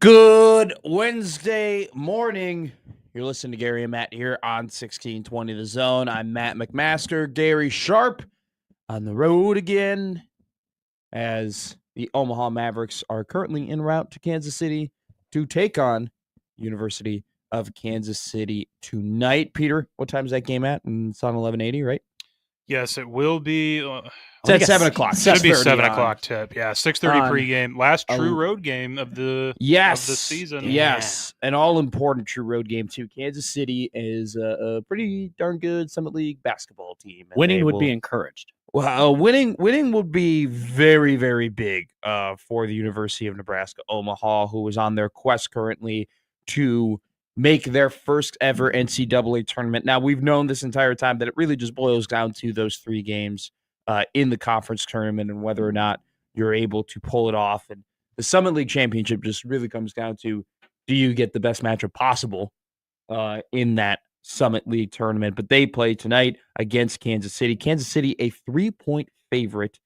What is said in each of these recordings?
Good Wednesday morning. You're listening to Gary and Matt here on 1620 The Zone. I'm Matt McMaster. Gary Sharp on the road again as the Omaha Mavericks are currently en route to Kansas City to take on University of Kansas City tonight. Peter, what time is that game at? And it's on 1180, right? Yes, it will be. It's at 7 o'clock. Should be 7 on. o'clock tip. Yeah, 6:30 pregame. Last true road game of the season. Yes, an all-important true road game, too. Kansas City is a pretty darn good Summit League basketball team. Winning would be encouraged. Well, winning would be very, very big for the University of Nebraska, Omaha, who is on their quest currently to make their first ever NCAA tournament. Now, we've known this entire time that it really just boils down to those three games in the conference tournament and whether or not you're able to pull it off. And the Summit League Championship just really comes down to, do you get the best matchup possible in that Summit League tournament? But they play tonight against Kansas City. Kansas City, a 3-point favorite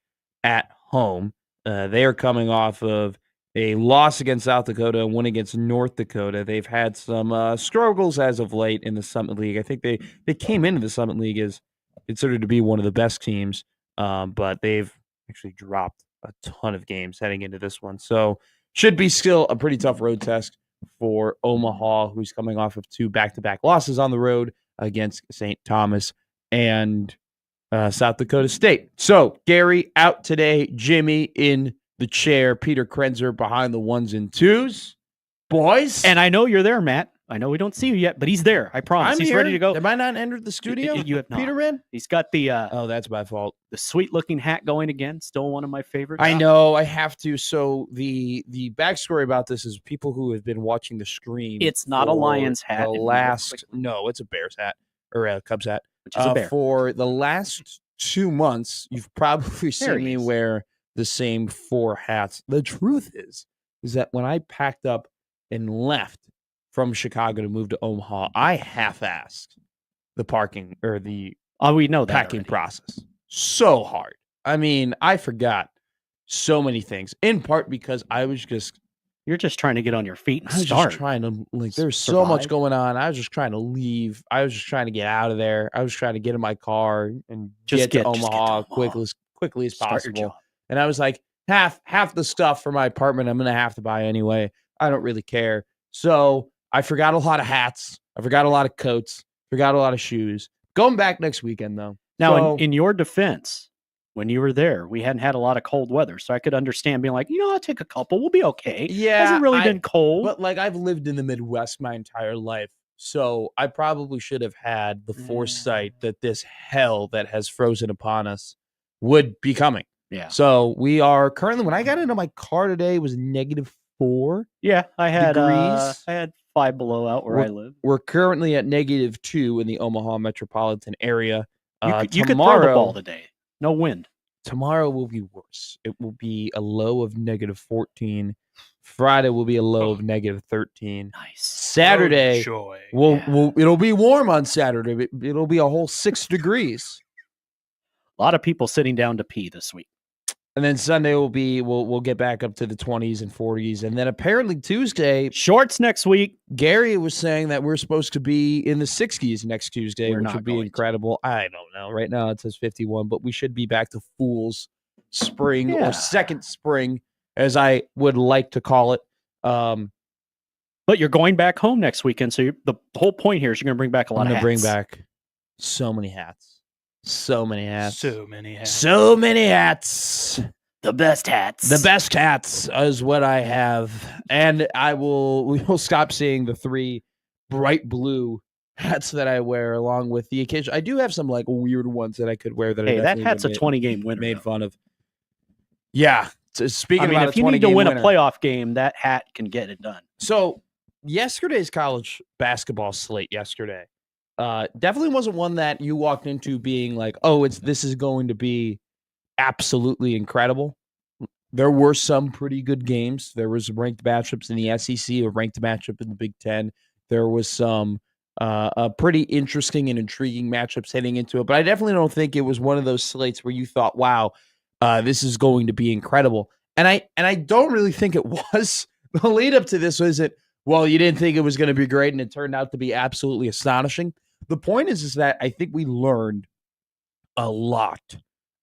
at home. They are coming off of a loss against South Dakota, and win against North Dakota. They've had some struggles as of late in the Summit League. I think they came into the Summit League as considered to be one of the best teams, but they've actually dropped a ton of games heading into this one. So should be still a pretty tough road test for Omaha, who's coming off of two back-to-back losses on the road against St. Thomas and South Dakota State. So Gary out today, Jimmy in the chair, Peter Krenzer behind the ones and twos. Boys. And I know you're there, Matt. I know we don't see you yet, but he's there. I promise. He's ready to go. Have I not entered the studio? You have not. Peter Wren? He's got the oh, that's my fault. The sweet-looking hat going again. Still one of my favorites. I know. I have to. So the backstory about this is people who have been watching the stream. It's not a Lions hat. No, it's a Bears hat or a Cubs hat. Which is a bear. For the last 2 months, you've probably seen me wear the same 4 hats. The truth is that when I packed up and left from Chicago to move to Omaha, I half-assed the parking or the we know that packing process. So hard. I mean, I forgot so many things, in part because you're just trying to get on your feet and start. I was just trying to, there's so much going on. I was just trying to leave. I was just trying to get out of there. I was trying to get in my car and get to Omaha quickly as possible. And I was like, half the stuff for my apartment I'm going to have to buy anyway. I don't really care. So I forgot a lot of hats. I forgot a lot of coats. Forgot a lot of shoes. Going back next weekend, though. Now, in your defense, when you were there, we hadn't had a lot of cold weather. So I could understand being like, I'll take a couple. We'll be okay. Yeah. It hasn't really been cold. But, I've lived in the Midwest my entire life. So I probably should have had the foresight that this hell that has frozen upon us would be coming. Yeah. So we are currently, when I got into my car today, it was -4. Yeah, I had degrees. I had 5 below out where I live. We're currently at -2 in the Omaha metropolitan area. You could throw the ball today. No wind. Tomorrow will be worse. It will be a low of -14. Friday will be a low of -13. Nice. Saturday, it'll be warm on Saturday. It'll be a whole 6 degrees. A lot of people sitting down to pee this week. And then Sunday we'll get back up to the 20s and 40s. And then apparently Tuesday, shorts next week. Gary was saying that we're supposed to be in the 60s next Tuesday, which would be incredible. I don't know. Right now it says 51, but we should be back to Fool's Spring or second spring, as I would like to call it. But you're going back home next weekend. So the whole point here is you're going to bring back a lot of hats. Bring back so many hats. So many hats. So many hats. So many hats. The best hats. The best hats is what I have. And we will stop seeing the 3 bright blue hats that I wear along with the occasion. I do have some weird ones that I could wear that that hat's a 20-game winner. Made fun of. Yeah. So speaking about if you need to win a playoff game, that hat can get it done. So yesterday's college basketball slate yesterday. Definitely wasn't one that you walked into being like, this is going to be absolutely incredible. There were some pretty good games. There was ranked matchups in the SEC, a ranked matchup in the Big Ten. There was some pretty interesting and intriguing matchups heading into it. But I definitely don't think it was one of those slates where you thought, wow, this is going to be incredible. And I don't really think it was. the lead up to this isn't, well, you didn't think it was going to be great and it turned out to be absolutely astonishing. The point is that I think we learned a lot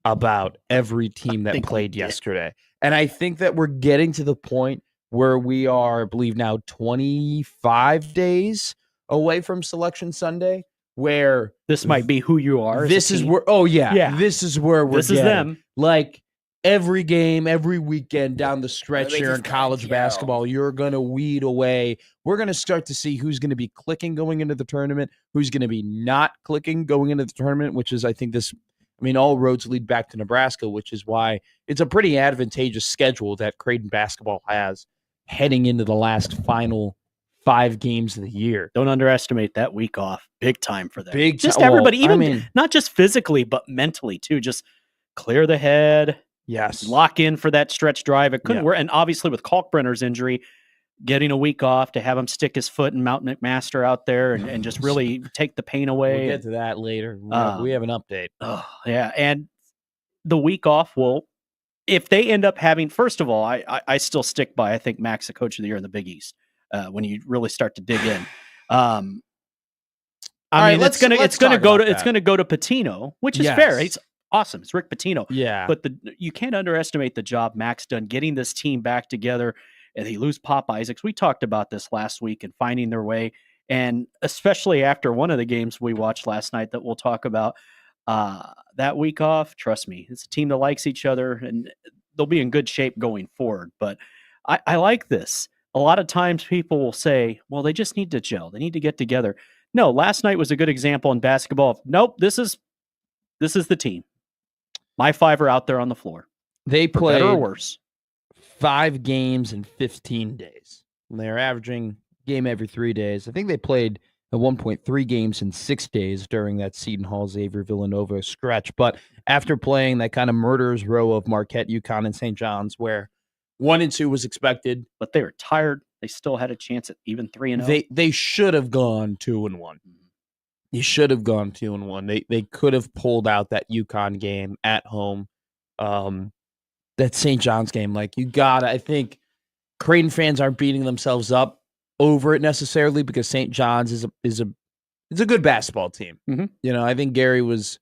about every team that played yesterday. And I think that we're getting to the point where we are, I believe now 25 days away from Selection Sunday, where this might be who you are. This is where, this is where we're This is them. Like every game, every weekend down the stretch here in college basketball, you're going to weed away. We're going to start to see who's going to be clicking going into the tournament, who's going to be not clicking going into the tournament, which is, I think all roads lead back to Nebraska, which is why it's a pretty advantageous schedule that Creighton basketball has heading into the last final 5 games of the year. Don't underestimate that week off. Big time for them. Just everybody, not just physically, but mentally too. Just clear the head. Yes. Lock in for that stretch drive. It couldn't work. And obviously with Kalkbrenner's injury, getting a week off to have him stick his foot in Mount McMaster out there and just really take the pain away. We'll get to that later. We have an update. Yeah. And the week off will, if they end up having, first of all, I still stick by, I think Mac's the coach of the year in the Big East when you really start to dig in. It's going to go to Pitino, which is fair. He's awesome. It's Rick Pitino. Yeah. But you can't underestimate the job Mac's done getting this team back together. And they lose Pop Isaacs. We talked about this last week and finding their way. And especially after one of the games we watched last night that we'll talk about, that week off, trust me, it's a team that likes each other and they'll be in good shape going forward. But I like this. A lot of times people will say, well, they just need to gel. They need to get together. No, last night was a good example in basketball. Nope, this is the team. My 5 are out there on the floor. They played better or worse. 5 games in 15 days. They're averaging game every 3 days. I think they played at 1.3 games in 6 days during that Seton Hall, Xavier, Villanova stretch. But after playing that kind of murderer's row of Marquette, UConn, and St. John's, where 1 and 2 was expected, but they were tired, they still had a chance at even 3-0. They should have gone 2-1. You should have gone 2-1. They could have pulled out that UConn game at home. That St. John's game, I think Creighton fans aren't beating themselves up over it necessarily because St. John's is a good basketball team. Mm-hmm. I think Gary was.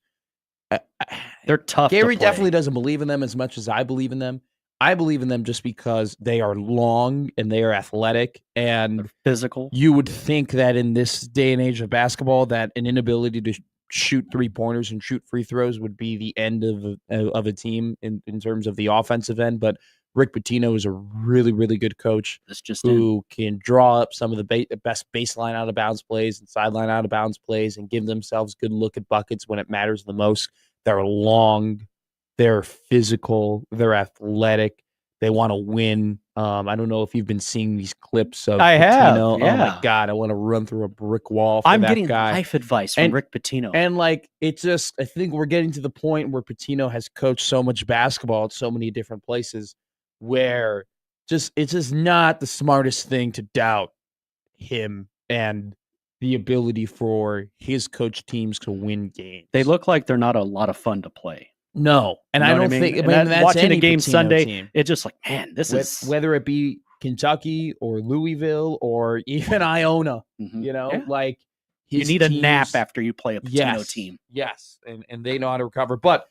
They're tough. Gary definitely doesn't believe in them as much as I believe in them. I believe in them just because they are long and they are athletic and they're physical. You would think that in this day and age of basketball, that an inability to shoot 3-pointers and shoot free throws would be the end of a team in terms of the offensive end. But Rick Pitino is a really, really good coach who can draw up some of the best baseline out of bounds plays and sideline out of bounds plays and give themselves good look at buckets when it matters the most. They're long, they're physical, they're athletic. They want to win. I don't know if you've been seeing these clips of I Pitino. have. Yeah. Oh my God, I want to run through a brick wall for I'm that getting guy. life advice from Rick Pitino. And I think we're getting to the point where Pitino has coached so much basketball at so many different places where it's just not the smartest thing to doubt him and the ability for his coach teams to win games. They look like they're not a lot of fun to play. No, and I don't think that's watching a game Pitino Sunday. Team. It's just like, man, this is whether it be Kentucky or Louisville or even Iona. Mm-hmm. You need a nap after you play a Pitino team. Yes, and they know how to recover. But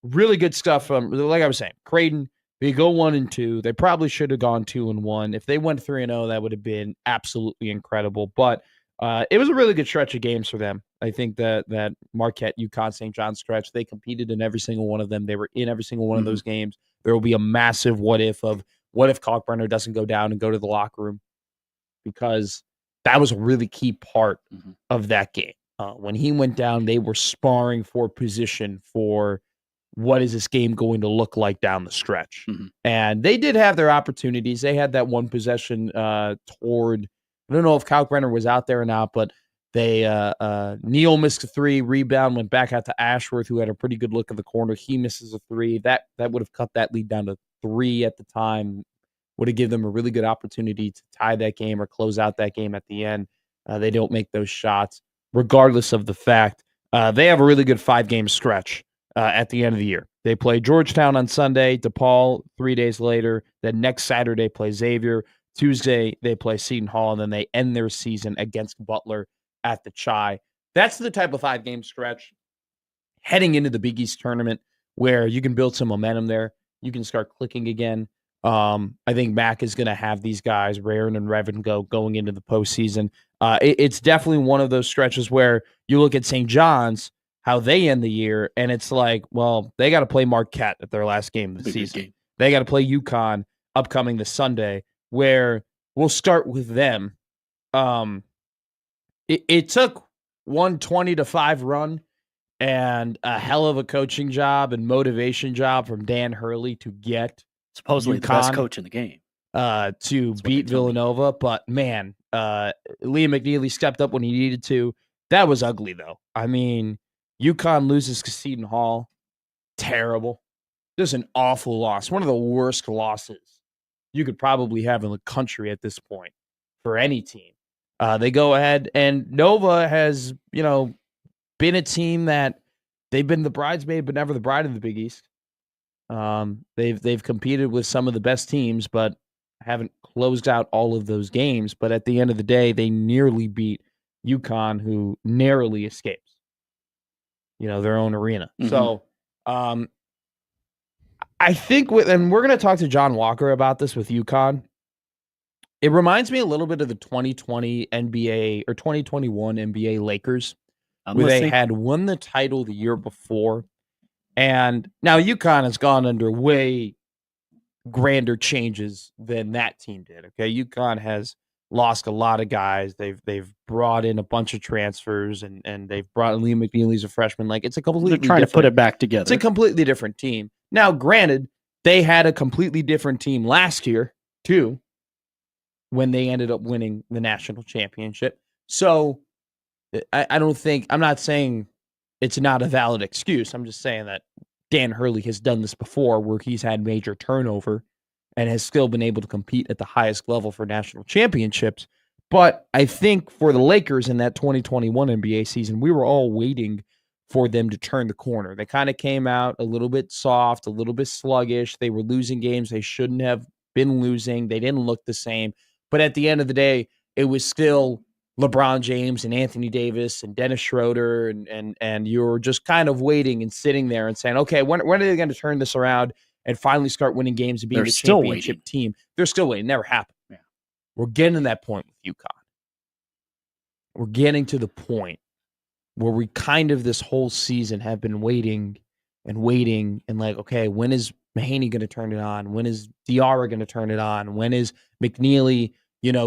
really good stuff. Like I was saying, Creighton. They go 1 and 2. They probably should have gone 2-1. If they went 3-0, that would have been absolutely incredible. But it was a really good stretch of games for them. I think that Marquette, UConn, St. John's stretch, they competed in every single one of them. They were in every single one of those games. There will be a massive what if Kalkbrenner doesn't go down and go to the locker room, because that was a really key part of that game. When he went down, they were sparring for position for what is this game going to look like down the stretch. And they did have their opportunities. They had that one possession toward, I don't know if Kalkbrenner was out there or not, but they Neal missed a 3, rebound, went back out to Ashworth, who had a pretty good look at the corner. He misses a 3. That would have cut that lead down to 3 at the time. Would have given them a really good opportunity to tie that game or close out that game at the end. They don't make those shots, regardless of the fact they have a really good 5-game stretch at the end of the year. They play Georgetown on Sunday, DePaul 3 days later. Then next Saturday, play Xavier. Tuesday, they play Seton Hall, and then they end their season against Butler at the Chi. That's the type of 5-game stretch heading into the Big East tournament where you can build some momentum there. You can start clicking again. I think Mac is going to have these guys, Raren and Revan, going into the postseason. It's definitely one of those stretches where you look at St. John's, how they end the year, and it's like, well, they got to play Marquette at their last game of the season. They got to play UConn upcoming this Sunday, where we'll start with them. It took 120-5 run and a hell of a coaching job and motivation job from Dan Hurley to get supposedly UConn, the best coach in the game to beat Villanova. But man, Liam McNeely stepped up when he needed to. That was ugly, though. I mean, UConn loses to Seton Hall. Terrible. Just an awful loss. One of the worst losses you could probably have in the country at this point for any team. They go ahead, and Nova has, been a team that they've been the bridesmaid, but never the bride of the Big East. They've competed with some of the best teams, but haven't closed out all of those games. But at the end of the day, they nearly beat UConn, who narrowly escapes, their own arena. Mm-hmm. So, I think and we're going to talk to John Walker about this with UConn. It reminds me a little bit of the 2020 NBA or 2021 NBA Lakers, where they had won the title the year before. And now UConn has gone under way grander changes than that team did. Okay, UConn has lost a lot of guys. They've brought in a bunch of transfers, and they've brought in Liam McNeely as a freshman. Like, it's a completely They're trying to put it back together. It's a completely different team. Now, granted, they had a completely different team last year too, when they ended up winning the national championship. So I'm not saying it's not a valid excuse. I'm just saying that Dan Hurley has done this before, where he's had major turnover and has still been able to compete at the highest level for national championships. But I think for the Lakers in that 2021 NBA season, we were all waiting for them to turn the corner. They kind of came out a little bit soft, a little bit sluggish. They were losing games they shouldn't have been losing. They didn't look the same. But at the end of the day, it was still LeBron James and Anthony Davis and Dennis Schroeder, and you're just kind of waiting and sitting there and saying, okay, when are they going to turn this around and finally start winning games and being a championship team? They're still waiting. Never happened. Yeah. We're getting to that point with UConn. We're getting to the point where we kind of this whole season have been waiting and like, okay, when is Mahaney going to turn it on? When is Diarra going to turn it on? When is McNeely,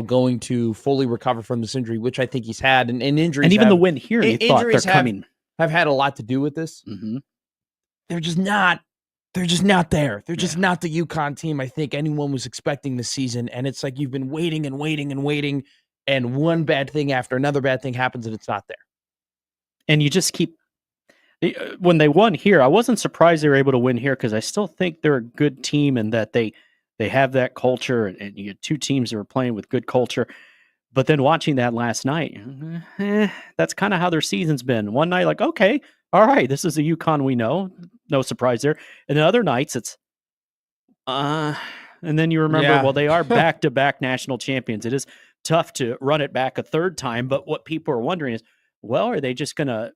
going to fully recover from this injury, which I think he's had, and injuries. And even the win here, you thought they're coming. Have had a lot to do with this. Mm-hmm. They're just not there. They're just not the UConn team I think anyone was expecting this season. And it's like you've been waiting and waiting and waiting, and one bad thing after another bad thing happens, and it's not there. And you just keep. When they won here, I wasn't surprised they were able to win here, because I still think they're a good team and that they have that culture, and you get two teams that were playing with good culture. But then watching that last night, that's kind of how their season's been. One night, like, okay, all right, this is the UConn we know. No surprise there. And the other nights, it's, and then you remember, well, they are back-to-back national champions. It is tough to run it back a third time. But what people are wondering is, well, are they just going to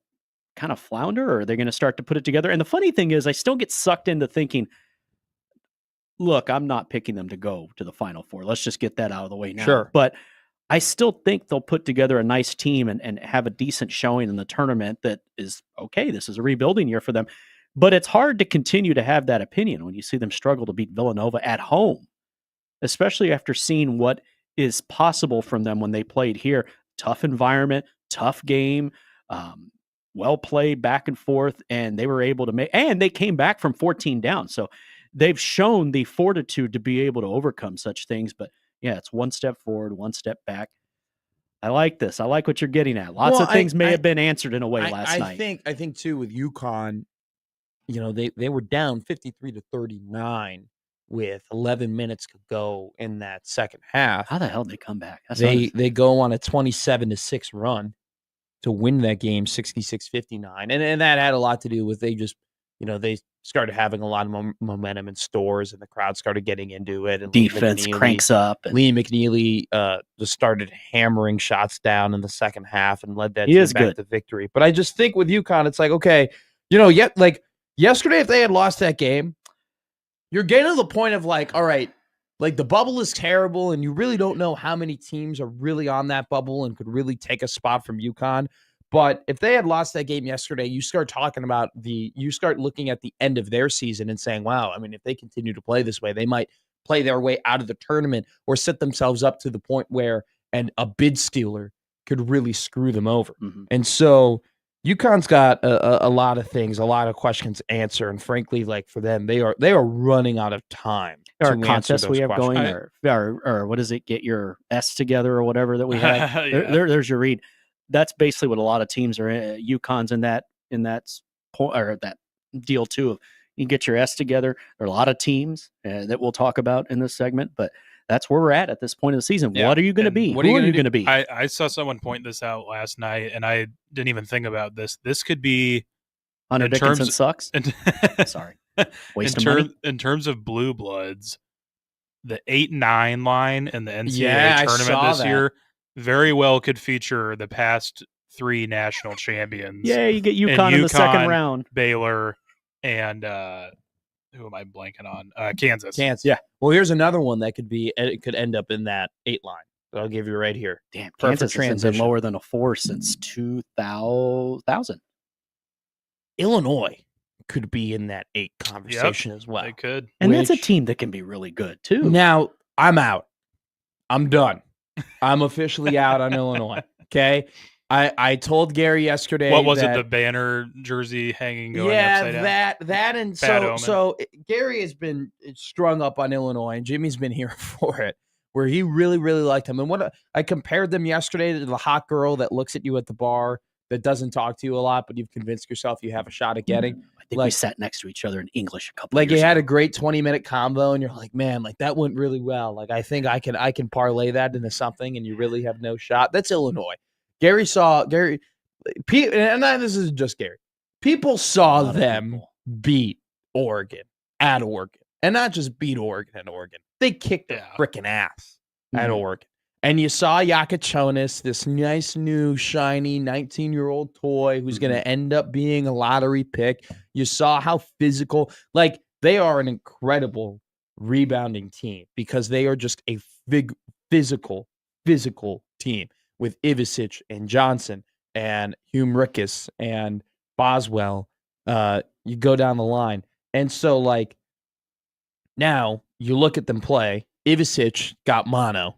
kind of flounder, or are they going to start to put it together? And the funny thing is, I still get sucked into thinking, look, I'm not picking them to go to the Final Four. Let's just get that out of the way now. Sure. But I still think they'll put together a nice team and have a decent showing in the tournament that is, okay, this is a rebuilding year for them. But it's hard to continue to have that opinion when you see them struggle to beat Villanova at home, especially after seeing what is possible from them when they played here. Tough environment, tough game, well played back and forth, and they were able to make, and they came back from 14 down. So they've shown the fortitude to be able to overcome such things. But yeah, it's one step forward, one step back. I like this. I like what you're getting at. Lots of things may have been answered in a way last night. I think too with UConn, they were down 53-39 with 11 minutes to go in that second half. How the hell did they come back? They go on a 27-6 run to win that game, 66-59. And that had a lot to do with they just they started having a lot of momentum in stores, and the crowd started getting into it. And defense cranks up. And Lee McNeely just started hammering shots down in the second half and led that team back to victory. But I just think with UConn, it's like, okay, like yesterday, if they had lost that game, you're getting to the point of like, all right, like the bubble is terrible, and you really don't know how many teams are really on that bubble and could really take a spot from UConn. But if they had lost that game yesterday, you start looking at the end of their season and saying, wow, I mean, if they continue to play this way, they might play their way out of the tournament or set themselves up to the point where a bid stealer could really screw them over. Mm-hmm. And so UConn's got a lot of things, a lot of questions to answer, and frankly, like for them, they are running out of time. Our contest we have going, or what is it? Get your S together or whatever that we have. Yeah. There's your read. That's basically what a lot of teams are. UConn's in that point or that deal too. You get your S together. There are a lot of teams that we'll talk about in this segment, but that's where we're at this point of the season. Yeah. What are you going to be? Who are you going to be? I saw someone point this out last night, and I didn't even think about this. This could be Hunter Dickinson sucks. Sorry, in terms of blue bloods, the 8-9 line in the NCAA tournament this year very well could feature the past 3 national champions. Yeah, you get UConn in the second round. Baylor and who am I blanking on? Kansas. Yeah. Well, here's another one that could end up in that 8 line. So I'll give you right here. Damn, Kansas has been lower than a 4 since 2000. Illinois could be in that 8 conversation as well. They could. And that's a team that can be really good too. Now, I'm out. I'm done. I'm officially out on Illinois. Okay. I told Gary yesterday. What was it? The banner jersey hanging going upside down? that and so Gary has been strung up on Illinois, and Jimmy's been here for it, where he really, really liked him. And I compared them yesterday to the hot girl that looks at you at the bar that doesn't talk to you a lot, but you've convinced yourself you have a shot at getting. I think we sat next to each other in English a couple. Like you had a great 20-minute combo, and you're like, man, like that went really well. Like I think I can parlay that into something, and you really have no shot. That's Illinois. This is just Gary. People saw them beat Oregon at Oregon, and not just beat Oregon at Oregon. They kicked their freaking ass at Oregon. And you saw Yakachonis, this nice new shiny 19-year-old toy who's going to end up being a lottery pick. You saw how physical, like they are an incredible rebounding team because they are just a big physical team. With Ivisic and Johnson and Humrickus and Boswell, you go down the line. And so, like, now you look at them play. Ivisic got mono.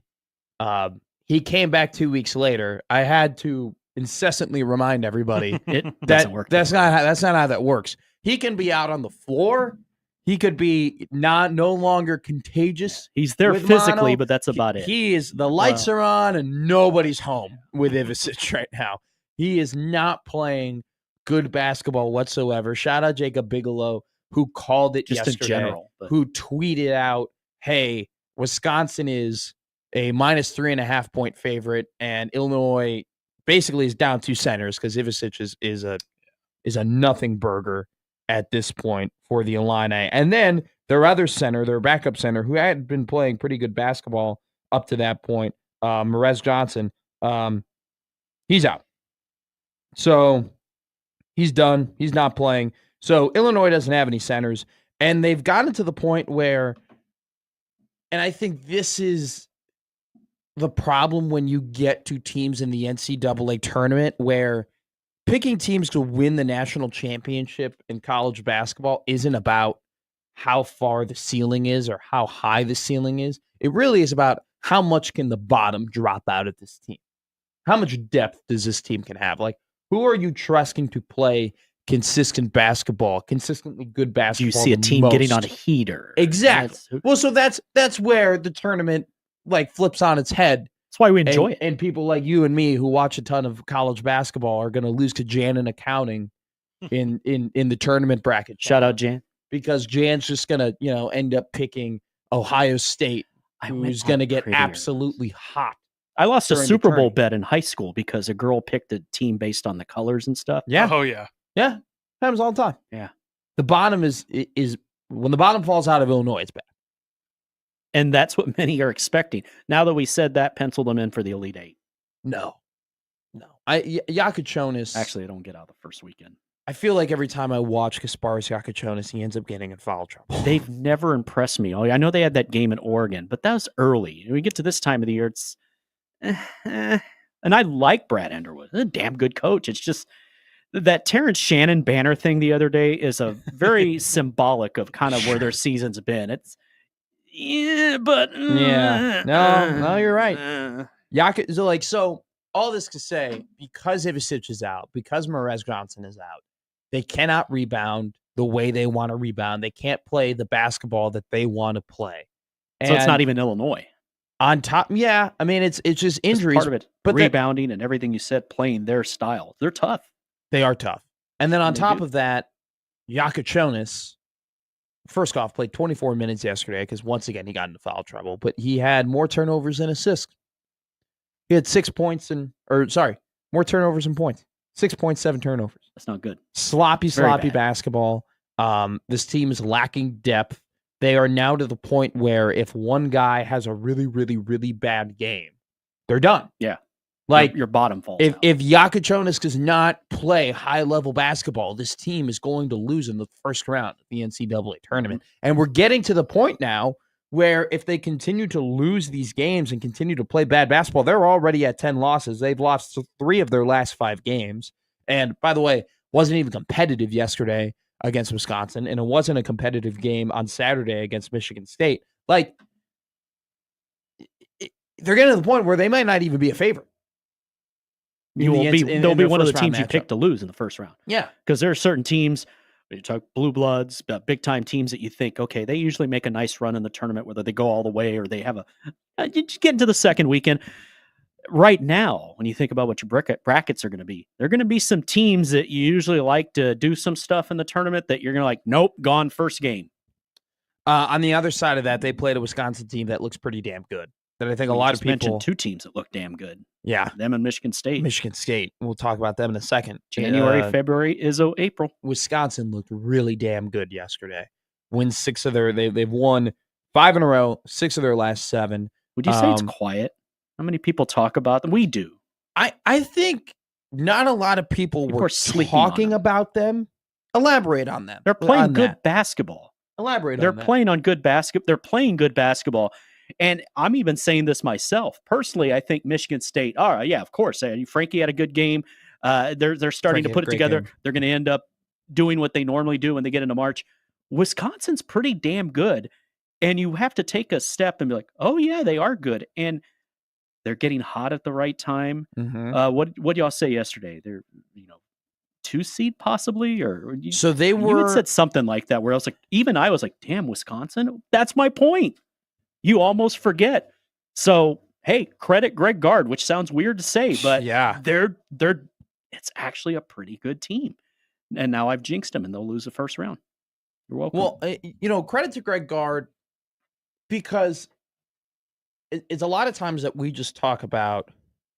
He came back 2 weeks later. I had to incessantly remind everybody that's not how that works. He can be out on the floor. He could be no longer contagious. He's there physically, but that's about it. He is. The lights are on, and nobody's home with Ivisic right now. He is not playing good basketball whatsoever. Shout out Jacob Bigelow, who called it just yesterday, in general, who tweeted out, "Hey, Wisconsin is a -3.5 point favorite, and Illinois basically is down 2 centers because Ivisic is a nothing burger at this point for the Illini." And then their other center, their backup center, who had been playing pretty good basketball up to that point, Marez Johnson, he's out. So he's done. He's not playing. So Illinois doesn't have any centers. And they've gotten to the point where, and I think this is the problem when you get to teams in the NCAA tournament where picking teams to win the national championship in college basketball isn't about how far the ceiling is or how high the ceiling is. It really is about how much can the bottom drop out at this team. How much depth does this team can have? Like, who are you trusting to play consistent basketball, consistently good basketball? Do you see a team getting on a heater? Exactly. Well, so that's where the tournament like flips on its head. That's why we enjoy it. And people like you and me who watch a ton of college basketball are going to lose to Jan in accounting in the tournament bracket. Shout out Jan. Because Jan's just going to, end up picking Ohio State, who's going to get absolutely hot. I lost a Super Bowl bet in high school because a girl picked a team based on the colors and stuff. Yeah. Oh, yeah. Yeah. Happens all the time. Yeah. The bottom is when the bottom falls out of Illinois, it's bad. And that's what many are expecting. Now that we said that, pencil them in for the Elite Eight. No. Yakachonis. Actually, I don't get out the first weekend. I feel like every time I watch Kasparis Yakachonis, he ends up getting in foul trouble. They've never impressed me. I know they had that game in Oregon, but that was early. When we get to this time of the year, it's and I like Brad Underwood. He's a damn good coach. It's just that Terrence Shannon banner thing the other day is a very symbolic of kind of where their season's been. It's no, you're right. So all this to say, because Ivicic is out, because Merez Johnson is out, they cannot rebound the way they want to rebound. They can't play the basketball that they want to play. So it's not even Illinois. On top, yeah. I mean, it's just injuries. Part of it, but rebounding and everything you said, playing their style. They're tough. They are tough. And then on top of that, Yakachonis, first off, played 24 minutes yesterday because once again, he got into foul trouble. But he had more turnovers than assists. He had 6 points more turnovers than points. 6 points, 7 turnovers. That's not good. Sloppy basketball. This team is lacking depth. They are now to the point where if one guy has a really, really, really bad game, they're done. Yeah. Like your bottom falls if out. If Yakachonis does not play high-level basketball, this team is going to lose in the first round of the NCAA tournament. Mm-hmm. And we're getting to the point now where if they continue to lose these games and continue to play bad basketball, they're already at 10 losses. They've lost 3 of their last 5 games. And by the way, wasn't even competitive yesterday against Wisconsin, and it wasn't a competitive game on Saturday against Michigan State. Like, they're getting to the point where they might not even be a favorite. They'll be one of the teams you pick to lose in the first round. Yeah. Because there are certain teams, you talk blue bloods, big-time teams that you think, okay, they usually make a nice run in the tournament, whether they go all the way or they have you just get into the second weekend. Right now, when you think about what your brackets are going to be, there are going to be some teams that you usually like to do some stuff in the tournament that you're going to like, nope, gone first game. On the other side of that, they played a Wisconsin team that looks pretty damn good. That I think a lot of people mentioned 2 teams that look damn good. Yeah, them and Michigan State. Michigan State. We'll talk about them in a second. January, February, Izzo, April. Wisconsin looked really damn good yesterday. They've won 5 in a row, 6 of their last 7. Would you say it's quiet? How many people talk about them? We do. I think not a lot of people were talking about them. Elaborate on them. They're playing good basketball. They're playing on good basketball. They're playing good basketball. And I'm even saying this myself. Personally, I think Michigan State, all right, yeah, of course. Frankie had a good game. They're starting to put it together. Game. They're going to end up doing what they normally do when they get into March. Wisconsin's pretty damn good. And you have to take a step and be like, oh, yeah, they are good. And they're getting hot at the right time. Mm-hmm. What y'all say yesterday? They're 2 seed possibly, so they were. You had said something like that where I was like, damn, Wisconsin. That's my point. You almost forget. So hey, credit Greg Gard, which sounds weird to say, but yeah, it's actually a pretty good team. And now I've jinxed them, and they'll lose the first round. You're welcome. Well, credit to Greg Gard because. It's a lot of times that we just talk about,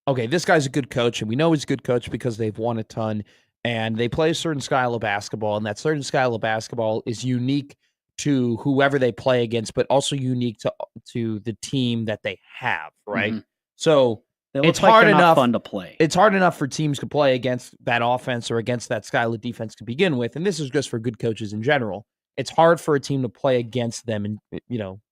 okay, this guy's a good coach, and we know he's a good coach because they've won a ton, and they play a certain style of basketball, and that certain style of basketball is unique to whoever they play against, but also unique to the team that they have, right? Mm-hmm. So it's hard enough fun to play. It's hard enough for teams to play against that offense or against that style of defense to begin with, and this is just for good coaches in general. It's hard for a team to play against them, and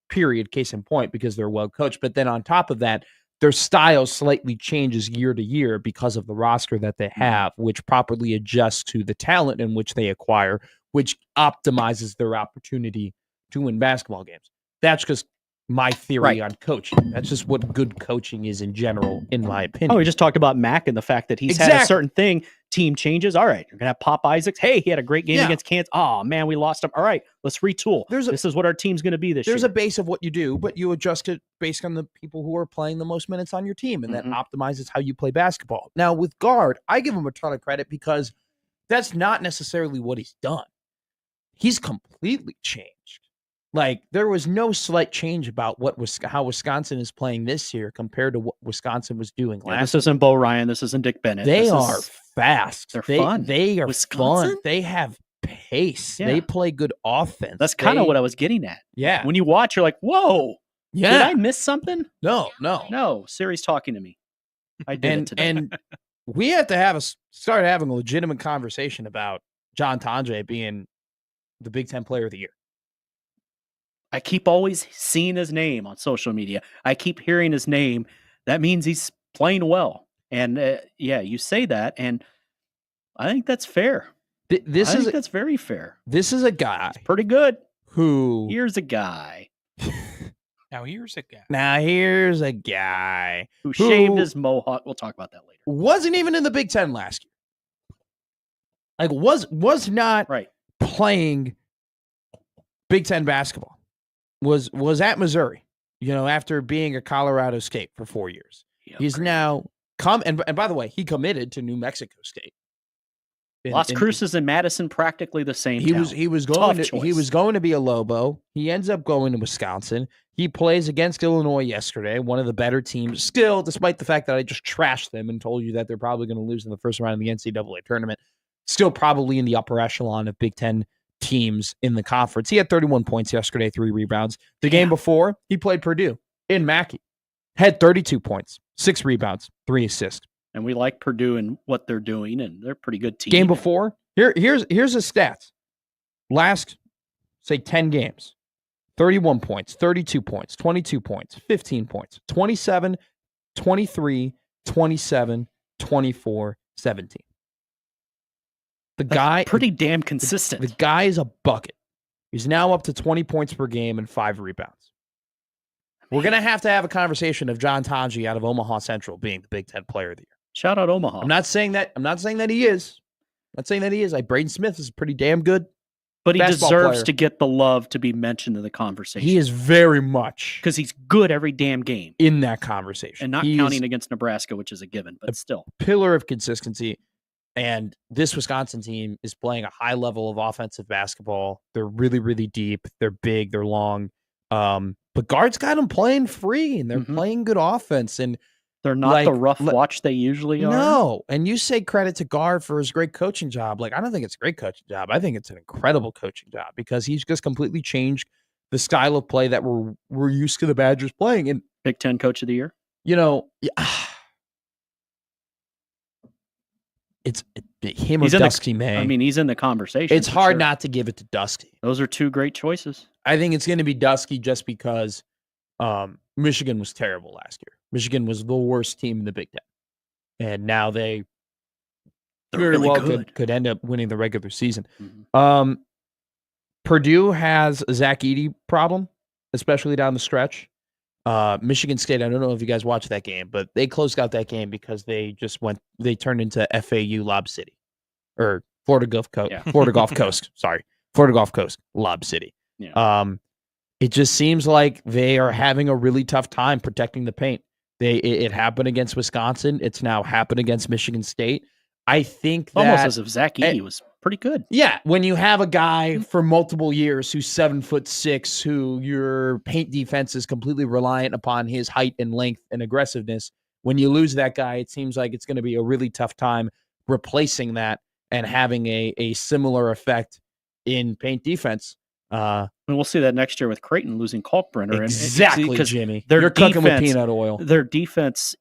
period, case in point, because they're well coached. But then on top of that, their style slightly changes year to year because of the roster that they have, which properly adjusts to the talent in which they acquire, which optimizes their opportunity to win basketball games. That's just my theory on coaching. That's just what good coaching is in general, in my opinion. Oh, we just talked about Mac and the fact that he's had a certain thing. Team changes. All right, you're going to have Pop Isaacs. Hey, he had a great game against Kansas. Oh, man, we lost him. All right, let's retool. This is what our team's going to be this year. There's a base of what you do, but you adjust it based on the people who are playing the most minutes on your team, and that optimizes how you play basketball. Now, with Gard, I give him a ton of credit because that's not necessarily what he's done. He's completely changed. Like, there was no slight change about how Wisconsin is playing this year compared to what Wisconsin was doing last year. This isn't Bo Ryan. This isn't Dick Bennett. They are fast. They're fun. They are Wisconsin? fun. They have pace. Yeah. They play good offense. That's kind of what I was getting at. Yeah. When you watch, you're like, whoa, Yeah. did I miss something? No. Siri's talking to me. I did it today. And we have to start having a legitimate conversation about John Tandre being the Big Ten Player of the Year. I keep always seeing his name on social media. I keep hearing his name. That means he's playing well. And you say that, and I think that's fair. That's very fair. This is a guy. It's pretty good. Who? Here's a guy. Now here's a guy who shaved his mohawk. We'll talk about that later. Wasn't even in the Big Ten last year. Like was not playing Big Ten basketball. Was at Missouri, after being at Colorado State for 4 years. He's now and by the way, he committed to New Mexico State. Las Cruces and Madison practically the same. He was going to be a Lobo. He ends up going to Wisconsin. He plays against Illinois yesterday, one of the better teams. Still, despite the fact that I just trashed them and told you that they're probably going to lose in the first round of the NCAA tournament, still probably in the upper echelon of Big Ten teams in the conference. He had 31 points yesterday, 3 rebounds. The game before, he played Purdue in Mackey. Had 32 points, 6 rebounds, 3 assists. And we like Purdue and what they're doing, and they're a pretty good team. Game before, here's his stats. Last, say, 10 games, 31 points, 32 points, 22 points, 15 points, 27, 23, 27, 24, 17. That's pretty damn consistent. The guy is a bucket. He's now up to 20 points per game and 5 rebounds. We're going to have a conversation of John Tandre out of Omaha Central being the Big Ten Player of the Year. Shout out Omaha. I'm not saying that he is. Like Braden Smith is pretty damn good. But he deserves to get the love to be mentioned in the conversation. He is very much. Because he's good every damn game. In that conversation. And not counting against Nebraska, which is a given, but still. Pillar of consistency. And this Wisconsin team is playing a high level of offensive basketball. They're really, really deep. They're big. They're long. But guards got them playing free, and they're playing good offense. And they're not the rough watch they usually are. No. And you say credit to Gard for his great coaching job. Like, I don't think it's a great coaching job. I think it's an incredible coaching job because he's just completely changed the style of play that we're used to the Badgers playing. And Big Ten Coach of the Year? It's him or Dusty May. I mean, he's in the conversation. It's hard not to give it to Dusty. Those are 2 great choices. I think it's going to be Dusty just because Michigan was terrible last year. Michigan was the worst team in the Big Ten. And now they're very really well could end up winning the regular season. Mm-hmm. Purdue has a Zach Edey problem, especially down the stretch. Michigan State, I don't know if you guys watched that game, but they closed out that game because they turned into FAU Lob City. Or Florida Gulf Coast. Yeah. Florida Gulf Coast. Sorry. Florida Gulf Coast, Lob City. Yeah. It just seems like they are having a really tough time protecting the paint. It happened against Wisconsin. It's now happened against Michigan State. I think that almost as if Zach Edey was pretty good. Yeah, when you have a guy for multiple years who's 7'6", who your paint defense is completely reliant upon his height and length and aggressiveness. When you lose that guy, it seems like it's going to be a really tough time replacing that and having a similar effect in paint defense. And we'll see that next year with Creighton losing Kalkbrenner. Exactly, Jimmy. You're cooking with peanut oil. Their defense,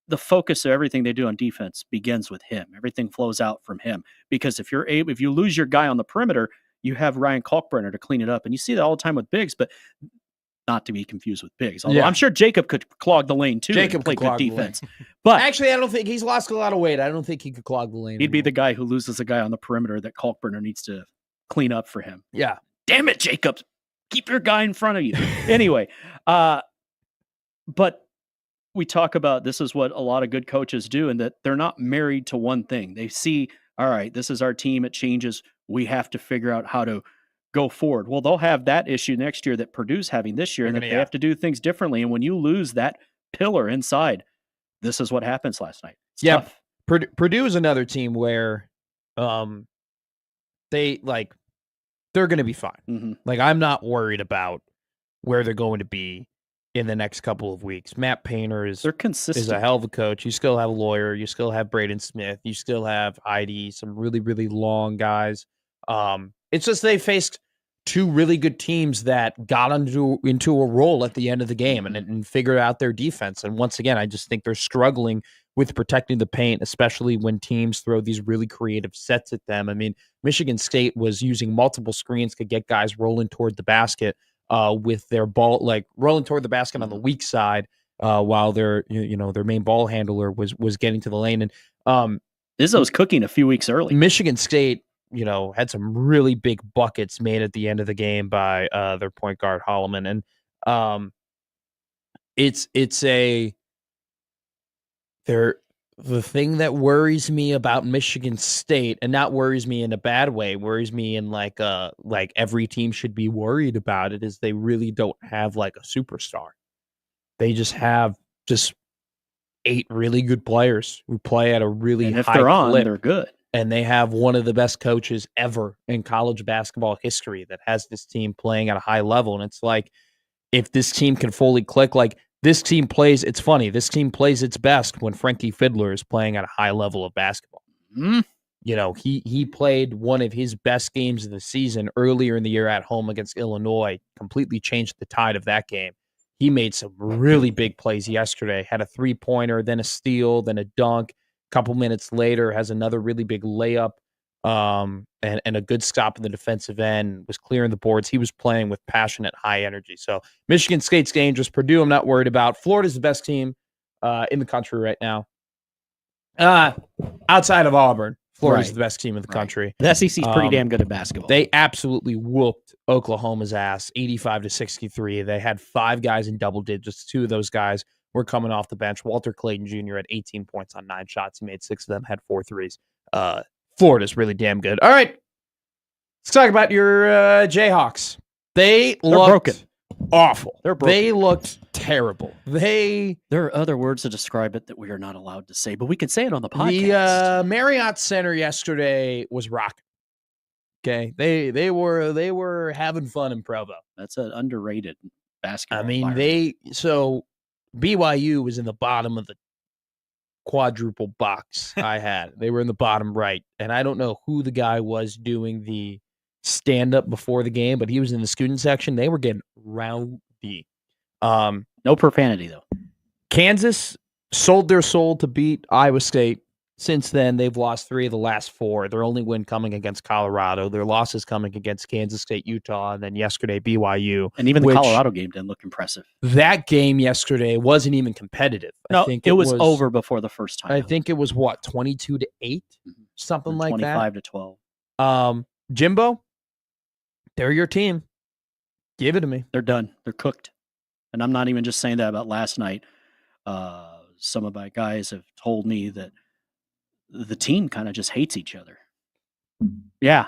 the focus of everything they do on defense begins with him. Everything flows out from him. Because if you lose your guy on the perimeter, you have Ryan Kalkbrenner to clean it up. And you see that all the time with bigs, but not to be confused with bigs. Although I'm sure Jacob could clog the lane too. Jacob could play good defense. But actually, I don't think he's lost a lot of weight. I don't think he could clog the lane. He'd be the guy who loses a guy on the perimeter that Kalkbrenner needs to clean up for him. Yeah. Damn it, Jacob. Keep your guy in front of you. Anyway, but we talk about this is what a lot of good coaches do, and that they're not married to one thing. They see, all right, this is our team. It changes. We have to figure out how to go forward. Well, they'll have that issue next year that Purdue's having this year, and that they have to do things differently. And when you lose that pillar inside, this is what happens last night. It's tough. Purdue is another team where they're going to be fine. Mm-hmm. Like, I'm not worried about where they're going to be in the next couple of weeks. Matt Painter is a hell of a coach. You still have Lawyer. You still have Braden Smith. You still have Heidi, some really, really long guys. It's just they faced two really good teams that got into a roll at the end of the game and figured out their defense. And once again, I just think they're struggling with protecting the paint, especially when teams throw these really creative sets at them. I mean, Michigan State was using multiple screens to get guys rolling toward the basket with their ball, like rolling toward the basket on the weak side while their main ball handler was getting to the lane. And Izzo's cooking a few weeks early. Michigan State, had some really big buckets made at the end of the game by their point guard Holloman. And the thing that worries me about Michigan State, and not worries me in a bad way, worries me in like every team should be worried about it, is they really don't have like a superstar. They just have 8 really good players who play at a really high clip. They're good. And they have one of the best coaches ever in college basketball history that has this team playing at a high level. And it's like, if this team can fully click, like this team plays, it's funny, this team plays its best when Frankie Fiddler is playing at a high level of basketball. He played one of his best games of the season earlier in the year at home against Illinois, completely changed the tide of that game. He made some really big plays yesterday, had a 3-pointer, then a steal, then a dunk. Couple minutes later, has another really big layup and a good stop in the defensive end, was clearing the boards. He was playing with passionate, high energy. So Michigan State's dangerous. Purdue, I'm not worried about. Florida's the best team in the country right now. Outside of Auburn, Florida's the best team in the country. The SEC's pretty damn good at basketball. They absolutely whooped Oklahoma's ass, 85-63. They had 5 guys in double digits. 2 of those guys were coming off the bench. Walter Clayton Jr. had 18 points on 9 shots. He made 6 of them, had 4 threes. Florida's really damn good. All right. Let's talk about your Jayhawks. They're broken. Awful. They're broken. They looked terrible. There are other words to describe it that we are not allowed to say, but we can say it on the podcast. The Marriott Center yesterday was rocking. Okay. They were having fun in Provo. That's an underrated basketball. I mean, BYU was in the bottom of the quadruple box I had. They were in the bottom right. And I don't know who the guy was doing the stand-up before the game, but he was in the student section. They were getting rowdy. No profanity, though. Kansas sold their soul to beat Iowa State. Since then, they've lost 3 of the last 4. Their only win coming against Colorado. Their losses coming against Kansas State, Utah, and then yesterday, BYU. And even the Colorado game didn't look impressive. That game yesterday wasn't even competitive. No, I think it was over before the first time. I think it was, 22-8? Something like that? 25-12. Jimbo, they're your team. Give it to me. They're done. They're cooked. And I'm not even just saying that about last night. Some of my guys have told me that the team kind of just hates each other. Yeah,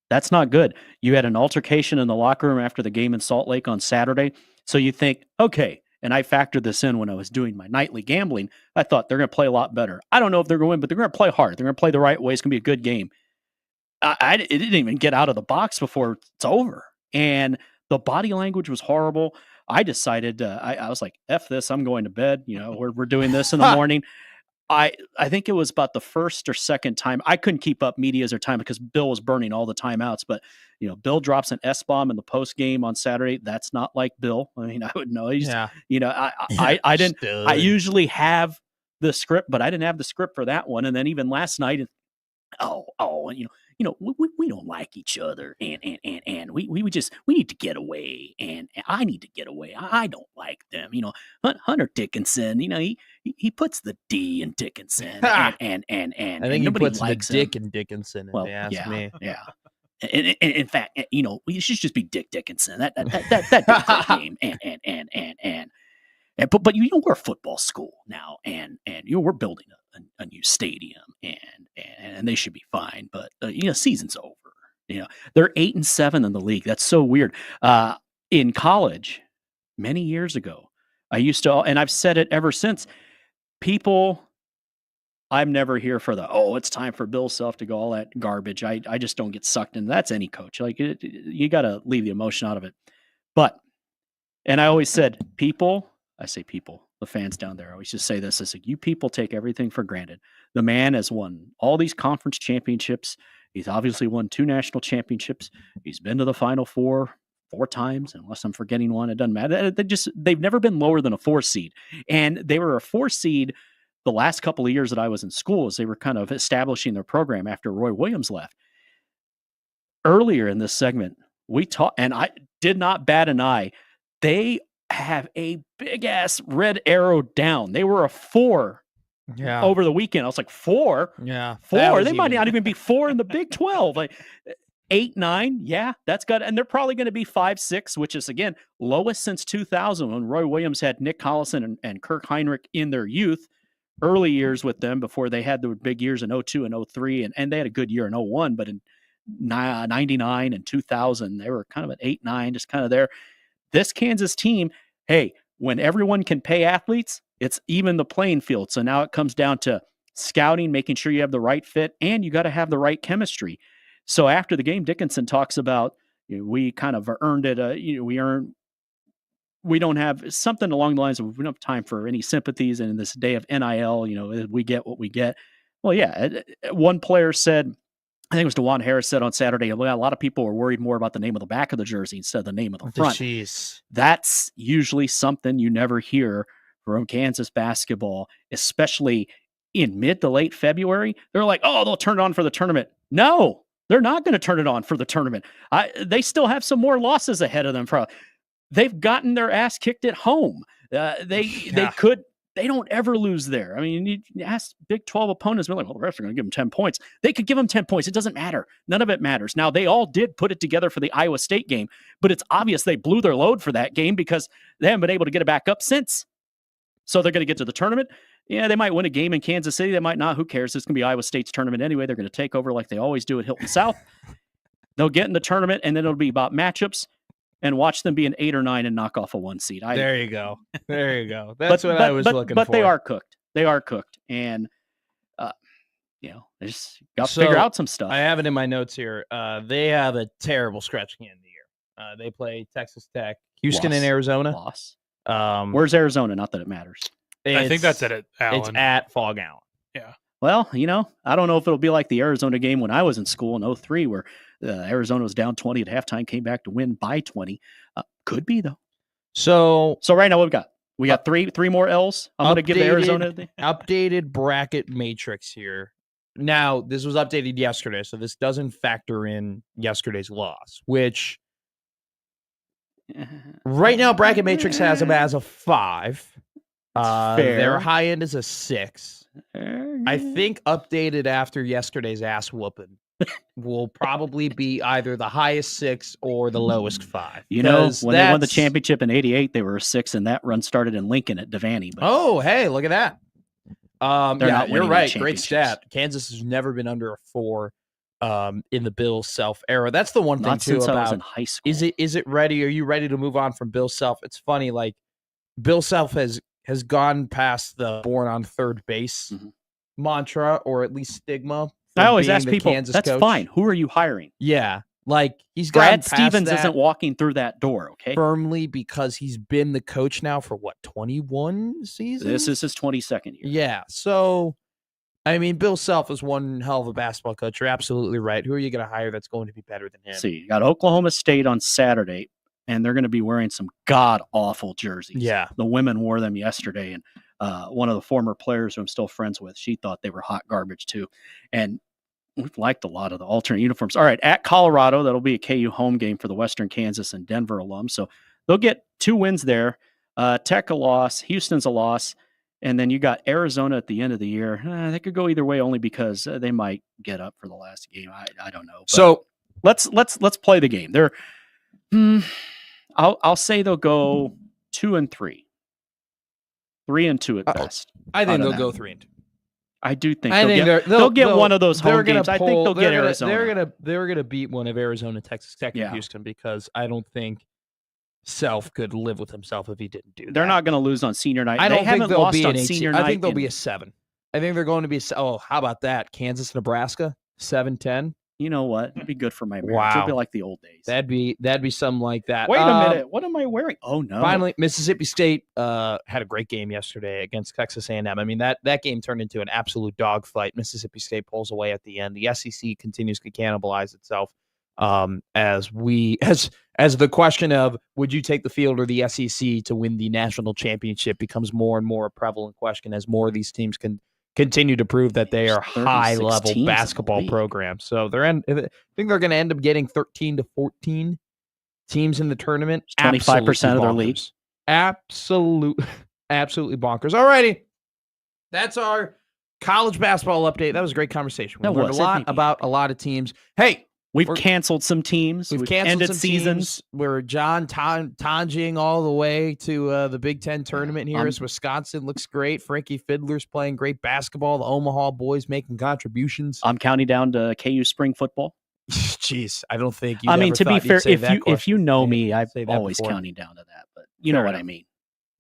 that's not good. You had an altercation in the locker room after the game in Salt Lake on Saturday. So you think, okay, and I factored this in when I was doing my nightly gambling. I thought they're going to play a lot better. I don't know if they're going to win, but they're going to play hard. They're going to play the right way. It's going to be a good game. It didn't even get out of the box before it's over. And the body language was horrible. I decided, I was like, F this, I'm going to bed. We're doing this in the morning. I think it was about the first or second time. I couldn't keep up medias or time because Bill was burning all the timeouts. But, Bill drops an S-bomb in the post game on Saturday. That's not like Bill. I mean, I would know. I didn't. I usually have the script, but I didn't have the script for that one. And then even last night, we don't like each other, and we need to get away, and I need to get away. I don't like them. Hunter Dickinson. He puts the D in Dickinson, and I think he puts the Dick in Dickinson. If you ask me. Yeah. And in fact, we should just be Dick Dickinson. That name, but we're a football school now, and we're building a new stadium, and they should be fine. But season's over. They're 8-7 in the league. That's so weird. In college, many years ago, I used to, and I've said it ever since. I'm never here for it's time for Bill Self to go, all that garbage. I just don't get sucked in. That's any coach. Like you got to leave the emotion out of it. And I always said, I say people, the fans down there, I always just say this. I say, you people take everything for granted. The man has won all these conference championships. He's obviously won 2 national championships. He's been to the Final Four 4 times, unless I'm forgetting one. It doesn't matter. They've never been lower than a 4 seed. And they were a 4 seed the last couple of years that I was in school as they were kind of establishing their program after Roy Williams left. Earlier in this segment, we talked, and I did not bat an eye. They have a big-ass red arrow down. They were a 4 over the weekend. I was like, 4? Yeah. 4? They might not even be 4 in the Big 12. Like 8, 9, yeah, that's good. And they're probably going to be 5, 6, which is, again, lowest since 2000 when Roy Williams had Nick Collison and Kirk Heinrich in their youth, early years with them before they had the big years in 02 and 03. And they had a good year in 01, but in 99 and 2000, they were kind of at 8, 9, just kind of there. This Kansas team, hey, when everyone can pay athletes, it's even the playing field. So now it comes down to scouting, making sure you have the right fit, and you got to have the right chemistry. So after the game, Dickinson talks about, we kind of earned it. We don't have something along the lines of, we don't have time for any sympathies. And in this day of NIL, we get what we get. Well, yeah, one player said, I think it was DeJuan Harris said on Saturday, a lot of people were worried more about the name of the back of the jersey instead of the name of the front. Jeez. That's usually something you never hear from Kansas basketball, especially in mid to late February. They're like, oh, they'll turn it on for the tournament. No, they're not going to turn it on for the tournament. They still have some more losses ahead of them. They've gotten their ass kicked at home. They don't ever lose there. I mean, you ask Big 12 opponents, they're like, well, the refs are going to give them 10 points. They could give them 10 points. It doesn't matter. None of it matters. Now, they all did put it together for the Iowa State game, but it's obvious they blew their load for that game because they haven't been able to get it back up since. So they're going to get to the tournament. Yeah, they might win a game in Kansas City. They might not. Who cares? It's going to be Iowa State's tournament anyway. They're going to take over like they always do at Hilton South. They'll get in the tournament, and then it'll be about matchups. And watch them be an 8 or 9 and knock off a 1 seed. There you go. There you go. That's what I was looking for. But they are cooked. They are cooked. And, they just got to figure out some stuff. I have it in my notes here. They have a terrible stretch at the end of the year. They play Texas Tech, Houston, and Arizona. Loss. Where's Arizona? Not that it matters. I think that's at Allen. It's at Fog Allen. Yeah. Well, I don't know if it'll be like the Arizona game when I was in school in 03 where Arizona was down 20 at halftime, came back to win by 20. Could be, though. So right now what we got? We got three more L's. I'm going to give the Arizona updated bracket matrix here. Now, this was updated yesterday, so this doesn't factor in yesterday's loss, which right now bracket matrix has them as a 5. Their high end is a 6. I think updated after yesterday's ass whooping will probably be either the highest 6 or the lowest 5. When they won the championship in '88, they were a 6, and that run started in Lincoln at Devaney. But oh, hey, look at that. You're right. Great stat. Kansas has never been under a 4 in the Bill Self era. That's the one thing Not too since about I was in high school. Is it ready? Are you ready to move on from Bill Self? It's funny, like Bill Self has gone past the born on third base mantra, or at least stigma. I always ask people, Kansas that's coach. fine. Who are you hiring? Yeah. Like he's Brad Stevens isn't walking through that door, okay? Firmly, because he's been the coach now for 21 seasons? This is his 22nd year. Yeah. So, I mean, Bill Self is one hell of a basketball coach. You're absolutely right. Who are you going to hire that's going to be better than him? See, you got Oklahoma State on Saturday, and they're going to be wearing some god-awful jerseys. Yeah. The women wore them yesterday, and one of the former players who I'm still friends with, she thought they were hot garbage too. And we've liked a lot of the alternate uniforms. All right, at Colorado, that'll be a KU home game for the Western Kansas and Denver alums. So they'll get 2 wins there. Tech a loss, Houston's a loss, and then you got Arizona at the end of the year. They could go either way, only because they might get up for the last game. I don't know. But so let's play the game. They're I'll say they'll go 2-3. 3-2 at best. I think they'll go 3-2. I do think they'll get one of those home games. I think they'll get Arizona. They're gonna beat one of Arizona, Texas Tech, and Houston, because I don't think Self could live with himself if he didn't do that. They're not going to lose on senior night. I don't think they'll be on senior night. I think they'll be a 7. I think they're going to be. Oh, how about that? Kansas, Nebraska, 7-10. You know what? It'd be good for my marriage. It'd be Wow. like the old days. That'd be something like that. Wait a minute. What am I wearing? Oh no. Finally, Mississippi State had a great game yesterday against Texas A&M. I mean, that game turned into an absolute dogfight. Mississippi State pulls away at the end. The SEC continues to cannibalize itself as the question of would you take the field or the SEC to win the national championship becomes more and more a prevalent question as more of these teams can continue to prove that they are high-level basketball programs. So I think they're going to end up getting 13 to 14 teams in the tournament. 25% of their league. Absolutely bonkers. All righty. That's our college basketball update. That was a great conversation. We learned a lot about a lot of teams. Hey, we've canceled some teams. We've canceled some seasons. We're Tanjing all the way to the Big Ten tournament here as Wisconsin looks great. Frankie Fiddler's playing great basketball. The Omaha boys making contributions. I'm counting down to KU spring football. Jeez, I don't think you. I mean, to be fair, if you know me, I'm always counting down to that. But you know what I mean.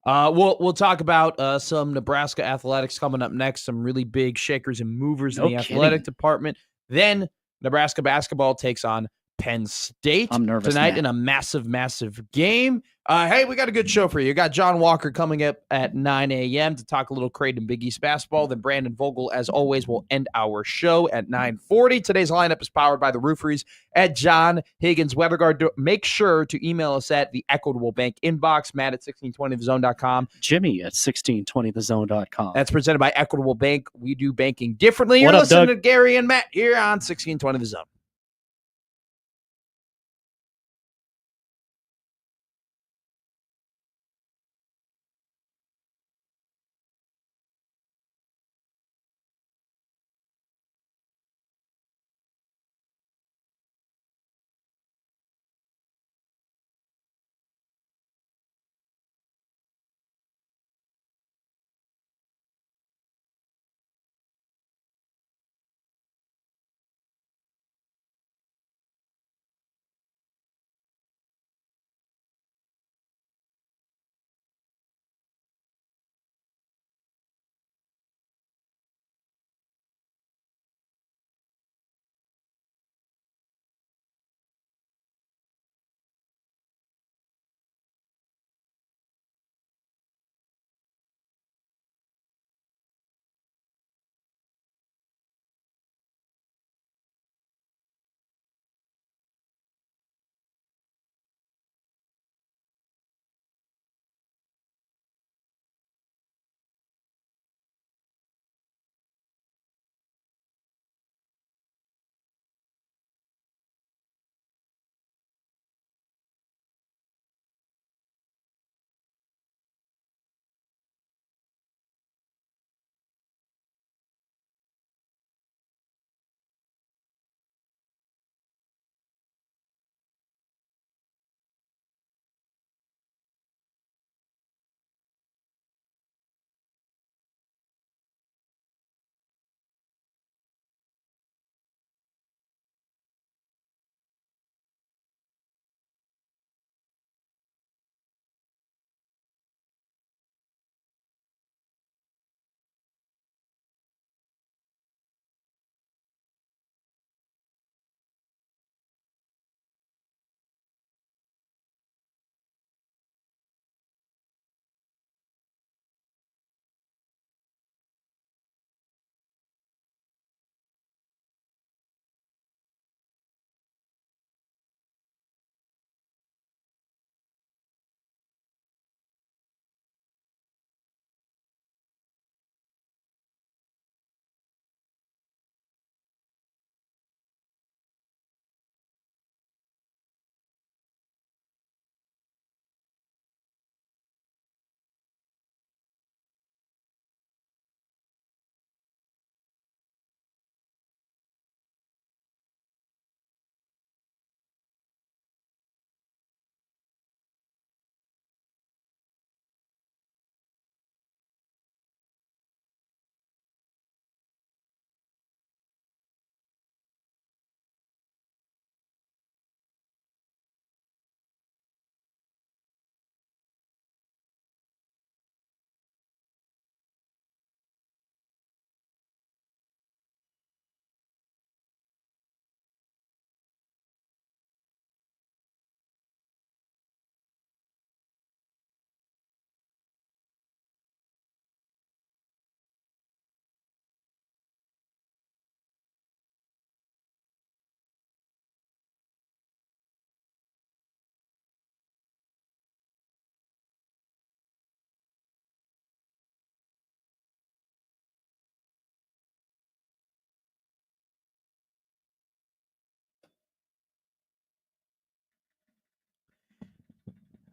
We'll talk about some Nebraska athletics coming up next. Some really big shakers and movers in the athletic department. Then Nebraska basketball takes on Penn State tonight in a massive, massive game. Hey, we got a good show for you. You got John Walker coming up at 9 a.m. to talk a little Creighton Big East basketball. Then Brandon Vogel, as always, will end our show at 9:40. Today's lineup is powered by the Rooferys at John Higgins Weatherguard. Make sure to email us at the Equitable Bank inbox, Matt at 1620thezone.com. Jimmy at 1620thezone.com. That's presented by Equitable Bank. We do banking differently. You're listening to Gary and Matt here on 1620 The Zone.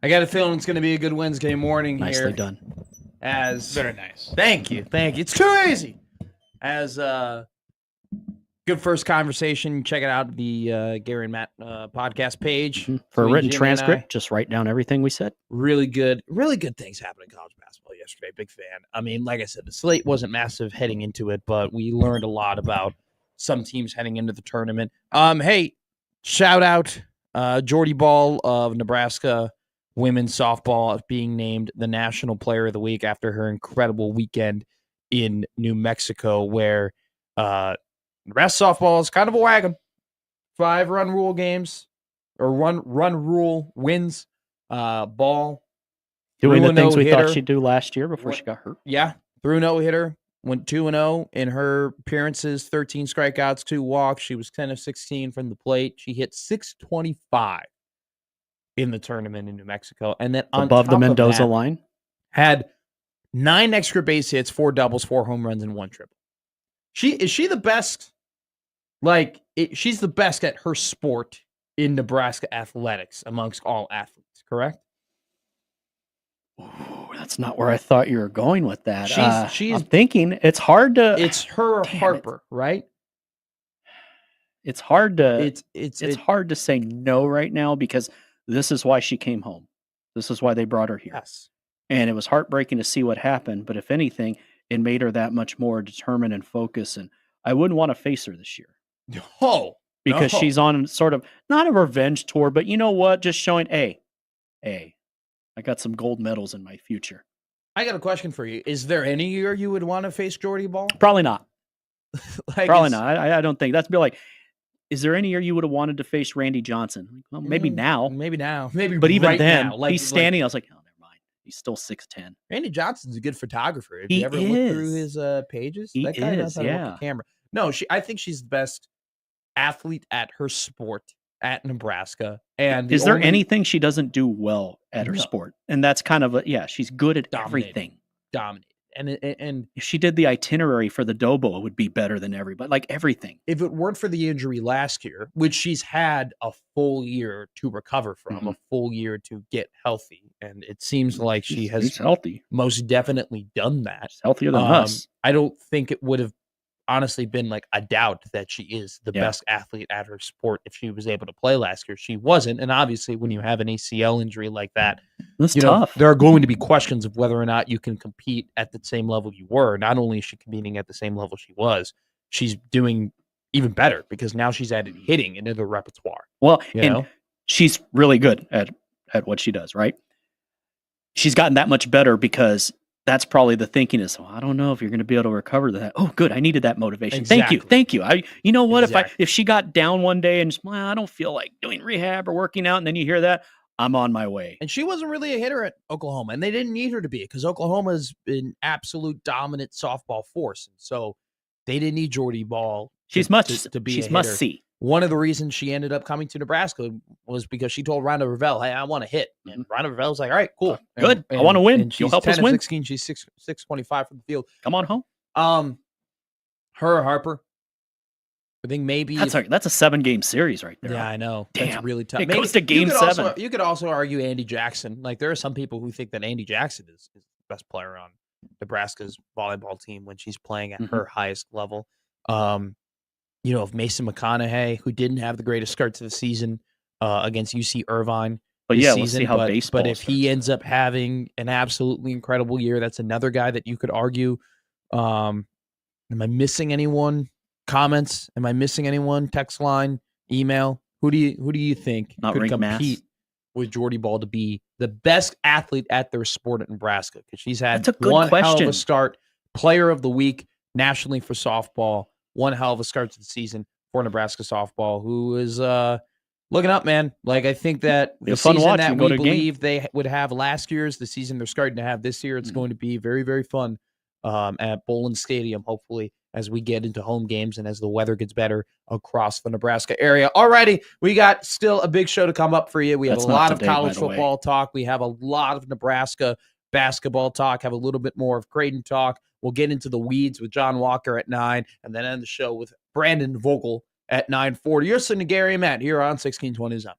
I got a feeling it's going to be a good Wednesday morning here. Nicely done. Very nice. Thank you. It's too easy. As good first conversation. Check it out, the Gary and Matt podcast page. For a written transcript, just write down everything we said. Really good things happened in college basketball yesterday. Big fan. I mean, like I said, the slate wasn't massive heading into it, but we learned a lot about some teams heading into the tournament. Hey, shout out Jordy Ball of Nebraska women's softball being named the National Player of the Week after her incredible weekend in New Mexico, where Nebraska softball is kind of a wagon. 5 run rule games or run rule wins. Ball doing the things we thought she'd do last year before she got hurt. Yeah, threw a no-hitter, went 2-0 in her appearances, 13 strikeouts, 2 walks. She was 10 of 16 from the plate. She hit .625 in the tournament in New Mexico, and then above the Mendoza line, had 9 extra base hits, 4 doubles, 4 home runs, and 1 triple. Is she the best? She's the best at her sport in Nebraska athletics amongst all athletes, correct? Ooh, that's not where I thought you were going with that. I'm thinking it's hard to. It's her or Harper, right? It's hard to. It's hard to say no right now because this is why she came home. This is why they brought her here. Yes. And it was heartbreaking to see what happened. But if anything, it made her that much more determined and focused. And I wouldn't want to face her this year. Because she's on sort of not a revenge tour, but you know what? Just showing, hey, I got some gold medals in my future. I got a question for you. Is there any year you would want to face Jordy Ball? Probably not. Probably not. I don't think. That's be like, is there any year you would have wanted to face Randy Johnson? Well, maybe now. Maybe but even right then, now. He's standing. I was like, oh, never mind. He's still 6'10". Randy Johnson's a good photographer. Have you ever looked through his pages? He that guy knows is, how to work the camera. No, I think she's the best athlete at her sport at Nebraska. And is there anything she doesn't do well at her sport? And that's kind of she's good at everything. Dominated. And if she did the itinerary for the Dobo, it would be better than everybody. Like everything. If it weren't for the injury last year, which she's had a full year to recover from, a full year to get healthy, and it seems like she has healthy. Most definitely done that. She's healthier than us. I don't think it would have honestly been like a doubt that she is the best athlete at her sport if she was able to play last year. She wasn't. And obviously when you have an ACL injury like that, that's tough. There are going to be questions of whether or not you can compete at the same level you were. Not only is she competing at the same level she was, she's doing even better because now she's added hitting into the repertoire. Well, and she's really good at what she does, right? She's gotten that much better because that's probably the thinking is, I don't know if you're going to be able to recover that. Oh, good. I needed that motivation. Exactly. Thank you. You know what? If she got down one day and just, I don't feel like doing rehab or working out, and then you hear that, I'm on my way. And she wasn't really a hitter at Oklahoma, and they didn't need her to be because Oklahoma's an absolute dominant softball force. And so they didn't need Jordy Ball to be a hitter. Must see. One of the reasons she ended up coming to Nebraska was because she told Rhonda Revelle, hey, I want to hit. And Rhonda Revelle was like, all right, cool. Good. I want to win. You'll help us win. 16, she's 625 from the field. Come on home. Her or Harper. I think maybe that's a 7-game series right there. Yeah, I know. Damn. That's really tough. It goes to game 7. You could also argue Andy Jackson. Like there are some people who think that Andy Jackson is the best player on Nebraska's volleyball team when she's playing at her highest level. Of Mason McConaughey, who didn't have the greatest start to the season against UC Irvine. But yeah, let's see how baseball. But if he ends up having an absolutely incredible year, that's another guy that you could argue. Am I missing anyone? Comments? Am I missing anyone? Text line, email. Who do you think could compete with Jordy Ball to be the best athlete at their sport at Nebraska? Because she's had one hell of a start. Player of the week nationally for softball. One hell of a start to the season for Nebraska softball, who is looking up, man. Like, I think that the season that we believe they would have last year is the season they're starting to have this year. It's going to be very, very fun at Bowling Stadium, hopefully, as we get into home games and as the weather gets better across the Nebraska area. Alrighty, we got still a big show to come up for you. We have a lot of college football talk. We have a lot of Nebraska basketball talk, have a little bit more of Creighton talk. We'll get into the weeds with John Walker at 9, and then end the show with Brandon Vogel at 9:40. You're listening to Gary and Matt here on 1620 Hump.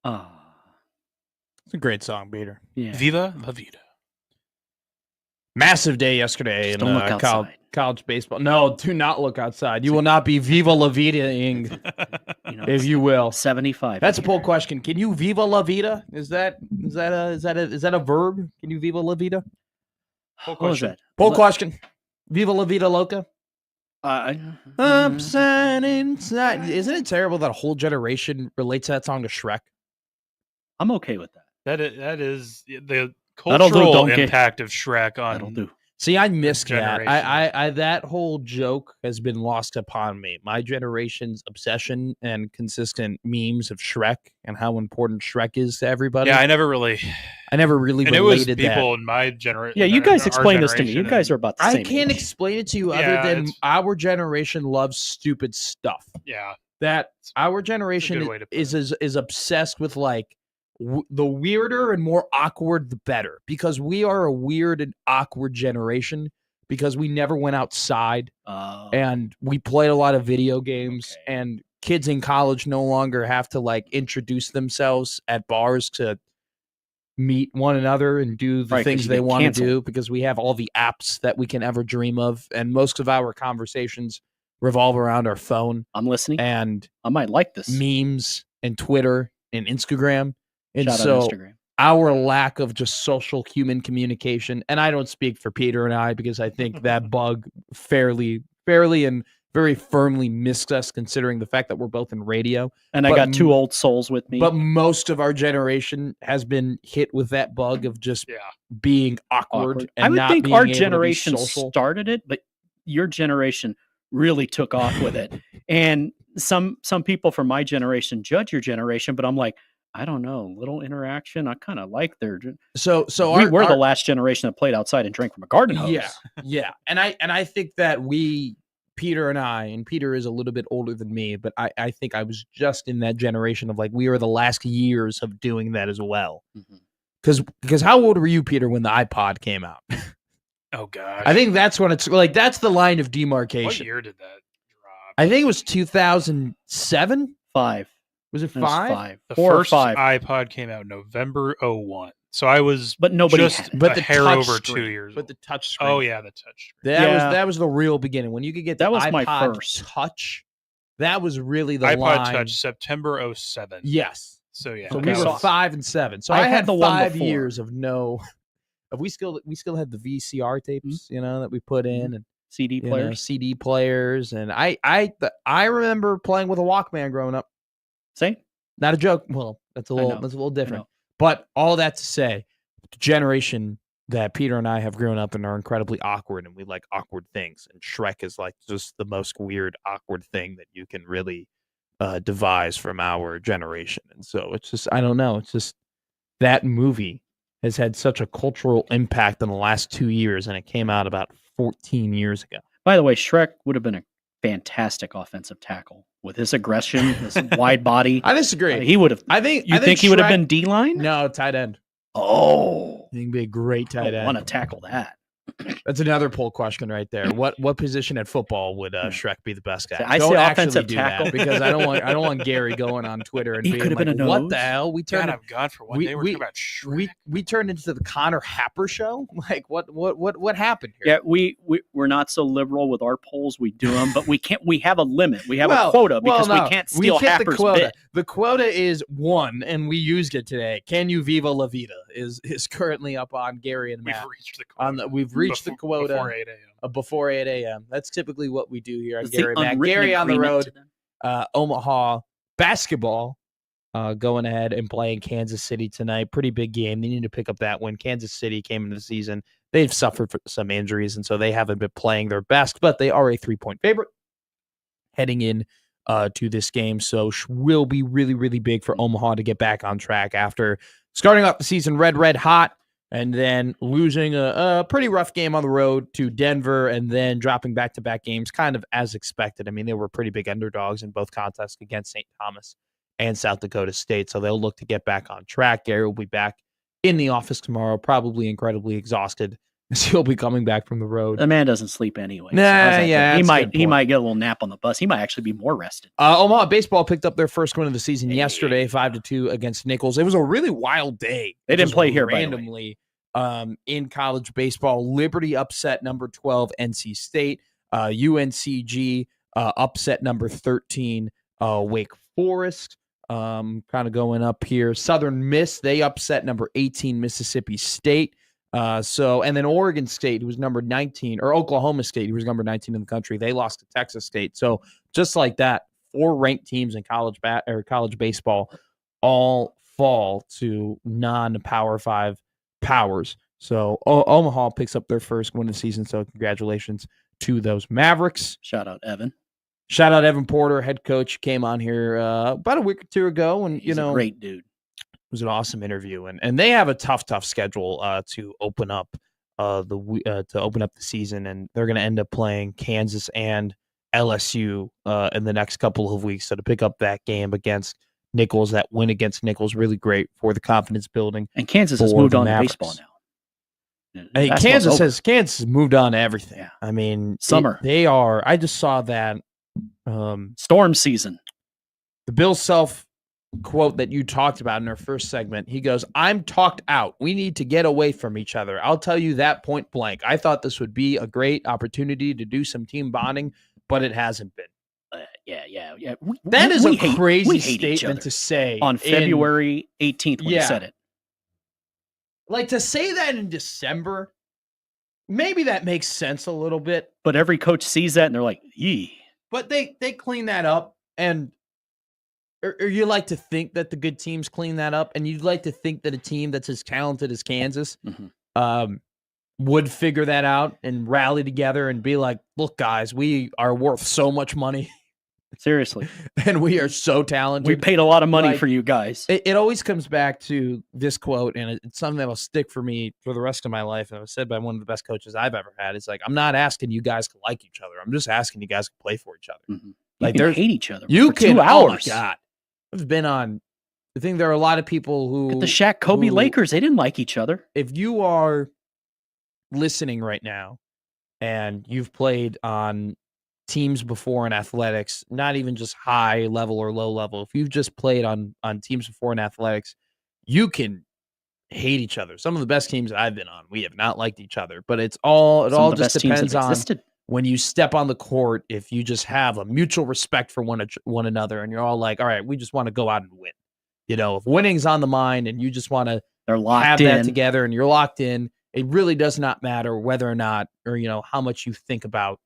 It's a great song, Peter. Yeah. Viva la vida. Massive day yesterday in don't look outside. College baseball. No, do not look outside. You will not be Viva la Vida-ing, if you will. 75. That's a poll question. Can you Viva la Vida? Is that a verb? Can you Viva la Vida? What was that? Poll question. Viva la Vida Loca? Mm-hmm. Inside. Isn't it terrible that a whole generation relates that song to Shrek? I'm okay with that. That is the That'll do, cultural donkey. impact of Shrek That'll on. do. See, I missed that. Generation. I that whole joke has been lost upon me. My generation's obsession and consistent memes of Shrek and how important Shrek is to everybody. Yeah, I never really and related it was people in my generation. Yeah, you guys explain this to me. You guys are about the same I can't age. explain it to you Yeah, other than our generation loves stupid stuff. Yeah, That our generation way to put is obsessed with like the weirder and more awkward, the better. Because we are a weird and awkward generation because we never went outside and we played a lot of video games and kids in college no longer have to like introduce themselves at bars to meet one another and do the things they want to do because we have all the apps that we can ever dream of. And most of our conversations revolve around our phone. I'm listening. And I might like this. Memes and Twitter and Instagram. And Shout so out Instagram. Our lack of just social human communication, and I don't speak for Peter and I because I think that bug fairly and very firmly missed us considering the fact that we're both in radio. And I got two old souls with me. But most of our generation has been hit with that bug of just being awkward. And I would not think being our able to be generation social. started it, but your generation really took off with it. And some people from my generation judge your generation, but I'm like, I don't know, little interaction. I kind of like their. So we're the last generation that played outside and drank from a garden hose. Yeah. And I think that Peter and I, and Peter is a little bit older than me, but I think I was just in that generation of like we were the last years of doing that as well. Because how old were you, Peter, when the iPod came out? Oh gosh, I think that's when it's like that's the line of demarcation. What year did that drop? I think it was 2007. 5. Was it 5? The 4 first or 5. iPod came out November 01. So I was but nobody just had it. But a hair over screen, 2 years. But the touch screen. Oh yeah, the touch screen. That was the real beginning. When you could get the that was iPod my first Touch, that was really the iPod line. Touch September 07. Yes. So yeah. So we were 5 and 7. So I had the 5 one years of no. We still had the VCR tapes, that we put in and CD players. CD players, and I remember playing with a Walkman growing up. Same. Not a joke. Well, that's a little different. But all that to say, the generation that Peter and I have grown up in are incredibly awkward, and we like awkward things. And Shrek is like just the most weird, awkward thing that you can really devise from our generation. And so it's just, I don't know. It's just that movie has had such a cultural impact in the last 2 years, and it came out about 14 years ago. By the way, Shrek would have been a fantastic offensive tackle with his aggression, his wide body. I disagree. He would have. I think he would have been D-line? No, tight end. Oh, I think he'd be a great tight end. I want to tackle that. That's another poll question right there. What position at football would Shrek be the best guy? I don't say actually offensive do tackle that because I don't want Gary going on Twitter and he being could have like, been a "What nose. the hell? We turned God for one day we're talking about Shrek. We turned into the Connor Happer show. Like what happened here? Yeah, we're not so liberal with our polls. We do them, but we can't. We have a limit. We have a quota because we can't steal Happer's bit. The quota is 1, and we used it today. Can you Viva La Vida is currently up on Gary and Matt. We've reached the quota. Before 8 a.m. Before 8 a.m. That's typically what we do here on Gary and Matt. Gary on the road, Omaha basketball going ahead and playing Kansas City tonight. Pretty big game. They need to pick up that win. Kansas City came into the season. They've suffered some injuries, and so they haven't been playing their best, but they are a 3-point favorite heading in to this game. So will be really, really big for Omaha to get back on track after starting off the season red hot, and then losing a pretty rough game on the road to Denver, and then dropping back-to-back games kind of as expected. I mean, they were pretty big underdogs in both contests against St. Thomas and South Dakota State, so they'll look to get back on track. Gary will be back in the office tomorrow, probably incredibly exhausted He'll be coming back from the road. The man doesn't sleep anyway. Nah, yeah, he might get a little nap on the bus. He might actually be more rested. Omaha baseball picked up their first win of the season yesterday, 5-2 against Nichols. It was a really wild day. They didn't play here randomly in college baseball. Liberty upset number 12 NC State. UNCG upset number 13 Wake Forest. Kind of going up here. Southern Miss, they upset number 18 Mississippi State. And then Oregon State, who was number 19, or Oklahoma State, who was number 19 in the country, they lost to Texas State. So just like that, 4 ranked teams in college baseball all fall to non-Power 5 powers. So Omaha picks up their first win of the season. So congratulations to those Mavericks. Shout out Evan. Shout out Evan Porter, head coach, came on here about a week or two ago, and he's a great dude. It was an awesome interview, and they have a tough schedule to open up the season, and they're going to end up playing Kansas and LSU in the next couple of weeks. So to pick up that game against Nichols, that win against Nichols, really great for the confidence building. And Kansas has moved on to baseball now. Hey, Kansas has moved on to everything. Yeah. I mean, summer. I just saw that storm season. The Bill Self quote that you talked about in our first segment, he goes, "I'm talked out. We need to get away from each other. I'll tell you that point blank. I thought this would be a great opportunity to do some team bonding, but it hasn't been." Yeah. That is a crazy statement to say on February 18th when he said it. Like, to say that in December, maybe that makes sense a little bit. But every coach sees that and they're like, yee. But they clean that up, and or you like to think that the good teams clean that up, and you'd like to think that a team that's as talented as Kansas would figure that out and rally together and be like, "Look, guys, we are worth so much money." Seriously. And we are so talented. We paid a lot of money for you guys. It always comes back to this quote, and it's something that will stick for me for the rest of my life. And it was said by one of the best coaches I've ever had. It's like, I'm not asking you guys to like each other. I'm just asking you guys to play for each other. Mm-hmm. Like, they hate each other for 2 hours. Oh, my God. I've been on, I think there are a lot of people who... At the Shaq Kobe Lakers, they didn't like each other. If you are listening right now and you've played on teams before in athletics, not even just high level or low level, if you've just played on teams before in athletics, you can hate each other. Some of the best teams that I've been on, we have not liked each other, but it all just depends on when you step on the court, if you just have a mutual respect for one another, and you're all like, all right, we just want to go out and win. You know, if winning's on the mind and you just want to have that together and you're locked in, it really does not matter whether or not, or, you know, how much you think about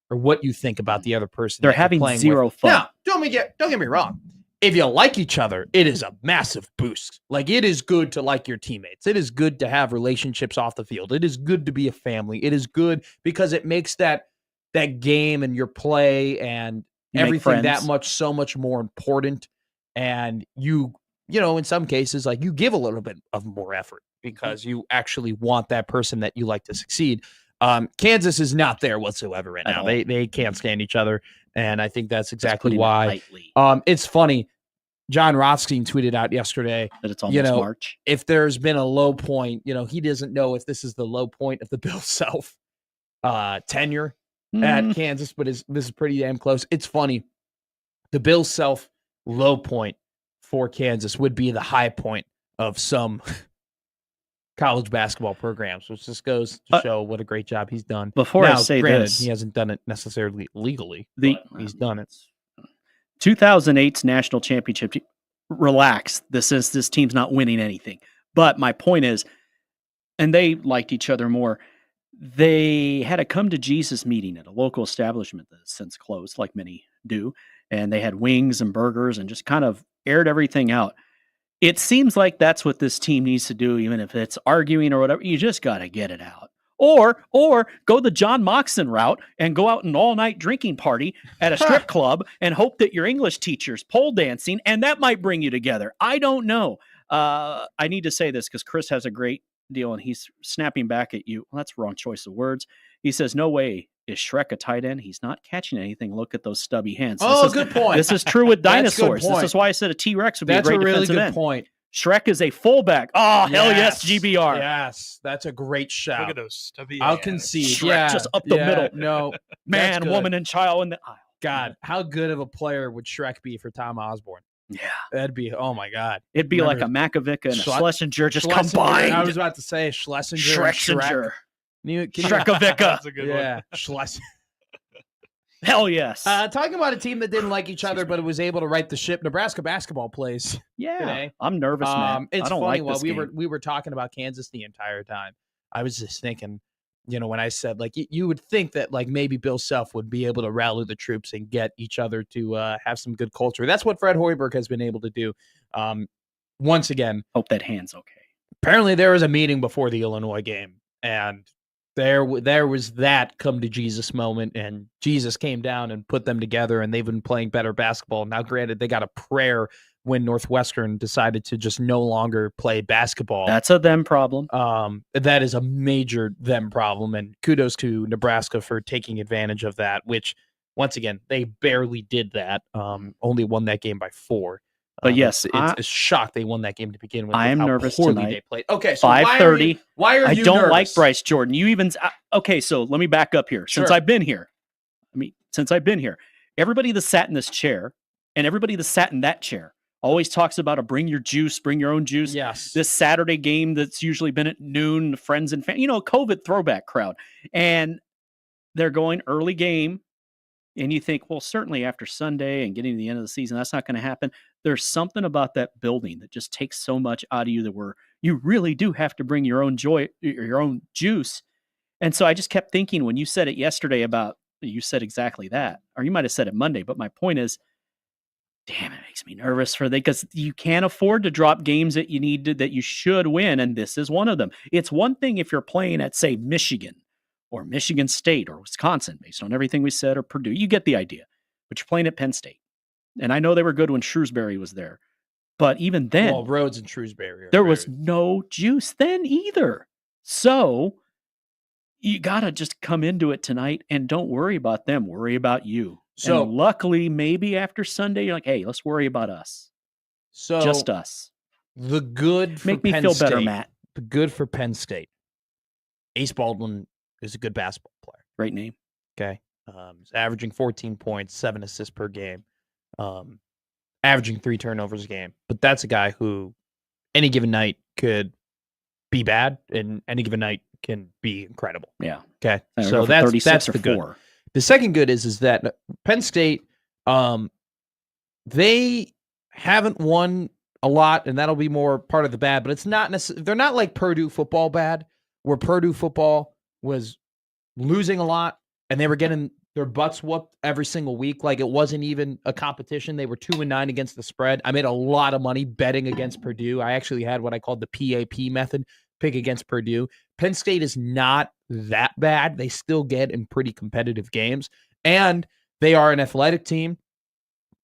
or what you think about the other person. They're having zero fun. Now, don't get me wrong. If you like each other, it is a massive boost. Like, it is good to like your teammates. It is good to have relationships off the field. It is good to be a family. It is good because it makes that game and your play and everything so much more important. And you know, in some cases, like, you give a little bit of more effort because you actually want that person that you like to succeed. Kansas is not there whatsoever right now. They can't stand each other. And I think that's exactly why. It's funny. John Rothstein tweeted out yesterday that it's almost March. If there's been a low point, you know, he doesn't know if this is the low point of the Bill Self tenure at Kansas, but this is pretty damn close. It's funny. The Bill Self low point for Kansas would be the high point of some college basketball programs, which just goes to show what a great job he's done. Before I say this, he hasn't done it necessarily legally, but he's done it. 2008's national championship. Relax. This team's not winning anything. But my point is, and they liked each other more. They had a come to Jesus meeting at a local establishment that's since closed, like many do. And they had wings and burgers and just kind of aired everything out. It seems like that's what this team needs to do, even if it's arguing or whatever. You just got to get it out. Or go the John Moxon route and go out an all-night drinking party at a strip club and hope that your English teacher's pole dancing, and that might bring you together. I don't know. I need to say this because Chris has a great deal, and he's snapping back at you. Well, that's the wrong choice of words. He says, no way is Shrek a tight end. He's not catching anything. Look at those stubby hands. Good point. This is true with dinosaurs. This is why I said a T-Rex would be a great defensive end. Point. Shrek is a fullback. Oh, hell yes, GBR. Yes, that's a great shout. Look at those stubby I'll hands. concede. Shrek just up the middle. No, man, woman, and child in the aisle. God, how good of a player would Shrek be for Tom Osborne? Yeah. That'd be, oh my God. It'd be like a Makovica and a Schlesinger just combined. I was about to say Schlesinger and Shrek. Shrekovica. That's a good one. Yeah, Schlesinger. Hell yes. Talking about a team that didn't like each other, but was able to right the ship. Nebraska basketball plays. Yeah, today. I'm nervous, man. It's I don't funny. like While this we game. were talking about Kansas the entire time, I was just thinking, when I said like you would think that like maybe Bill Self would be able to rally the troops and get each other to have some good culture. That's what Fred Hoiberg has been able to do. Once again, hope that hand's okay. Apparently, there was a meeting before the Illinois game, and there was that come to Jesus moment, and Jesus came down and put them together, and they've been playing better basketball. Now, granted, they got a prayer when Northwestern decided to just no longer play basketball. That's a them problem. That is a major them problem, and kudos to Nebraska for taking advantage of that, which, once again, they barely did that. Only won that game by 4. But yes, it's a shock they won that game to begin with. I am nervous tonight. They played. Okay, so 5:30. Why are you I don't nervous? like Bryce Jordan. You even okay? So let me back up here. Sure. Since I've been here, everybody that sat in this chair and everybody that sat in that chair always talks about a bring your juice, bring your own juice. Yes. This Saturday game that's usually been at noon, the friends and family, COVID throwback crowd, and they're going early game. And you think, well, certainly after Sunday and getting to the end of the season, that's not going to happen. There's something about that building that just takes so much out of you that you really do have to bring your own joy, your own juice. And so I just kept thinking when you said it yesterday you said exactly that, or you might have said it Monday. But my point is, damn, it makes me nervous because you can't afford to drop games that that you should win. And this is one of them. It's one thing if you're playing at, say, Michigan or Michigan State or Wisconsin, based on everything we said, or Purdue. You get the idea. But you're playing at Penn State. And I know they were good when Shrewsbury was there. But even then, Rhodes and Shrewsbury. There was no juice then either. So you got to just come into it tonight and don't worry about them. Worry about you. So and luckily, maybe after Sunday, you're like, hey, let's worry about us. So just us. The good for Make me Penn feel State, better, Matt. The good for Penn State. Ace Baldwin is a good basketball player. Great name. Okay. He's averaging 14 points, 7 assists per game, averaging 3 turnovers a game. But that's a guy who any given night could be bad and any given night can be incredible. Yeah. Okay. So that's the good. The second good is that Penn State, they haven't won a lot, and that'll be more part of the bad, but it's not necessarily, they're not like Purdue football bad, where Purdue football was losing a lot and they were getting their butts whooped every single week. Like it wasn't even a competition. They were 2-9 against the spread. I made a lot of money betting against Purdue. I actually had what I called the PAP method, pick against Purdue. Penn State is not that bad. They still get in pretty competitive games, and they are an athletic team.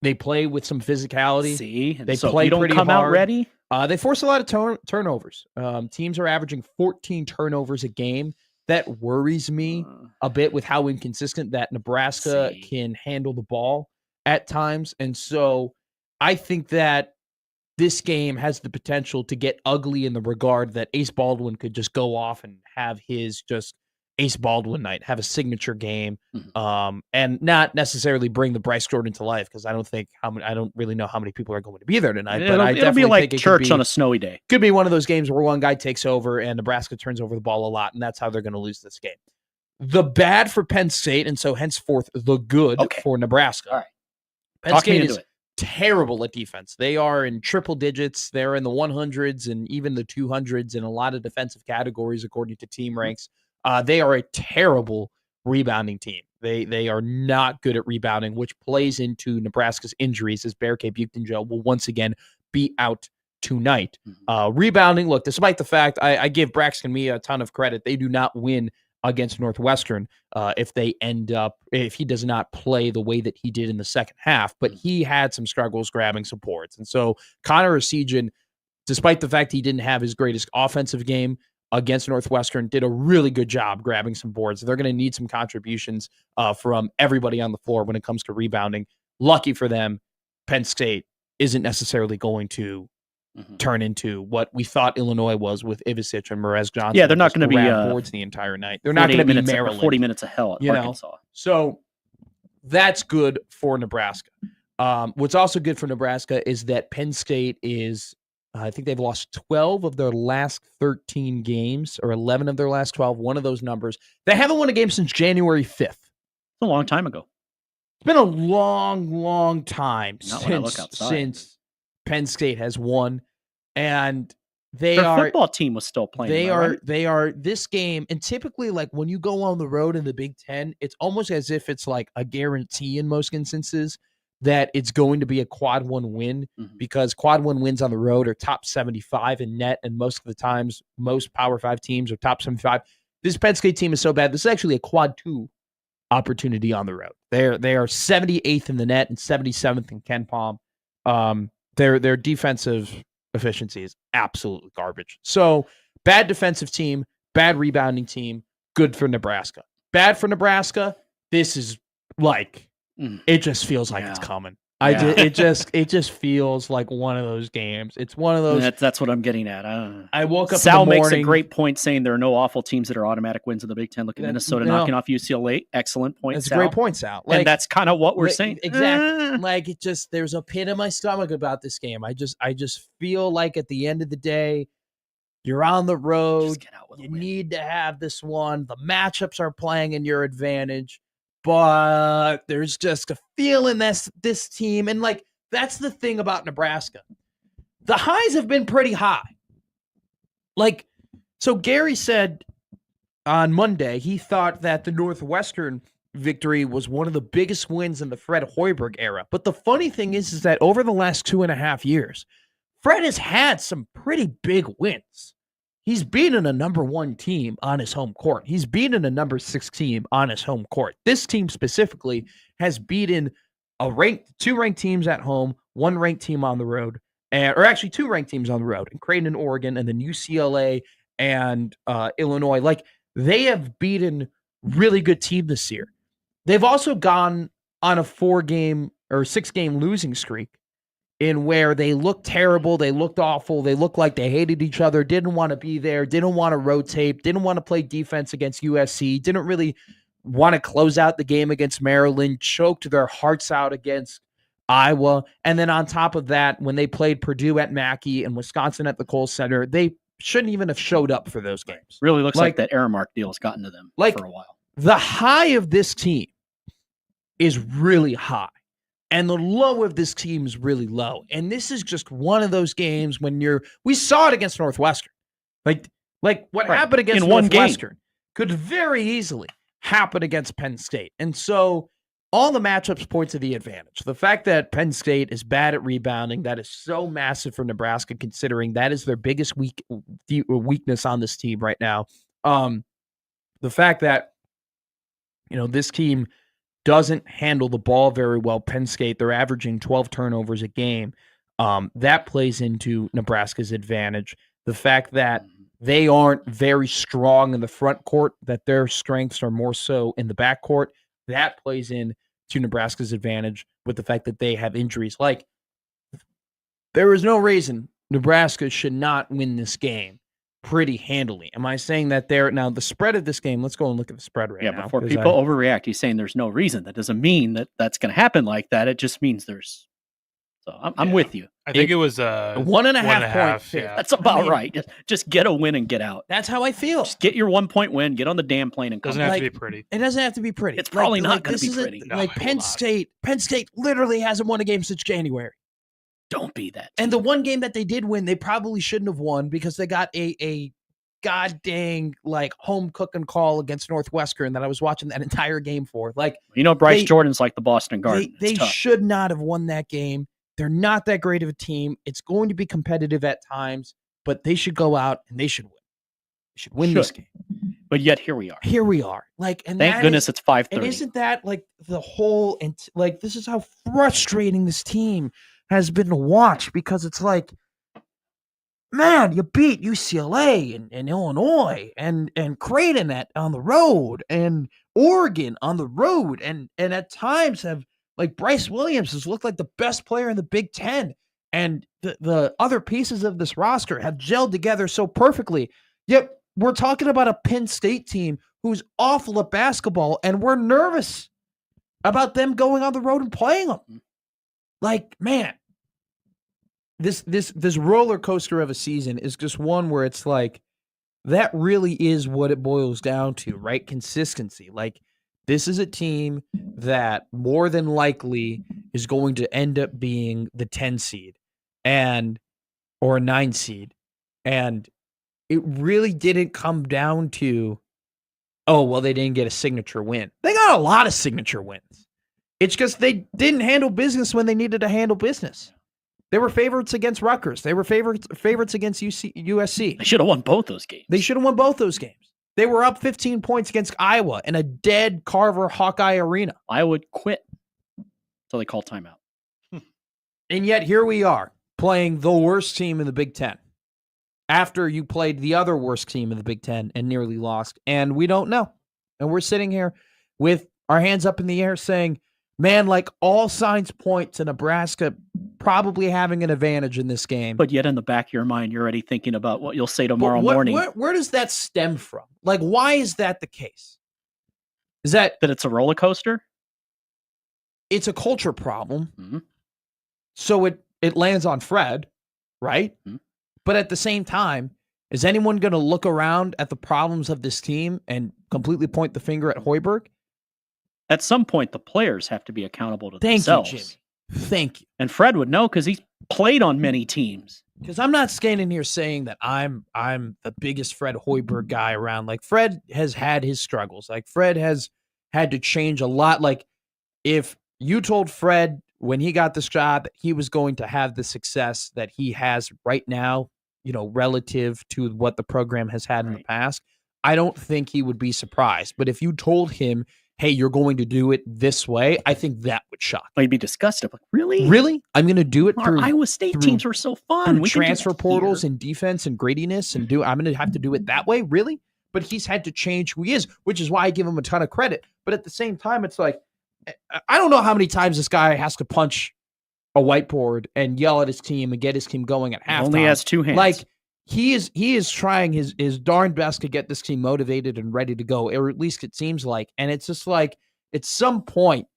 They play with some physicality. See, they play you don't pretty come hard. Out ready. They force a lot of turnovers. Teams are averaging 14 turnovers a game. That worries me a bit with how inconsistent that Nebraska can handle the ball at times. And so I think that this game has the potential to get ugly in the regard that Ace Baldwin could just go off and have his just Ace Baldwin night, have a signature game, and not necessarily bring the Bryce Jordan to life, because I don't really know how many people are going to be there tonight. It'll be like church on a snowy day. Could be one of those games where one guy takes over and Nebraska turns over the ball a lot, and that's how they're going to lose this game. The bad for Penn State, and so henceforth the good for Nebraska. All right. Penn State is terrible at defense. They are in triple digits. They're in the 100s and even the 200s in a lot of defensive categories, according to team ranks. They are a terrible rebounding team. They are not good at rebounding, which plays into Nebraska's injuries, as Bearcade Buchtenjo will once again be out tonight. Rebounding, look, despite the fact I give Braxton Mia a ton of credit, they do not win against Northwestern if he does not play the way that he did in the second half, but he had some struggles grabbing supports. And so Connor Essegian, despite the fact he didn't have his greatest offensive game against Northwestern, did a really good job grabbing some boards. They're going to need some contributions from everybody on the floor when it comes to rebounding. Lucky for them, Penn State isn't necessarily going to turn into what we thought Illinois was with Ivicic and Merez Johnson. Yeah, they're not going to be boards the entire night. They're not going to be Maryland. 40 minutes of hell at Arkansas. So that's good for Nebraska. What's also good for Nebraska is that Penn State is, I think they've lost 12 of their last 13 games, or 11 of their last 12, one of those numbers. They haven't won a game since January 5th. It's a long time ago. It's been a long, long time since Penn State has won, and their football team was still playing. They are this game, and typically, like when you go on the road in the Big Ten, it's almost as if it's like a guarantee in most instances that it's going to be a quad one win, because quad one wins on the road are top 75 in net, and most of the times, most Power 5 teams are top 75. This Penn State team is so bad. This is actually a quad 2 opportunity on the road. They are 78th in the net and 77th in Ken Palm. Their defensive efficiency is absolutely garbage. So bad defensive team, bad rebounding team, good for Nebraska. Bad for Nebraska. This is like, it just feels like it's coming. It just feels like one of those games. It's one of those. That's what I'm getting at. I woke up. Sal in the morning, makes a great point saying there are no awful teams that are automatic wins in the Big Ten. Look at Minnesota knocking off UCLA. Excellent point. That's a great point, Sal. And that's kind of what we're saying. Exactly. Like it just, there's a pit in my stomach about this game. I just feel like at the end of the day, you're on the road. You need to have this one. The matchups are playing in your advantage. But there's just a feeling this team, and like that's the thing about Nebraska. The highs have been pretty high. Like, so Gary said on Monday he thought that the Northwestern victory was one of the biggest wins in the Fred Hoiberg era. But the funny thing is that over the last 2.5 years, Fred has had some pretty big wins. He's beaten a number 1 team on his home court. He's beaten a number 6 team on his home court. This team specifically has beaten 2 ranked teams at home, 1 ranked team on the road, or actually 2 ranked teams on the road, in Creighton and Oregon, and then UCLA and Illinois. Like, they have beaten really good team this year. They've also gone on a 4-game or 6-game losing streak, in where they looked terrible, they looked awful, they looked like they hated each other, didn't want to be there, didn't want to rotate, didn't want to play defense against USC, didn't really want to close out the game against Maryland, choked their hearts out against Iowa. And then on top of that, when they played Purdue at Mackey and Wisconsin at the Kohl Center, they shouldn't even have showed up for those games. Really looks like that Aramark deal has gotten to them for a while. The high of this team is really high. And the low of this team is really low. And this is just one of those games when we saw it against Northwestern. Like what happened against Northwestern could very easily happen against Penn State. And so all the matchups point to the advantage. The fact that Penn State is bad at rebounding, that is so massive for Nebraska, considering that is their biggest weakness on this team right now. The fact that, this team doesn't handle the ball very well. Penn State, they're averaging 12 turnovers a game. That plays into Nebraska's advantage. The fact that they aren't very strong in the front court, that their strengths are more so in the back court, that plays in to Nebraska's advantage with the fact that they have injuries. Like, there is no reason Nebraska should not win this game pretty handily. Am I saying that now the spread of this game, let's go and look at the spread right now. Yeah, before people overreact, he's saying there's no reason. That doesn't mean that that's going to happen like that. It just means there's. So I'm with you. I think it was 1.5 point. Yeah. That's about right. Just get a win and get out. That's how I feel. Just get your 1-point win, get on the damn plane and come. Doesn't have to be pretty. It doesn't have to be pretty. It's probably not going to be pretty. Penn State literally hasn't won a game since January. Don't be that. And the one game that they did win, they probably shouldn't have won because they got a god dang home cooking call against Northwestern that I was watching that entire game for. Bryce Jordan's like the Boston Garden. They should not have won that game. They're not that great of a team. It's going to be competitive at times, but they should go out and they should win. They should win this game. But yet here we are. Thank goodness it's 5:30. And isn't that the whole this is how frustrating this team has been to watch, because it's man, you beat UCLA and Illinois and Creighton on the road and Oregon on the road and at times have Bryce Williams has looked like the best player in the Big Ten. And the other pieces of this roster have gelled together so perfectly. Yet we're talking about a Penn State team who's awful at basketball, and we're nervous about them going on the road and playing them. Like, man, this roller coaster of a season is just one where it's like, that really is what it boils down to, right? Consistency. Like, this is a team that more than likely is going to end up being the 10 seed or a 9 seed. And it really didn't come down to, oh, well, they didn't get a signature win. They got a lot of signature wins. It's just they didn't handle business when they needed to handle business. They were favorites against Rutgers. They were favorites against USC. They should have won both those games. They should have won both those games. They were up 15 points against Iowa in a dead Carver Hawkeye Arena. Iowa quit until they called timeout. And yet here we are playing the worst team in the Big Ten after you played the other worst team in the Big Ten and nearly lost. And we don't know. And we're sitting here with our hands up in the air saying, man, like, all signs point to Nebraska probably having an advantage in this game. But yet in the back of your mind, you're already thinking about what you'll say tomorrow morning. Where does that stem from? Like, why is that the case? Is that it's a roller coaster? It's a culture problem. Mm-hmm. So it lands on Fred, right? Mm-hmm. But at the same time, is anyone going to look around at the problems of this team and completely point the finger at Hoiberg? At some point, the players have to be accountable to themselves. Thank you, Jimmy. Thank you. And Fred would know because he's played on many teams. Because I'm not standing here saying that I'm the biggest Fred Hoiberg guy around. Like, Fred has had his struggles. Like, Fred has had to change a lot. Like, if you told Fred when he got this job that he was going to have the success that he has right now, you know, relative to what the program has had in the past, I don't think he would be surprised. But if you told him, hey, you're going to do it this way, I think that would shock. I'd be disgusted. Like, really? Really? I'm going to do it through Iowa State teams were so fun. We transfer portals and defense and gradiness and I'm going to have to do it that way? Really? But he's had to change who he is, which is why I give him a ton of credit. But at the same time, it's like, I don't know how many times this guy has to punch a whiteboard and yell at his team and get his team going at halftime. Only has two hands. Like, he is trying his darn best to get this team motivated and ready to go, or at least it seems like. And it's just like, at some point,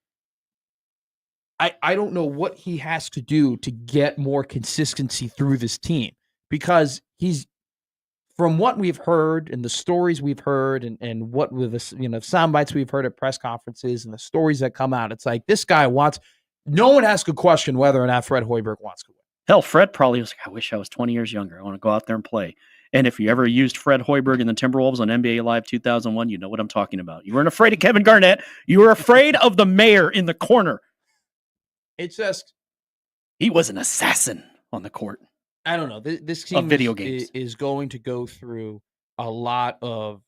I don't know what he has to do to get more consistency through this team, because he's, from what we've heard and the stories we've heard and what with the, you know, sound bites we've heard at press conferences and the stories that come out, it's like this guy wants. No one has to question whether or not Fred Hoiberg wants to win. Hell, Fred probably was like, I wish I was 20 years younger. I want to go out there and play. And if you ever used Fred Hoiberg and the Timberwolves on NBA Live 2001, you know what I'm talking about. You weren't afraid of Kevin Garnett. You were afraid of the mayor in the corner. It's just, he was an assassin on the court. I don't know. This team video games is going to go through a lot of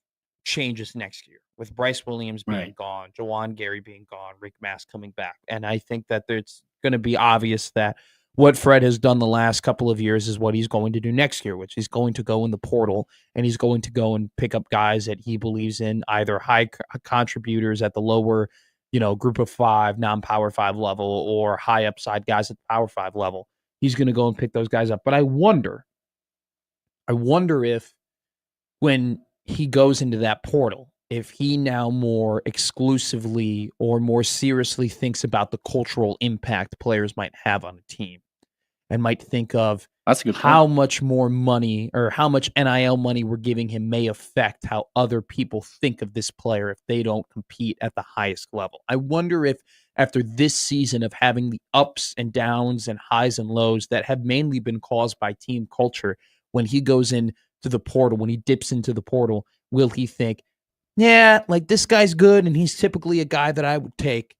changes next year, with Bryce Williams being gone, Jawan Gary being gone, Rick Mass coming back. And I think that it's going to be obvious that what Fred has done the last couple of years is what he's going to do next year, which he's going to go in the portal and he's going to go and pick up guys that he believes in, either high contributors at the lower, you know, group of five, non-power five level, or high upside guys at the power five level. He's going to go and pick those guys up. But I wonder if when he goes into that portal, if he now more exclusively or more seriously thinks about the cultural impact players might have on a team, and might think of how much more money or how much NIL money we're giving him may affect how other people think of this player if they don't compete at the highest level. I wonder if after this season of having the ups and downs and highs and lows that have mainly been caused by team culture, when he goes into the portal, when he dips into the portal, will he think, yeah, like, this guy's good and he's typically a guy that I would take,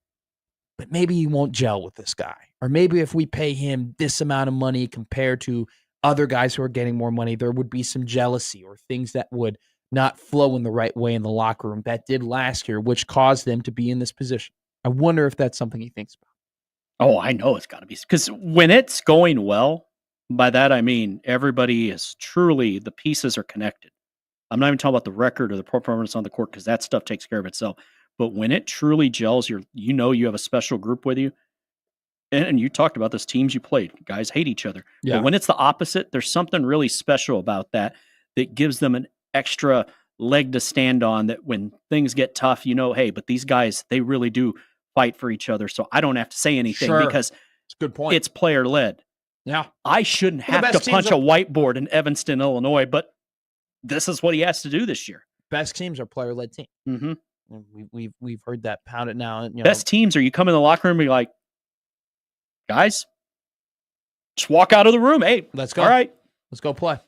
but maybe he won't gel with this guy. Or maybe if we pay him this amount of money compared to other guys who are getting more money, there would be some jealousy or things that would not flow in the right way in the locker room that did last year, which caused them to be in this position. I wonder if that's something he thinks about. Oh, I know it's got to be. Because when it's going well, by that I mean everybody is truly, the pieces are connected. I'm not even talking about the record or the performance on the court, because that stuff takes care of itself. But when it truly gels, you know you have a special group with you. and you talked about this, teams you played, guys hate each other. Yeah. But when it's the opposite, there's something really special about that gives them an extra leg to stand on, that when things get tough, hey, but these guys, they really do fight for each other. So I don't have to say anything because it's a good point. It's player led. Yeah. I shouldn't have to punch a whiteboard in Evanston, Illinois, but this is what he has to do this year. Best teams are player led teams. Mm-hmm. We've heard that pounded now. Best teams are, you come in the locker room and be like, guys, just walk out of the room. Hey, let's go. All right, let's go play.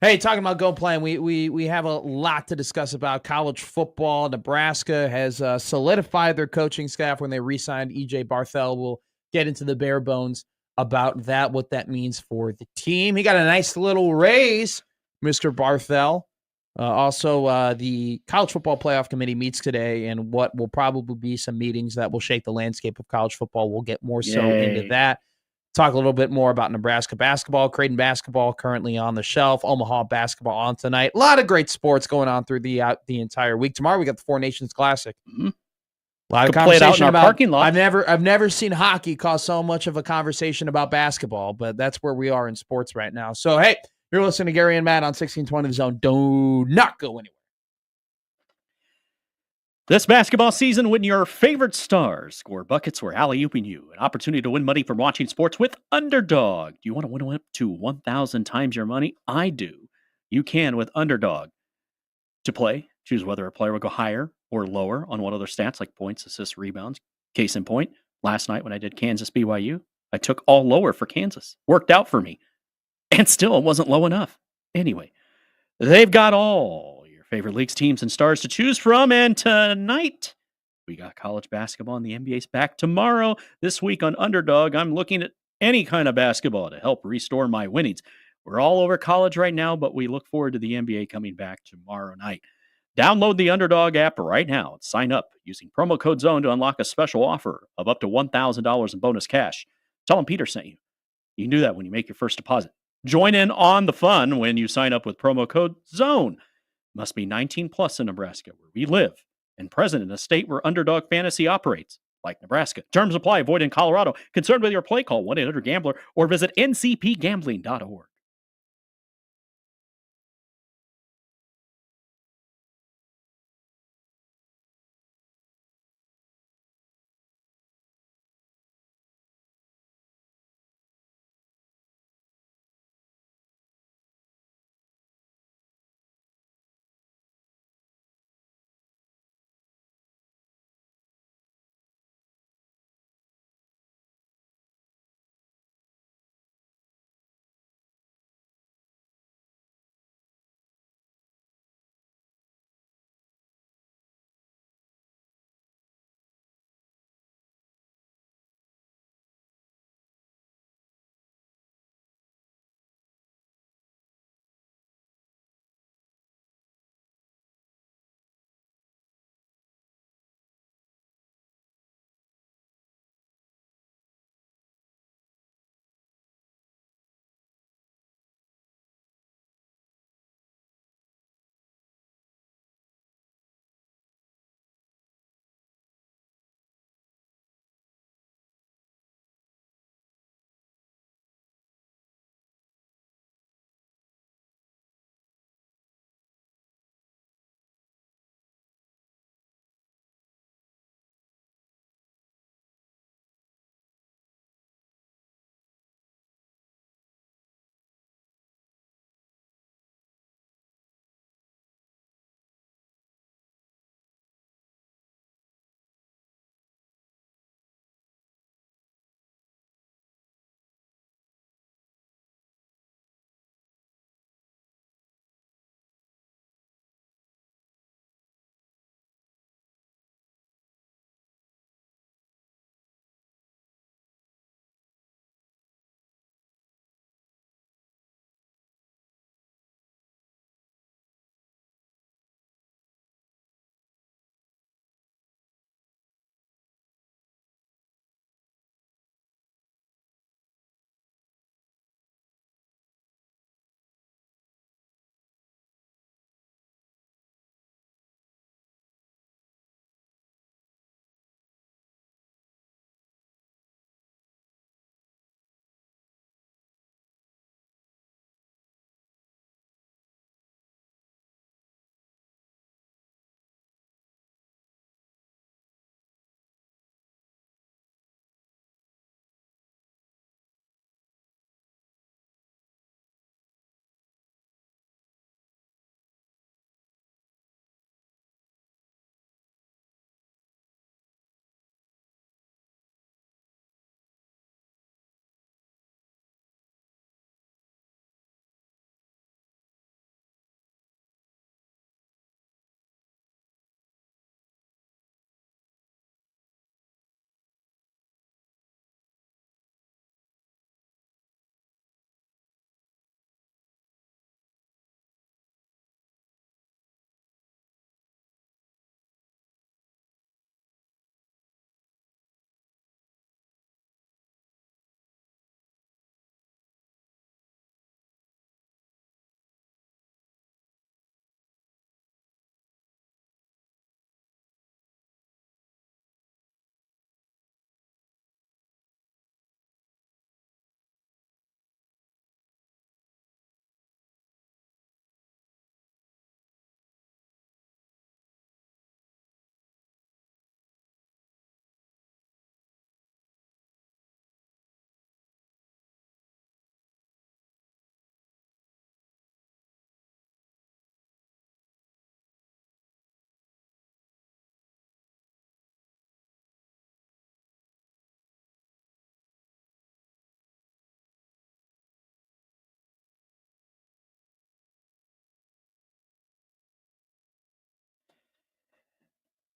Hey, talking about go playing, we have a lot to discuss about college football. Nebraska has solidified their coaching staff when they re-signed E.J. Barthel. We'll get into the bare bones about that, what that means for the team. He got a nice little raise, Mr. Barthel. Also, the College Football Playoff Committee meets today, and what will probably be some meetings that will shake the landscape of college football. We'll get more so into that. Talk a little bit more about Nebraska basketball, Creighton basketball currently on the shelf, Omaha basketball on tonight. A lot of great sports going on through the entire week. Tomorrow we got the Four Nations Classic. Mm-hmm. A lot of conversation about parking lot. I've never seen hockey cause so much of a conversation about basketball, but that's where we are in sports right now. So hey, you're listening to Gary and Matt on 1620 The Zone. Do not go anywhere. This basketball season, win your favorite stars. Score buckets or alley-ooping you. An opportunity to win money from watching sports with Underdog. Do you want to win up to 1,000 times your money? I do. You can with Underdog. To play, choose whether a player will go higher or lower on one of their stats like points, assists, rebounds. Case in point, last night when I did Kansas BYU, I took all lower for Kansas. Worked out for me. And still, it wasn't low enough. Anyway, they've got all your favorite leagues, teams, and stars to choose from. And tonight, we got college basketball, and the NBA's back tomorrow. This week on Underdog, I'm looking at any kind of basketball to help restore my winnings. We're all over college right now, but we look forward to the NBA coming back tomorrow night. Download the Underdog app right now and sign up using promo code ZONE to unlock a special offer of up to $1,000 in bonus cash. Tell them Peter sent you. You can do that when you make your first deposit. Join in on the fun when you sign up with promo code ZONE. Must be 19 plus in Nebraska, where we live, and present in a state where Underdog Fantasy operates, like Nebraska. Terms apply. Void in Colorado. Concerned with your play, call 1-800-GAMBLER or visit ncpgambling.org.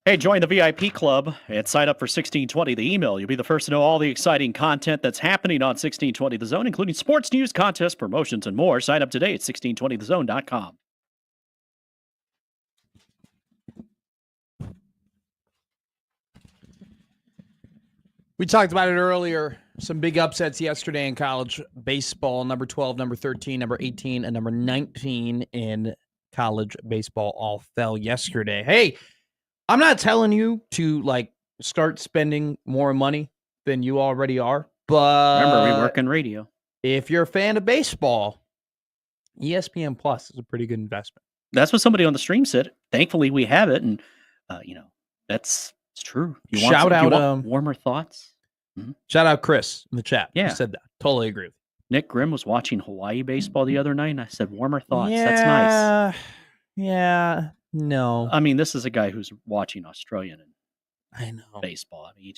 Hey, join the VIP club and sign up for 1620 The Email. You'll be the first to know all the exciting content that's happening on 1620 The Zone, including sports news, contests, promotions, and more. Sign up today at 1620thezone.com. We talked about it earlier. Some big upsets yesterday in college baseball. Number 12, number 13, number 18, and number 19 in college baseball all fell yesterday. Hey, I'm not telling you to start spending more money than you already are, but remember, we work in radio. If you're a fan of baseball, ESPN Plus is a pretty good investment. That's what somebody on the stream said. Thankfully, we have it, and it's true. You want warmer thoughts? Mm-hmm. Shout out Chris in the chat. Yeah, he said that. Totally agree with you. Nick Grimm was watching Hawaii baseball the other night, and I said, "Warmer thoughts." Yeah, that's nice. Yeah. No. I mean, this is a guy who's watching Australian and baseball. I mean,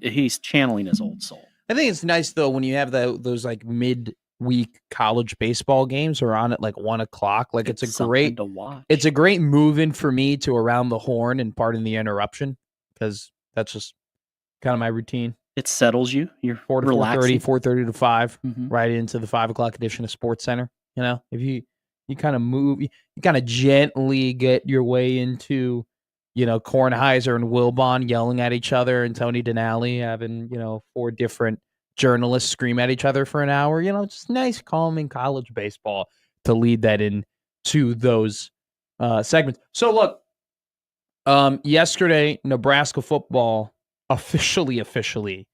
he's channeling his old soul. I think it's nice though when you have those mid-week college baseball games are on at 1:00. It's a great to watch. It's a great move-in for me to around the horn and pardon the interruption because that's just kind of my routine. It settles you. You're 4 to 4:30, 4:30 to 5, mm-hmm. right into the 5 o'clock edition of Sports Center. If you kind of move, you kind of gently get your way into, Kornheiser and Wilbon yelling at each other and Tony Denali having, 4 different journalists scream at each other for an hour. Just nice, calming college baseball to lead that into those segments. So look, yesterday, Nebraska football officially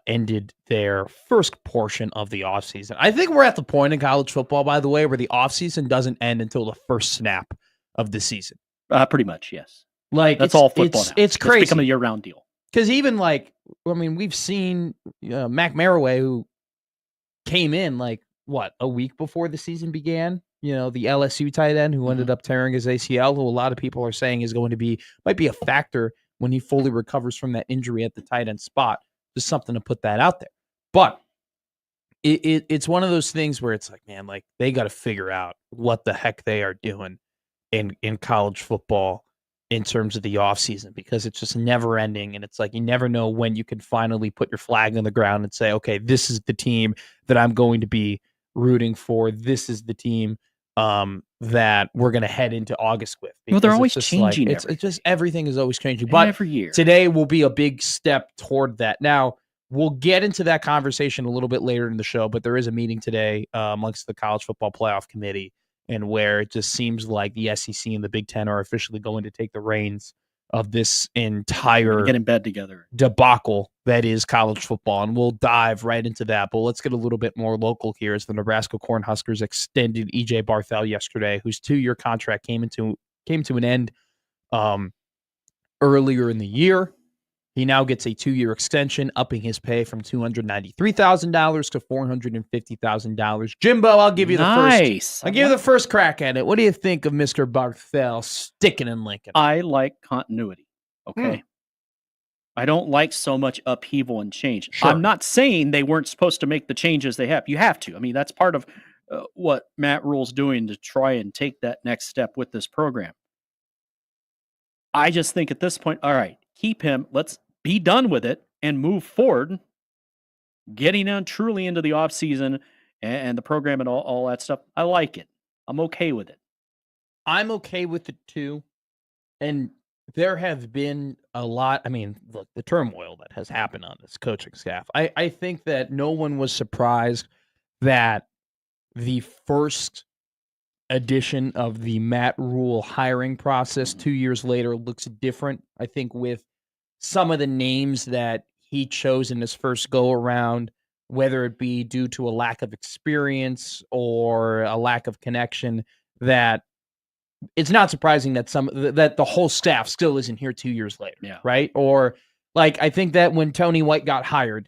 ended their first portion of the offseason. I think we're at the point in college football, by the way, where the offseason doesn't end until the first snap of the season. Pretty much, yes. That's all football now. It's crazy. It's become a year-round deal. Because even we've seen Mac Marraway, who came in a week before the season began. The LSU tight end who ended up tearing his ACL, who a lot of people are saying is might be a factor when he fully recovers from that injury at the tight end spot. Just something to put that out there. But it's one of those things where it's they got to figure out what the heck they are doing in college football in terms of the offseason, because it's just never ending. And it's you never know when you can finally put your flag on the ground and say, okay, this is the team that I'm going to be rooting for. This is the team that we're going to head into August with. Well, they're always changing. It's just everything is always changing. But every year, today will be a big step toward that. Now, we'll get into that conversation a little bit later in the show, but there is a meeting today amongst the College Football Playoff Committee, and where it just seems like the SEC and the Big Ten are officially going to take the reins of this entire get in bed together debacle that is college football, and we'll dive right into that. But let's get a little bit more local here as the Nebraska Cornhuskers extended EJ Barthel yesterday, whose 2-year contract came to an end earlier in the year. He now gets a 2-year extension, upping his pay from $293,000 to $450,000. Jimbo, I'll give you the first. I'll give you the first crack at it. What do you think of Mr. Barthel sticking in Lincoln? I like continuity. Okay. I don't like so much upheaval and change. Sure. I'm not saying they weren't supposed to make the changes they have. You have to. I mean, that's part of what Matt Rule's doing to try and take that next step with this program. I just think at this point, all right, keep him. Let's be done with it and move forward, getting on truly into the offseason and the program and all that stuff. I like it. I'm okay with it. I'm okay with it too. And there have been a lot. I mean, look, the turmoil that has happened on this coaching staff. I think that no one was surprised that the first edition of the Matt Rule hiring process 2 years later looks different. I think with some of the names that he chose in his first go around, whether it be due to a lack of experience or a lack of connection, that it's not surprising that that the whole staff still isn't here 2 years later. Yeah. Right. Or I think that when Tony White got hired,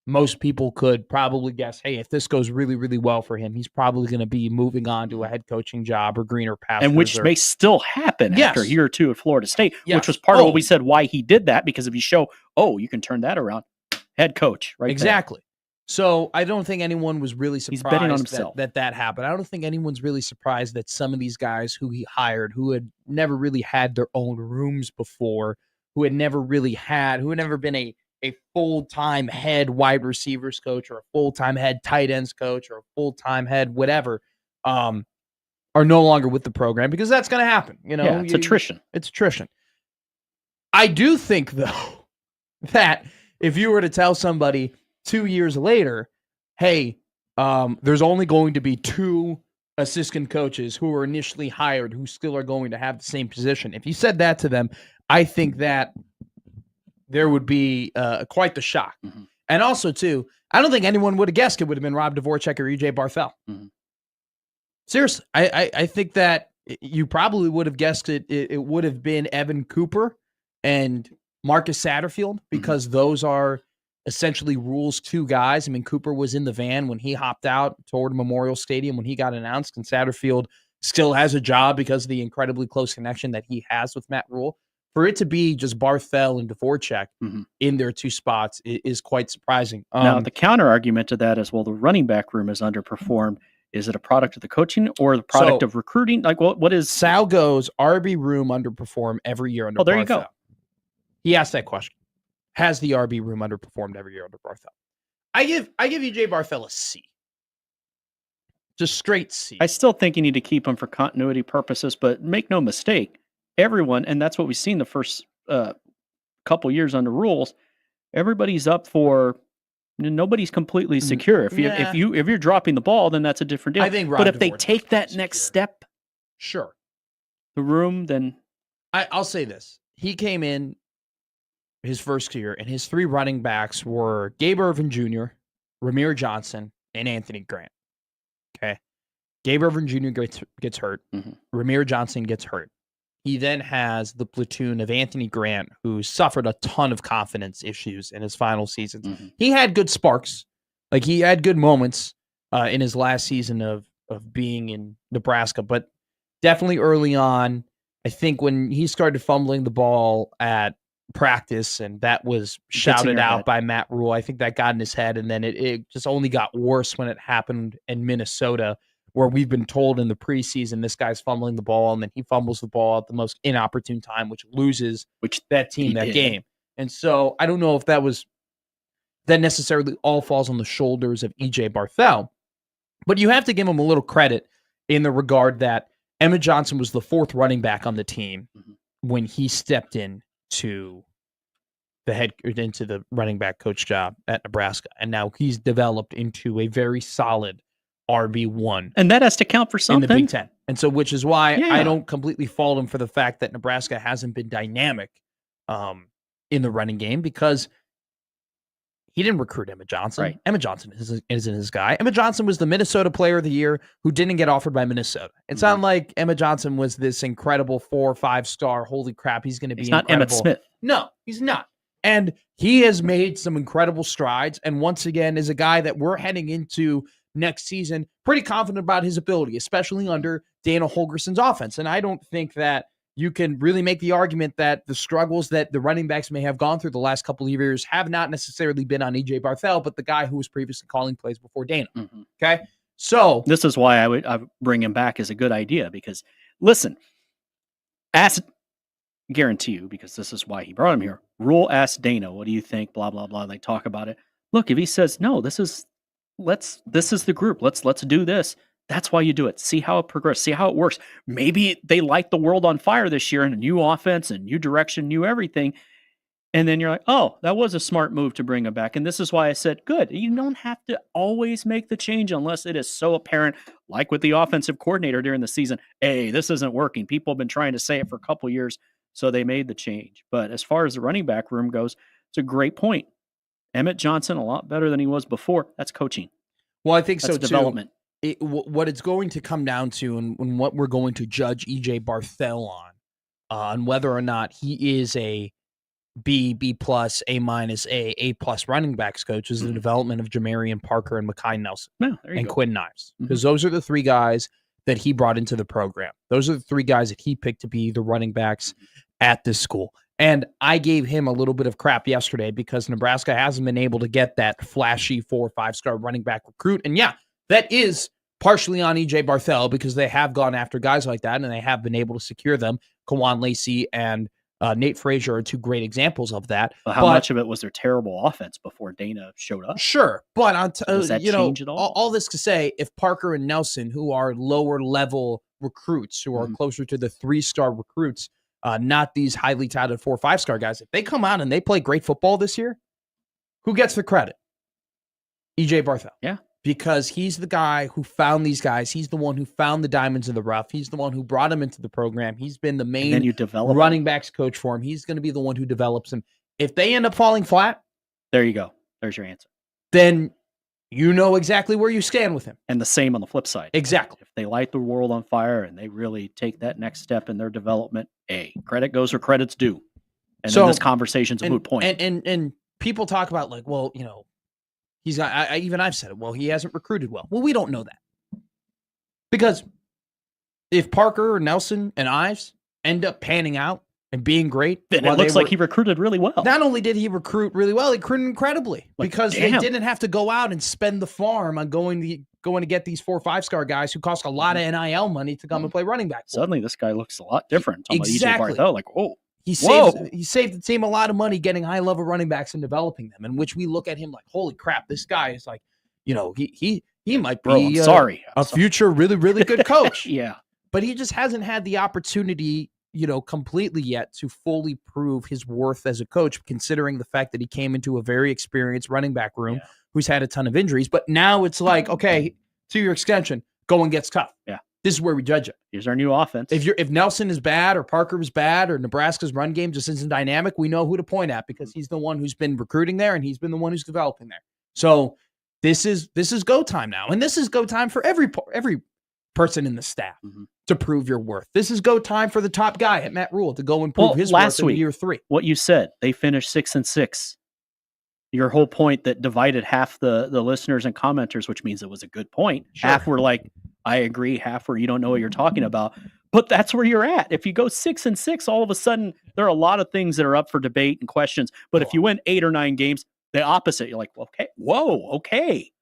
most people could probably guess, hey, if this goes really, really well for him, he's probably going to be moving on to a head coaching job or greener pastures. And which may still happen after a year or two at Florida State, which was part of what we said why he did that, because if you show, you can turn that around, head coach, right? Exactly. So I don't think anyone was really He's betting on surprised himself. that happened. I don't think anyone's really surprised that some of these guys who he hired, who had never really had their own rooms before, who had never been a full-time head wide receivers coach or a full-time head tight ends coach or a full-time head whatever, are no longer with the program, because that's going to happen. Yeah, it's attrition. It's attrition. I do think, though, that if you were to tell somebody 2 years later, hey, there's only going to be 2 assistant coaches who were initially hired who still are going to have the same position. If you said that to them, I think that there would be quite the shock. Mm-hmm. And also, too, I don't think anyone would have guessed it would have been Rob Dvorak or EJ Barthel. Mm-hmm. Seriously, I think that you probably would have guessed it would have been Evan Cooper and Marcus Satterfield, because those are essentially Rule's 2 guys. I mean, Cooper was in the van when he hopped out toward Memorial Stadium when he got announced, and Satterfield still has a job because of the incredibly close connection that he has with Matt Rule. For it to be just Barthel and Dvorak in their 2 spots is quite surprising. Now, the counter argument to that is, well, the running back room has underperformed. Is it a product of the coaching or the product of recruiting? Like, what is... Sal goes, RB room underperform every year under Barthel. There you go. He asked that question. Has the RB room underperformed every year under Barthel? I give EJ Barthel a C. Just straight C. I still think you need to keep him for continuity purposes, but make no mistake, everyone, and that's what we've seen the first couple years under Rules, everybody's up for... Nobody's completely secure. If you're dropping the ball, then that's a different deal. I think but if they take that next step, sure, the room, then I'll say this. He came in his first year, and his 3 running backs were Gabe Ervin Jr., Ramir Johnson, and Anthony Grant. Okay. Gabe Ervin Jr. gets hurt. Ramir Johnson gets hurt. He then has the platoon of Anthony Grant, who suffered a ton of confidence issues in his final seasons. He had good sparks. Like, he had good moments in his last season of being in Nebraska, but definitely early on, I think when he started fumbling the ball at practice, and that was shouted out by Matt Rule, I think that got in his head, and then it just only got worse when it happened in Minnesota, where we've been told in the preseason this guy's fumbling the ball, and then he fumbles the ball at the most inopportune time, which loses that team that game. And so I don't know if that necessarily all falls on the shoulders of EJ Barthel, but you have to give him a little credit in the regard that Emmett Johnson was the 4th running back on the team when he stepped into the running back coach job at Nebraska, and now he's developed into a very solid RB1. And that has to count for something. In the Big Ten. And so, which is why I don't completely fault him for the fact that Nebraska hasn't been dynamic in the running game, because he didn't recruit Emmett Johnson. Right. Emmett Johnson isn't his guy. Emmett Johnson was the Minnesota Player of the Year who didn't get offered by Minnesota. It's not like Emmett Johnson was this incredible 4 or 5-star, holy crap, he's going to be incredible. Not Emmitt Smith. No, he's not. And he has made some incredible strides, and once again is a guy that we're heading into next season pretty confident about his ability, especially under Dana Holgerson's offense. And I don't think that you can really make the argument that the struggles that the running backs may have gone through the last couple of years have not necessarily been on EJ Barthel, but the guy who was previously calling plays before Dana. Okay. So this is why I would bring him back as a good idea, because listen, guarantee you, because this is why he brought him here. Rule asked Dana, what do you think? Blah, blah, blah. They talk about it. Look, if he says, no, this is the group. Let's do this. That's why you do it. See how it progresses. See how it works. Maybe they light the world on fire this year, and a new offense and new direction, new everything. And then you're like, oh, that was a smart move to bring him back. And this is why I said, good. You don't have to always make the change unless it is so apparent, like with the offensive coordinator during the season. Hey, this isn't working. People have been trying to say it for a couple years, so they made the change. But as far as the running back room goes, it's a great point. Emmett Johnson, a lot better than he was before. That's coaching. Well, I think that's so, development. Too. What it's going to come down to, and what we're going to judge EJ Barthel on whether or not he is a B plus, A minus, A plus running backs coach, is the development of Jamarian Parker and Mekhi Nelson and Quinn Knives. Because those are the 3 guys that he brought into the program. Those are the 3 guys that he picked to be the running backs at this school. And I gave him a little bit of crap yesterday because Nebraska hasn't been able to get that flashy 4 or 5-star running back recruit. And yeah, that is partially on EJ Barthel because they have gone after guys like that and they have been able to secure them. Kawan Lacey and Nate Frazier are 2 great examples of that. But how much of it was their terrible offense before Dana showed up? Sure. But does that change at all this to say, if Parker and Nelson, who are lower level recruits, who are closer to the 3-star recruits, not these highly touted 4 or 5-star guys, if they come out and they play great football this year, who gets the credit? EJ Barthel. Yeah. Because he's the guy who found these guys. He's the one who found the diamonds in the rough. He's the one who brought them into the program. He's been the main running backs coach for him. He's going to be the one who develops them. If they end up falling flat, there you go. There's your answer. Then you know exactly where you stand with him. And the same on the flip side. Exactly. If they light the world on fire and they really take that next step in their development, credit goes where credit's due. And then this conversation's a moot point. And people talk about like, well, he's not, I've said it. Well, he hasn't recruited well. Well, we don't know that. Because if Parker or Nelson and Ives end up panning out and being great, then it looks like he recruited really well. Not only did he recruit really well, he recruited incredibly because they didn't have to go out and spend the farm on going to get these 4 or 5-star guys who cost a lot of NIL money to come and play running back. Suddenly, this guy looks a lot different. Exactly. EJ Barthel, like, oh. He saved the team a lot of money getting high-level running backs and developing them, in which we look at him like, holy crap, this guy is like, he might be a future really, really good coach. Yeah. But he just hasn't had the opportunity, completely yet to fully prove his worth as a coach, considering the fact that he came into a very experienced running back room who's had a ton of injuries. But now it's like, okay, to your extension, going gets tough. Yeah. This is where we judge it. Here's our new offense. If Nelson is bad or Parker is bad or Nebraska's run game just isn't dynamic, we know who to point at because he's the one who's been recruiting there and he's been the one who's developing there. So this is go time now, and this is go time for every person in the staff to prove your worth. This is go time for the top guy at Matt Rule to go and prove his worth in year 3. What you said, they finished 6-6. Your whole point that divided half the listeners and commenters, which means it was a good point. Sure. Half were like, I agree. Half were, you don't know what you're talking about. But that's where you're at. If you go 6-6, all of a sudden there are a lot of things that are up for debate and questions. But if you win 8 or 9 games, the opposite, you're like, well, okay, whoa, okay.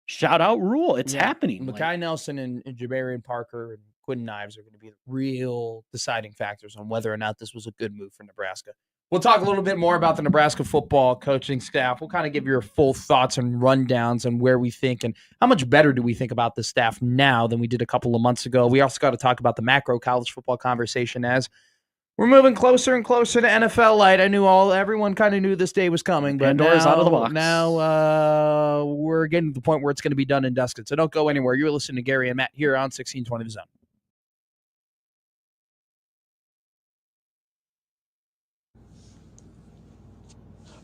Shout out Rule. It's happening. Mekhi Nelson and Jabarian Parker and Quinn Ives are going to be the real deciding factors on whether or not this was a good move for Nebraska. We'll talk a little bit more about the Nebraska football coaching staff. We'll kind of give your full thoughts and rundowns on where we think and how much better do we think about the staff now than we did a couple of months ago. We also got to talk about the macro college football conversation as we're moving closer and closer to NFL light. I knew everyone kind of knew this day was coming, but Pandora's out of the box. Now we're getting to the point where it's going to be done and dusted. So don't go anywhere. You're listening to Gary and Matt here on 1620 The Zone.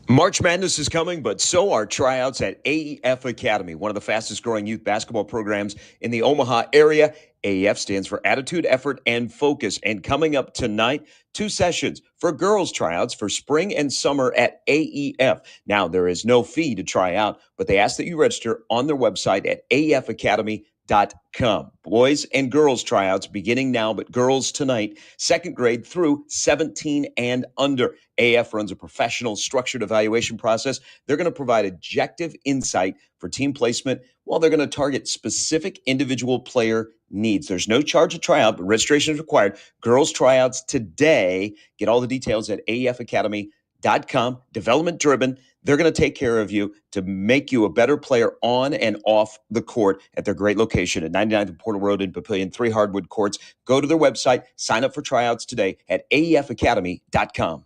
March Madness is coming, but so are tryouts at AEF Academy, one of the fastest growing youth basketball programs in the Omaha area. AEF stands for Attitude, Effort, and Focus. And coming up tonight, 2 sessions for girls tryouts for spring and summer at AEF. Now, there is no fee to try out, but they ask that you register on their website at AEFacademy.com. Boys and girls tryouts beginning now, but girls tonight, 2nd grade through 17 and under. AF runs a professional structured evaluation process. They're going to provide objective insight for team placement while they're going to target specific individual player needs. There's no charge to try out, but registration is required. Girls tryouts today. Get all the details at AEFacademy.com. Development driven. They're going to take care of you to make you a better player on and off the court at their great location at 99th and Portal Road in Papillion, 3 hardwood courts. Go to their website, sign up for tryouts today at AEFacademy.com.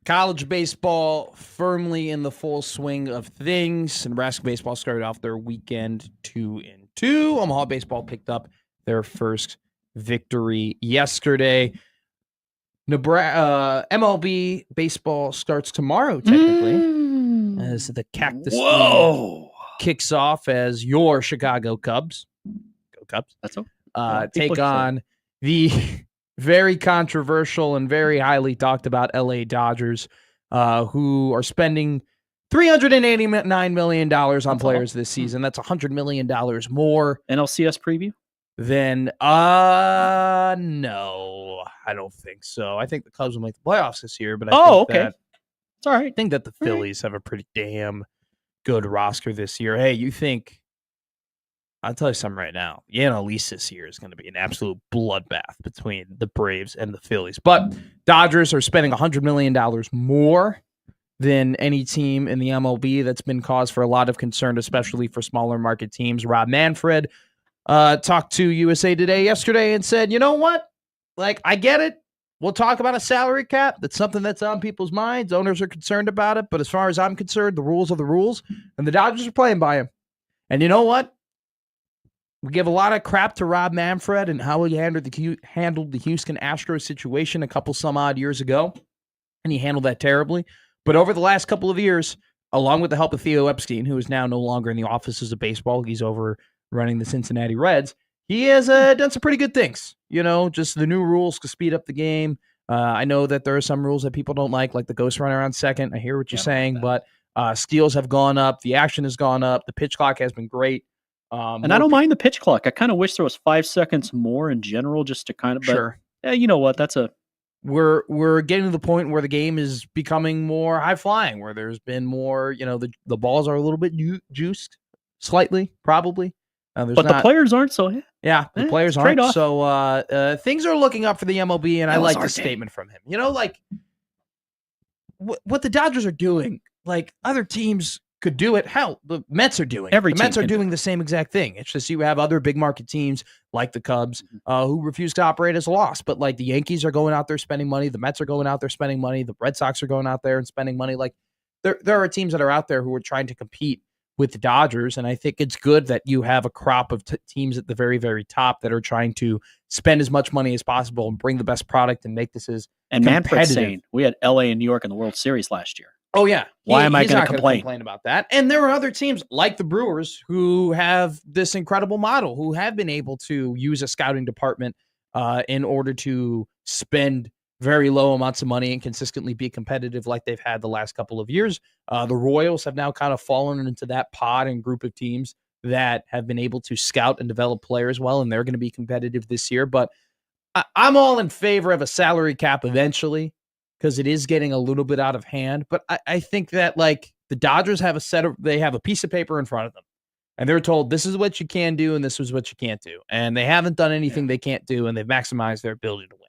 College baseball firmly in the full swing of things. Nebraska baseball started off their weekend 2-2. Omaha baseball picked up their first victory yesterday. MLB baseball starts tomorrow, technically, as the Cactus League kicks off as your Chicago Cubs, go Cubs, That's all. take on the very controversial and very highly talked about LA Dodgers, who are spending $389 million on players this season. That's $100 million more. NLCS preview? Then, no, I don't think so. I think the Cubs will make the playoffs this year, but I think that it's all right. I think that the Phillies have a pretty damn good roster this year. Hey, you think? I'll tell you something right now. The NL East this year is going to be an absolute bloodbath between the Braves and the Phillies. But Dodgers are spending $100 million more than any team in the MLB. That's been cause for a lot of concern, especially for smaller market teams. Rob Manfred talked to USA Today yesterday and said, you know what? Like, I get it. We'll talk about a salary cap. That's something that's on people's minds. Owners are concerned about it. But as far as I'm concerned, the rules are the rules. And the Dodgers are playing by them. And you know what? We give a lot of crap to Rob Manfred and how he handled the Houston Astros situation a couple some odd years ago. And he handled that terribly. But over the last couple of years, along with the help of Theo Epstein, who is now no longer in the offices of baseball, he's over running the Cincinnati Reds, he has done some pretty good things. You know, just the new rules to speed up the game. I know that there are some rules that people don't like the ghost runner on second. I hear what you're saying, but steals have gone up. The action has gone up. The pitch clock has been great. And I don't mind the pitch clock. I kind of wish there was 5 seconds more in general, just to kind of. But, sure. You know what? We're getting to the point where the game is becoming more high flying, where there's been more. You know, the balls are a little bit juiced, slightly, probably. The players aren't so. Yeah, the players aren't. Trade-off. So things are looking up for the MLB, and I like the statement from him. You know, like what the Dodgers are doing, like other teams could do it. Hell, the Mets are doing. The Mets are doing the same exact thing. It's just you have other big market teams like the Cubs who refuse to operate as a loss. But like the Yankees are going out there spending money. The Mets are going out there spending money. The Red Sox are going out there and spending money. Like there are teams that are out there who are trying to compete with the Dodgers. And I think it's good that you have a crop of teams at the very, very top that are trying to spend as much money as possible and bring the best product and make this as and Manfred's saying we had LA and New York in the World Series last year. Oh, yeah. Why am I going to complain about that? And there are other teams like the Brewers who have this incredible model, who have been able to use a scouting department in order to spend very low amounts of money and consistently be competitive like they've had the last couple of years. The Royals have now kind of fallen into that pod and group of teams that have been able to scout and develop players well, and they're going to be competitive this year. But I'm all in favor of a salary cap eventually, because it is getting a little bit out of hand. But I think that like the Dodgers have they have a piece of paper in front of them and they're told this is what you can do and this is what you can't do. And they haven't done anything they can't do, and they've maximized their ability to win.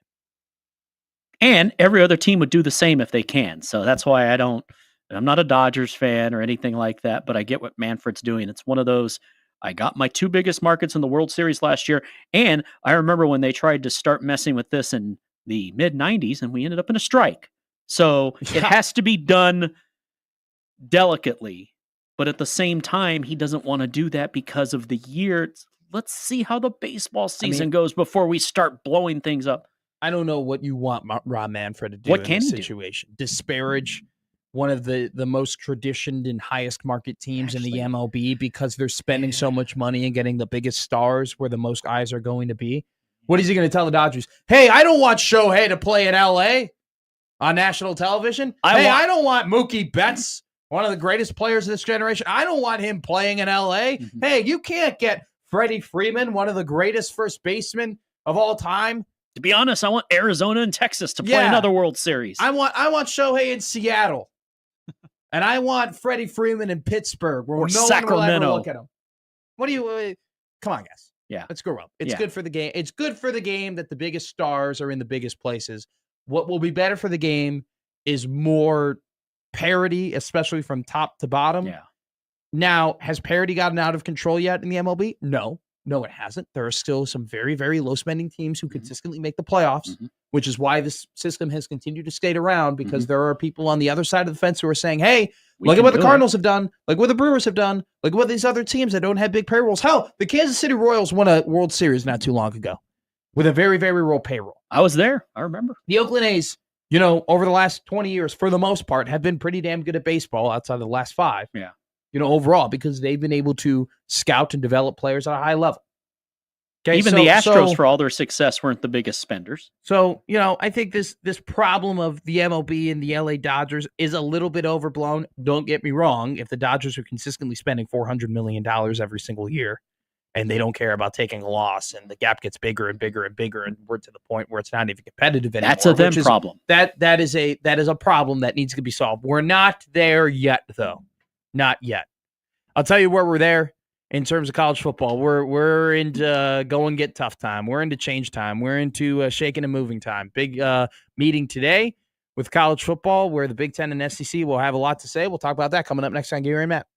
And every other team would do the same if they can. So that's why I'm not a Dodgers fan or anything like that, but I get what Manfred's doing. It's one of those, I got my 2 biggest markets in the World Series last year. And I remember when they tried to start messing with this in the mid-90s, and we ended up in a strike. So it has to be done delicately. But at the same time, he doesn't want to do that because of the year. Let's see how the baseball season goes before we start blowing things up. I don't know what you want Rob Manfred to do in this situation. Disparage one of the most traditioned and highest market teams in the MLB because they're spending so much money and getting the biggest stars where the most eyes are going to be. What is he going to tell the Dodgers? Hey, I don't want Shohei to play in LA on national television. I don't want Mookie Betts, one of the greatest players of this generation. I don't want him playing in LA. Mm-hmm. Hey, you can't get Freddie Freeman, one of the greatest first basemen of all time. To be honest, I want Arizona and Texas to play another World Series. I want Shohei in Seattle. And I want Freddie Freeman in Pittsburgh, where no Sacramento. one will ever look at him. What do you come on, guys. Yeah. Let's grow up. It's good for the game. It's good for the game that the biggest stars are in the biggest places. What will be better for the game is more parity, especially from top to bottom. Yeah. Now, has parity gotten out of control yet in the MLB? No. No, it hasn't. There are still some very, very low-spending teams who consistently make the playoffs, which is why this system has continued to skate around, because there are people on the other side of the fence who are saying, hey, look at what the Cardinals have done, look what the Brewers have done, look at what these other teams that don't have big payrolls. Hell, the Kansas City Royals won a World Series not too long ago with a very, very low payroll. I was there. I remember. The Oakland A's, over the last 20 years, for the most part, have been pretty damn good at baseball outside of the last 5. Yeah. Overall, because they've been able to scout and develop players at a high level. Okay, Even the Astros, for all their success, weren't the biggest spenders. So, I think this problem of the MLB and the LA Dodgers is a little bit overblown. Don't get me wrong. If the Dodgers are consistently spending $400 million every single year, and they don't care about taking a loss, and the gap gets bigger and bigger and bigger, and we're to the point where it's not even competitive anymore. That's a them problem. That is a problem that needs to be solved. We're not there yet, though. Not yet. I'll tell you where we're there in terms of college football. We're into go and get tough time. We're into change time. We're into shaking and moving time. Big meeting today with college football, where the Big Ten and SEC will have a lot to say. We'll talk about that coming up next on Gary and Matt.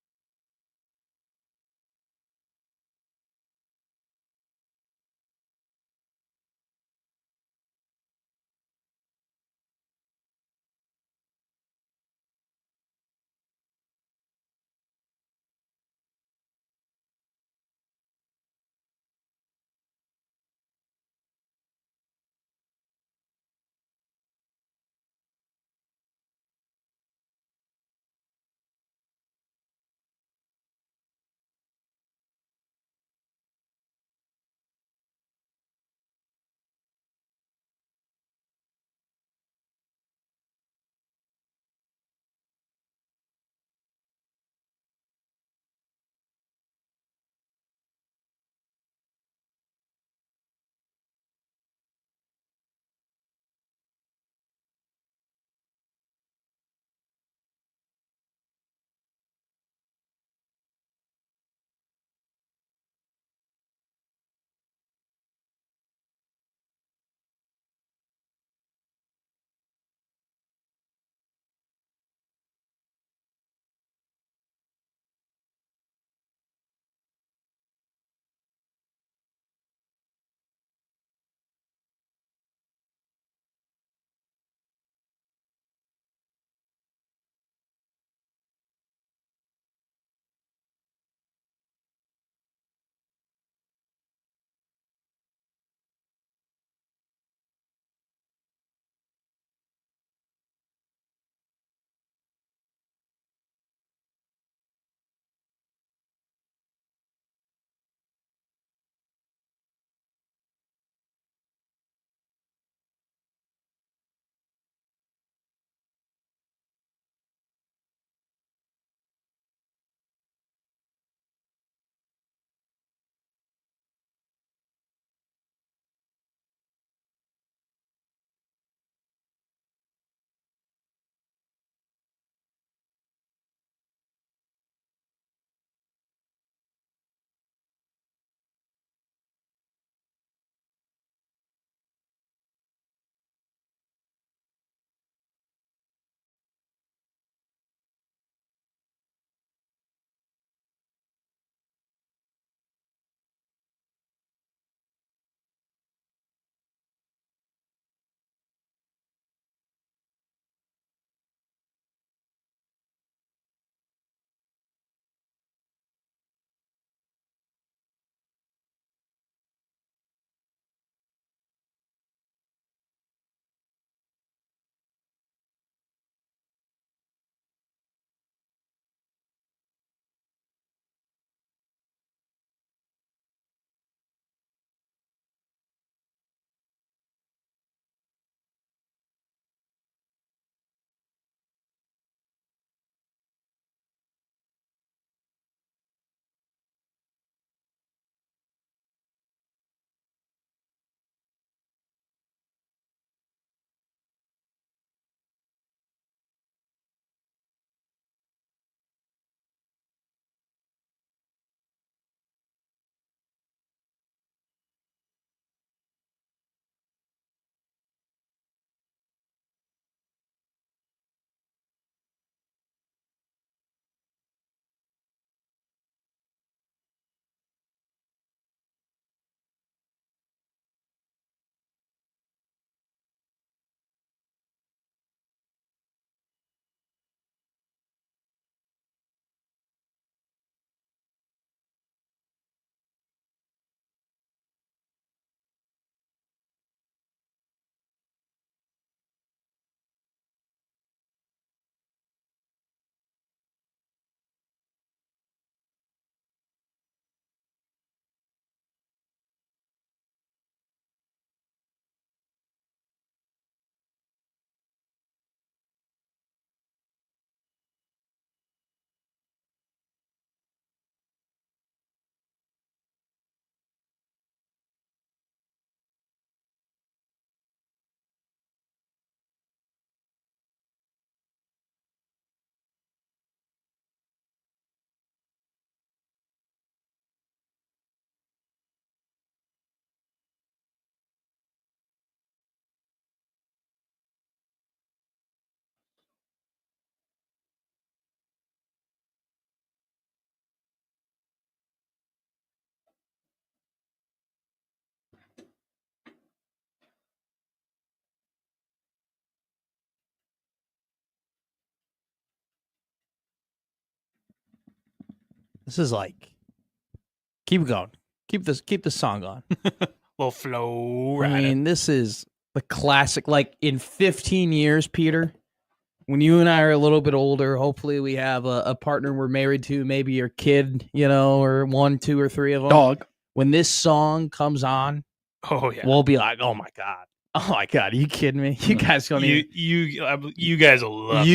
This is like, keep going. Keep the song on. Little flow. I mean, this is the classic. Like in 15 years, Peter, when you and I are a little bit older, hopefully we have a partner we're married to, maybe your kid, or 1, 2, or 3 of them. Dog. When this song comes on, we'll be like, oh my God. Oh my God, are you kidding me? You guys don't even. You guys will love.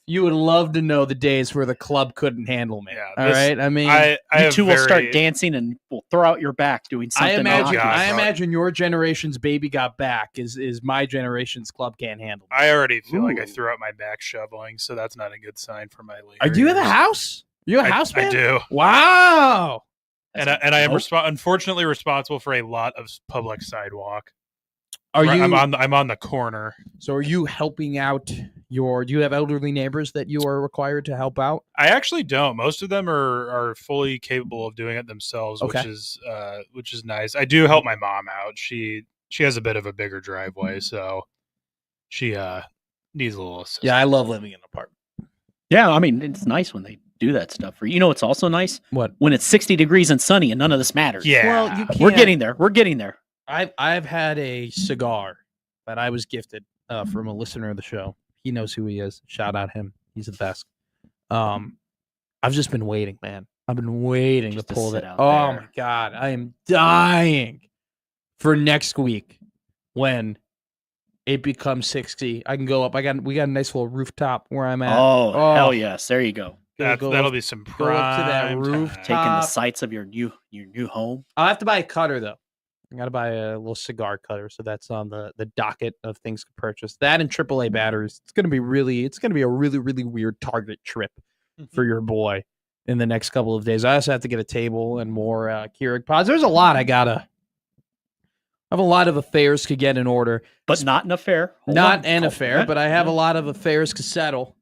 You would love to know the days where the club couldn't handle me. Yeah, all right. I mean, you two will start dancing and we'll throw out your back doing something. I imagine your generation's Baby Got Back is my generation's Club Can't Handle me. I already feel like I threw out my back shoveling, so that's not a good sign for my later. Are you in the house? You a house man? I do. Wow. And I am unfortunately responsible for a lot of public sidewalk. I'm on the corner. So are you helping out do you have elderly neighbors that you are required to help out? I actually don't. Most of them are fully capable of doing it themselves, okay. which is nice. I do help my mom out. She has a bit of a bigger driveway, so she needs a little assistance. Yeah, I love living in an apartment. Yeah, I mean, it's nice when they do that stuff for you. It's also nice? What? When it's 60 degrees and sunny and none of this matters. Yeah. Well, we're getting there. I've had a cigar that I was gifted from a listener of the show. He knows who he is. Shout out him. He's the best. I've just been waiting, man. I've been waiting to pull that. Oh my God, I am dying for next week when it becomes 60. I can go up. We got a nice little rooftop where I'm at. Oh hell yes! There you go. That'll be some prime. Go up to that rooftop, taking the sights of your new home. I'll have to buy a cutter though. I got to buy a little cigar cutter, so that's on the docket of things to purchase. That and AAA batteries. It's gonna be a really, really weird Target trip for your boy in the next couple of days. I also have to get a table and more Keurig pods. There's a lot I have a lot of affairs to get in order, but not an affair. But I have a lot of affairs to settle.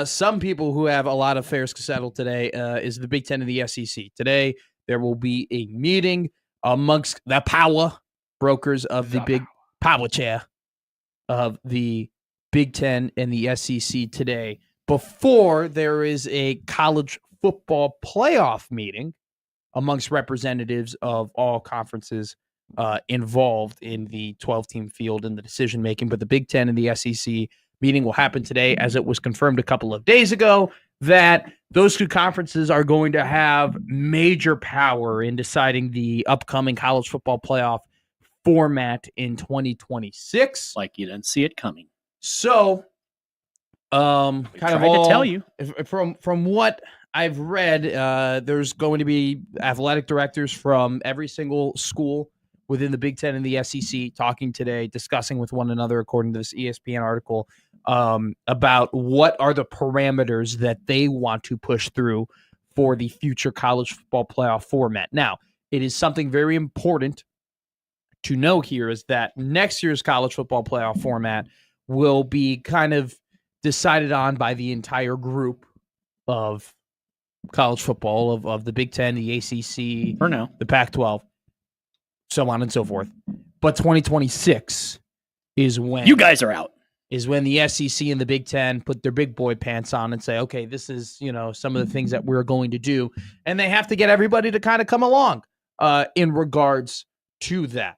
Some people who have a lot of affairs to settle today is the Big Ten and the SEC. Today there will be a meeting amongst the power brokers of the big power chair of the Big Ten and the SEC today, before there is a college football playoff meeting amongst representatives of all conferences involved in the 12-team field and the decision-making. But the Big Ten and the SEC meeting will happen today, as it was confirmed a couple of days ago, that those two conferences are going to have major power in deciding the upcoming college football playoff format in 2026. Like you didn't see it coming. So, to tell you from what I've read, there's going to be athletic directors from every single school within the Big Ten and the SEC talking today, discussing with one another, according to this ESPN article, about what are the parameters that they want to push through for the future college football playoff format. Now, it is something very important to know here is that next year's college football playoff format will be kind of decided on by the entire group of college football of the Big Ten, the ACC, for now, the Pac-12, so on and so forth. But 2026 is when you guys are out. Is when the SEC and the Big Ten put their big boy pants on and say, okay, this is, some of the things that we're going to do. And they have to get everybody to kind of come along in regards to that.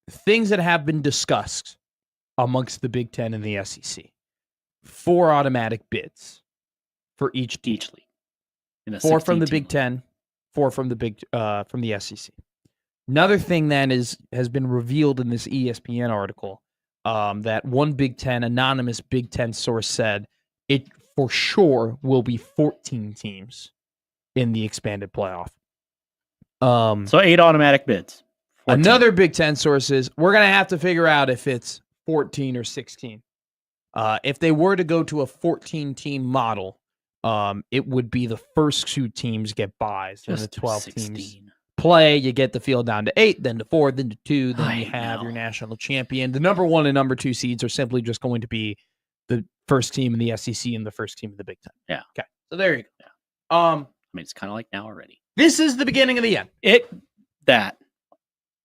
Things that have been discussed amongst the Big Ten and the SEC. 4 automatic bids for each league. 4 from the Big Ten, 4 from the SEC. Another thing then has been revealed in this ESPN article that one Big Ten, anonymous Big Ten source said it for sure will be 14 teams in the expanded playoff. So 8 automatic bids. 14. Another Big Ten source is we're going to have to figure out if it's 14 or 16. If they were to go to a 14-team model, it would be the first 2 teams get buys, and the 12 16. teams play. You get the field down to 8, then to 4, then to 2, then you have know. your national champion. The number 1 and number 2 seeds are simply just going to be the first team in the SEC and the first team in the Big Ten. Yeah. Okay. So there you go. Yeah. I mean, it's kind of like now already. This is the beginning of the end.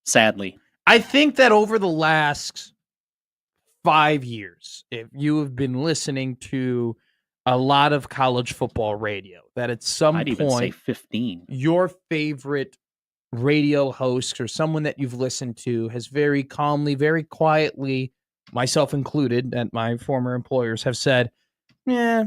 Sadly. I think that over the last 5 years, if you have been listening to a lot of college football radio, that at some I'd even say point 15. your favorite radio host or someone that you've listened to has very calmly, very quietly, myself included, at my former employers, have said, yeah,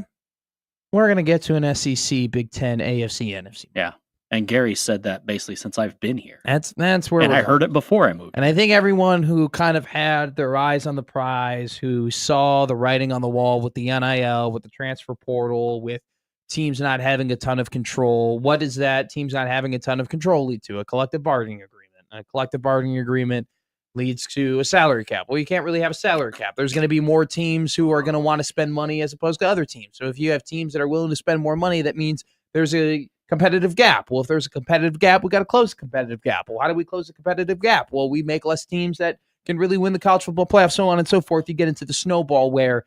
we're going to get to an SEC, Big Ten, AFC, NFC. Yeah. And Gary said that basically since I've been here. That's where and we're I going. heard it before I moved. And I think everyone who kind of had their eyes on the prize, who saw the writing on the wall with the NIL, with the transfer portal, with teams not having a ton of control, what does that teams not having a ton of control lead to? A collective bargaining agreement. A collective bargaining agreement leads to a salary cap. Well, you can't really have a salary cap. There's going to be more teams who are going to want to spend money as opposed to other teams. So if you have teams that are willing to spend more money, that means there's a competitive gap. Well, if there's a competitive gap, we got to close the competitive gap. Well, how do we close the competitive gap? Well, we make less teams that can really win the college football playoff, so on and so forth. You get into the snowball where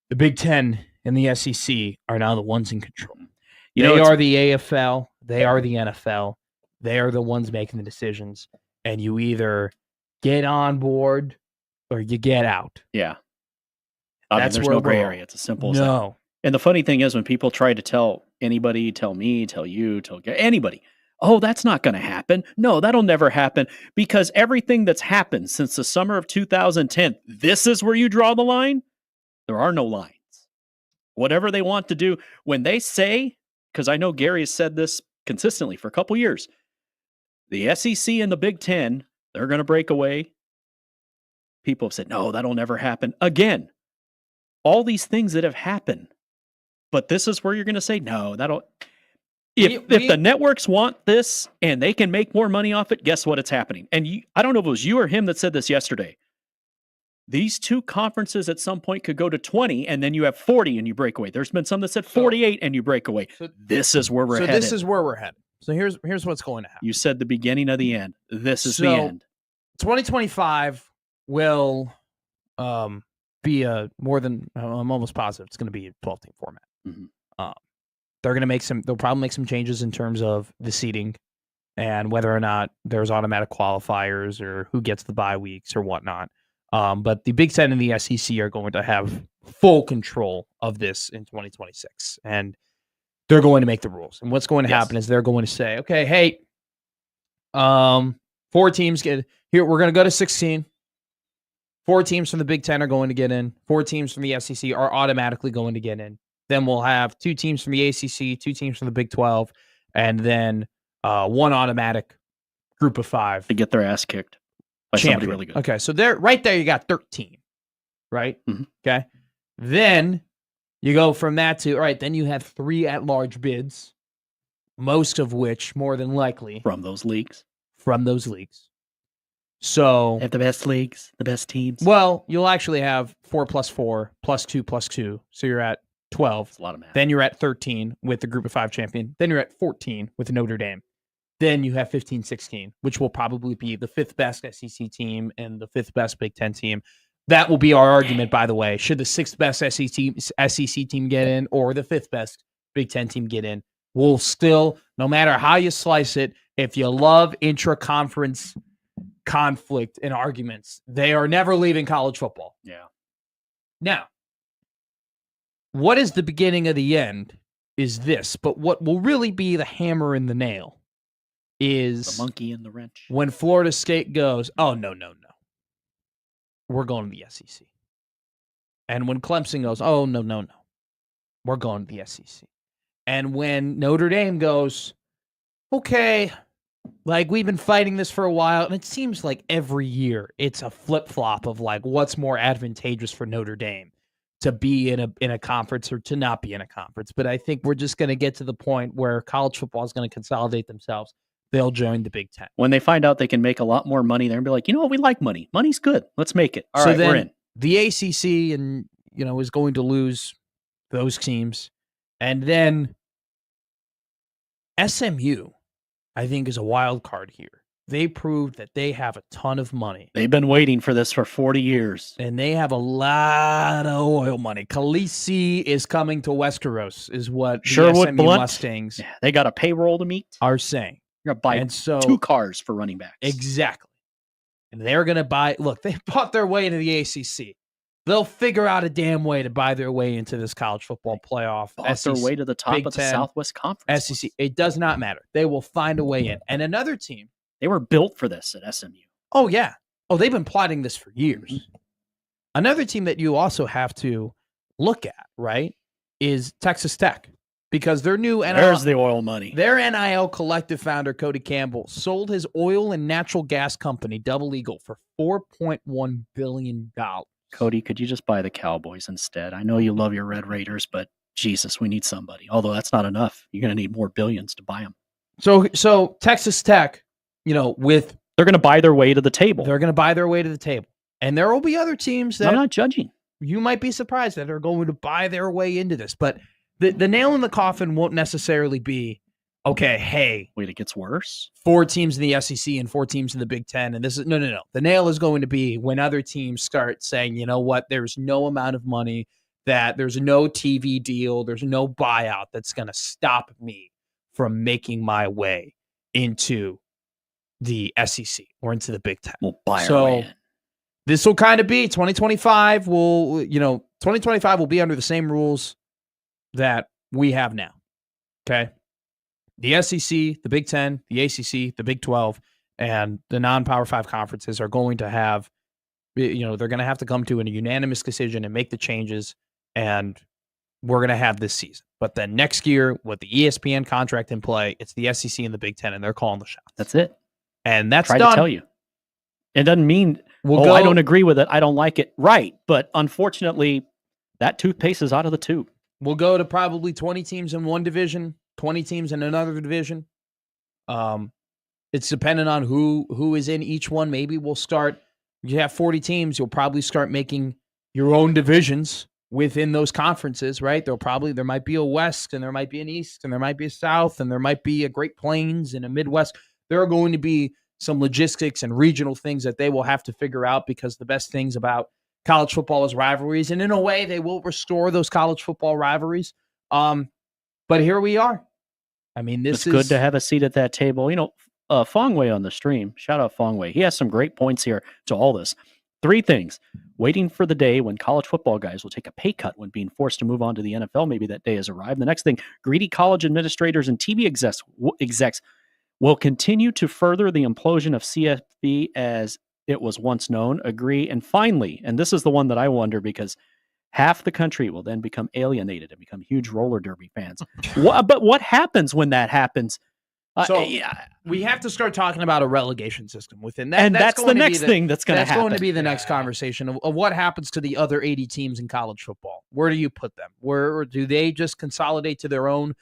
the Big Ten and the SEC are now the ones in control. They are the AFL. They are the NFL. They are the ones making the decisions. And you either get on board or you get out. Yeah. There's no gray area. It's as simple as that. And the funny thing is, when people try to tell anybody, tell me, tell you, tell anybody, oh, that's not going to happen. No, that'll never happen, because everything that's happened since the summer of 2010, this is where you draw the line. There are no lines. Whatever they want to do, when they say, because I know Gary has said this consistently for a couple years, the SEC and the Big Ten, they're going to break away. People have said, no, that'll never happen. Again, all these things that have happened. But this is where you're going to say, no, that'll... If the networks want this and they can make more money off it, guess what? It's happening. And I don't know if it was you or him that said this yesterday. These two conferences at some point could go to 20, and then you have 40 and you break away. There's been some that said 48 and you break away. This is where we're headed. So this is where we're headed. So here's what's going to happen. You said the beginning of the end. This is the end. 2025 will be a more than, I'm almost positive it's going to be a 12-team format. Mm-hmm. They'll probably make some changes in terms of the seating and whether or not there's automatic qualifiers or who gets the bye weeks or whatnot. But the Big Ten and the SEC are going to have full control of this in 2026, and they're going to make the rules. And what's going to happen is they're going to say, okay, hey, 4 teams get here. We're going to go to 16. 4 teams from the Big Ten are going to get in. 4 teams from the SEC are automatically going to get in. Then we'll have 2 teams from the ACC, 2 teams from the Big 12, and then 1 automatic group of 5 to get their ass kicked by somebody really good. Okay, so right there you got 13, right? Mm-hmm. Okay, then you go from that to, all right, then you have 3 at-large bids, most of which, more than likely, from those leagues. So they have the best leagues, the best teams. Well, you'll actually have 4 plus 4 plus 2 plus 2, so you're at 12. That's a lot of math. Then you're at 13 with the group of 5 champion. Then you're at 14 with Notre Dame. Then you have 15, 16, which will probably be the 5th best SEC team and the 5th best Big Ten team. That will be our argument, by the way. Should the 6th best SEC team get in or the 5th best Big Ten team get in? We'll still, no matter how you slice it, if you love intra-conference conflict and arguments, they are never leaving college football. Yeah. Now, what is the beginning of the end is this, but what will really be the hammer and the nail is the monkey and the wrench. When Florida State goes, oh, no. We're going to the SEC. And when Clemson goes, oh, no. We're going to the SEC. And when Notre Dame goes, okay, like we've been fighting this for a while, and it seems like every year it's a flip-flop of like what's more advantageous for Notre Dame, to be in a conference or to not be in a conference. But I think we're just going to get to the point where college football is going to consolidate themselves. They'll join the Big Ten. When they find out they can make a lot more money, they're going to be like, you know what, we like money. Money's good. Let's make it. All right, we're in. The ACC and is going to lose those teams. And then SMU, I think, is a wild card here. They proved that they have a ton of money. They've been waiting for this for 40 years. And they have a lot of oil money. Khaleesi is coming to Westeros, is what the Sherwood SMU Blunt, Mustangs they got a payroll to meet. Are saying. You're going to buy 2 cars for running backs. Exactly. And they're going to buy... Look, they bought their way to the ACC. They'll figure out a damn way to buy their way into this college football playoff. Bought their way to the top Big of the 10, Southwest Conference. SEC. It does not matter. They will find a way in. And another team. They were built for this at SMU. Oh, yeah. Oh, they've been plotting this for years. Another team that you also have to look at, right, is Texas Tech. Because their new NIL, there's the oil money. Their NIL collective founder, Cody Campbell, sold his oil and natural gas company, Double Eagle, for $4.1 billion. Cody, could you just buy the Cowboys instead? I know you love your Red Raiders, but Jesus, we need somebody. Although that's not enough. You're going to need more billions to buy them. So Texas Tech, they're going to buy their way to the table. They're going to buy their way to the table. And there will be other teams that I'm not judging. You might be surprised that are going to buy their way into this. But the nail in the coffin won't necessarily be, okay, hey. Wait, it gets worse? 4 teams in the SEC and 4 teams in the Big Ten. And this is, no. The nail is going to be when other teams start saying, you know what, there's no amount of money, that there's no TV deal, there's no buyout that's going to stop me from making my way into the SEC or into the Big Ten. We'll buy our way in. This will kind of be 2025 2025 will be under the same rules that we have now. Okay. The SEC, the Big Ten, the ACC, the Big 12, and the non-Power 5 conferences are going to have, they're going to have to come to a unanimous decision and make the changes, and we're going to have this season. But then next year, with the ESPN contract in play, it's the SEC and the Big Ten, and they're calling the shots. That's it. And that's done. Try to tell you. It doesn't mean, I don't agree with it, I don't like it. Right. But unfortunately, that toothpaste is out of the tube. We'll go to probably 20 teams in one division, 20 teams in another division. It's dependent on who is in each one. Maybe we'll start, you have 40 teams, you'll probably start making your own divisions within those conferences, right? There might be a West, and there might be an East, and there might be a South, and there might be a Great Plains and a Midwest. There are going to be some logistics and regional things that they will have to figure out, because the best things about college football is rivalries, and in a way they will restore those college football rivalries. But here we are. I mean, it's good to have a seat at that table. Fongway on the stream, shout out Fongway. He has some great points here to all this. 3 things: waiting for the day when college football guys will take a pay cut when being forced to move on to the NFL. Maybe that day has arrived. The next thing: greedy college administrators and TV execs will continue to further the implosion of CFB as it was once known. Agree. And finally, and this is the one that I wonder, because half the country will then become alienated and become huge roller derby fans. But what happens when that happens? We have to start talking about a relegation system within that. And that's the next thing that's going to happen. That's going to be the next conversation of what happens to the other 80 teams in college football. Where do you put them? Where do they just consolidate to their own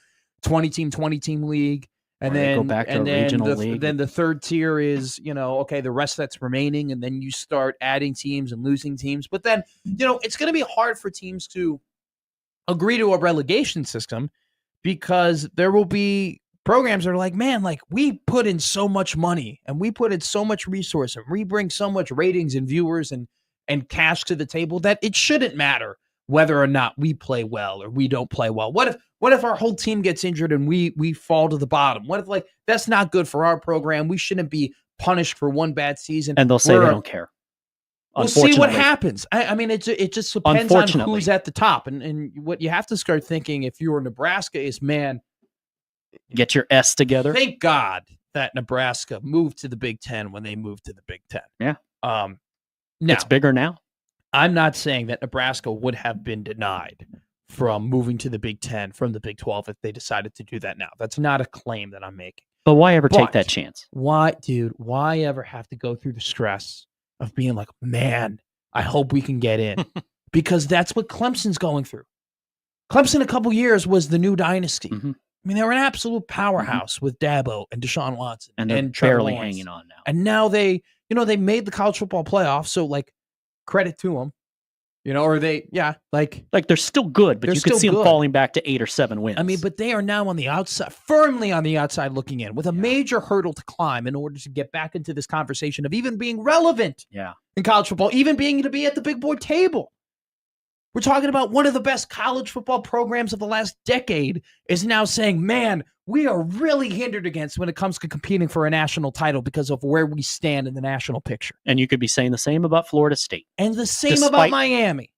20-team league? And then go back to a regional league. Then the third tier is, okay, the rest that's remaining, and then you start adding teams and losing teams. But then, it's going to be hard for teams to agree to a relegation system, because there will be programs that are like, man, like, we put in so much money and we put in so much resource and we bring so much ratings and viewers and cash to the table that it shouldn't matter whether or not we play well or we don't play well. What if our whole team gets injured and we fall to the bottom? What if, that's not good for our program? We shouldn't be punished for one bad season. And they'll say they don't care. We'll see what happens. I mean, it just depends on who's at the top. And what you have to start thinking if you're Nebraska is, man, get your S together. Thank God that Nebraska moved to the Big Ten when they moved to the Big Ten. Yeah. Now, it's bigger now. I'm not saying that Nebraska would have been denied from moving to the Big Ten from the Big 12 if they decided to do that now. That's not a claim that I'm making. But why ever take that chance? Why ever have to go through the stress of being like, man, I hope we can get in? Because that's what Clemson's going through. Clemson a couple years was the new dynasty. Mm-hmm. I mean, they were an absolute powerhouse with Dabo and Deshaun Watson. And they're barely hanging on now. And now they made the college football playoff, so, credit to them. Or they, they're still good, but you could see them falling back to 8 or 7 wins. I mean, but they are now on the outside, firmly on the outside looking in, with a major hurdle to climb in order to get back into this conversation of even being relevant in college football, even being to be at the big board table. We're talking about one of the best college football programs of the last decade is now saying, man, we are really hindered against when it comes to competing for a national title because of where we stand in the national picture. And you could be saying the same about Florida State. And the same about Miami.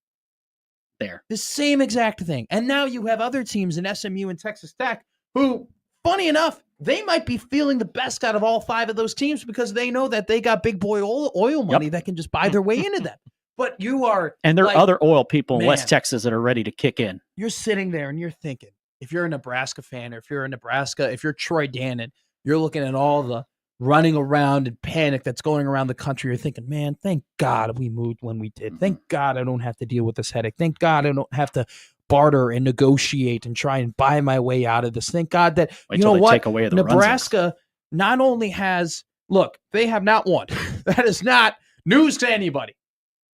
there. The same exact thing. And now you have other teams in SMU and Texas Tech who, funny enough, they might be feeling the best out of all 5 of those teams because they know that they got big boy oil money that can just buy their way into them. But you are... And there are other oil people in West Texas that are ready to kick in. You're sitting there and you're thinking, if you're a Nebraska fan, or if you're Troy Dannon, you're looking at all the running around and panic that's going around the country. You're thinking, man, thank God we moved when we did. Thank God I don't have to deal with this headache. Thank God I don't have to barter and negotiate and try and buy my way out of this. Thank God that, you know what, Nebraska not only has, look, they have not won. That is not news to anybody,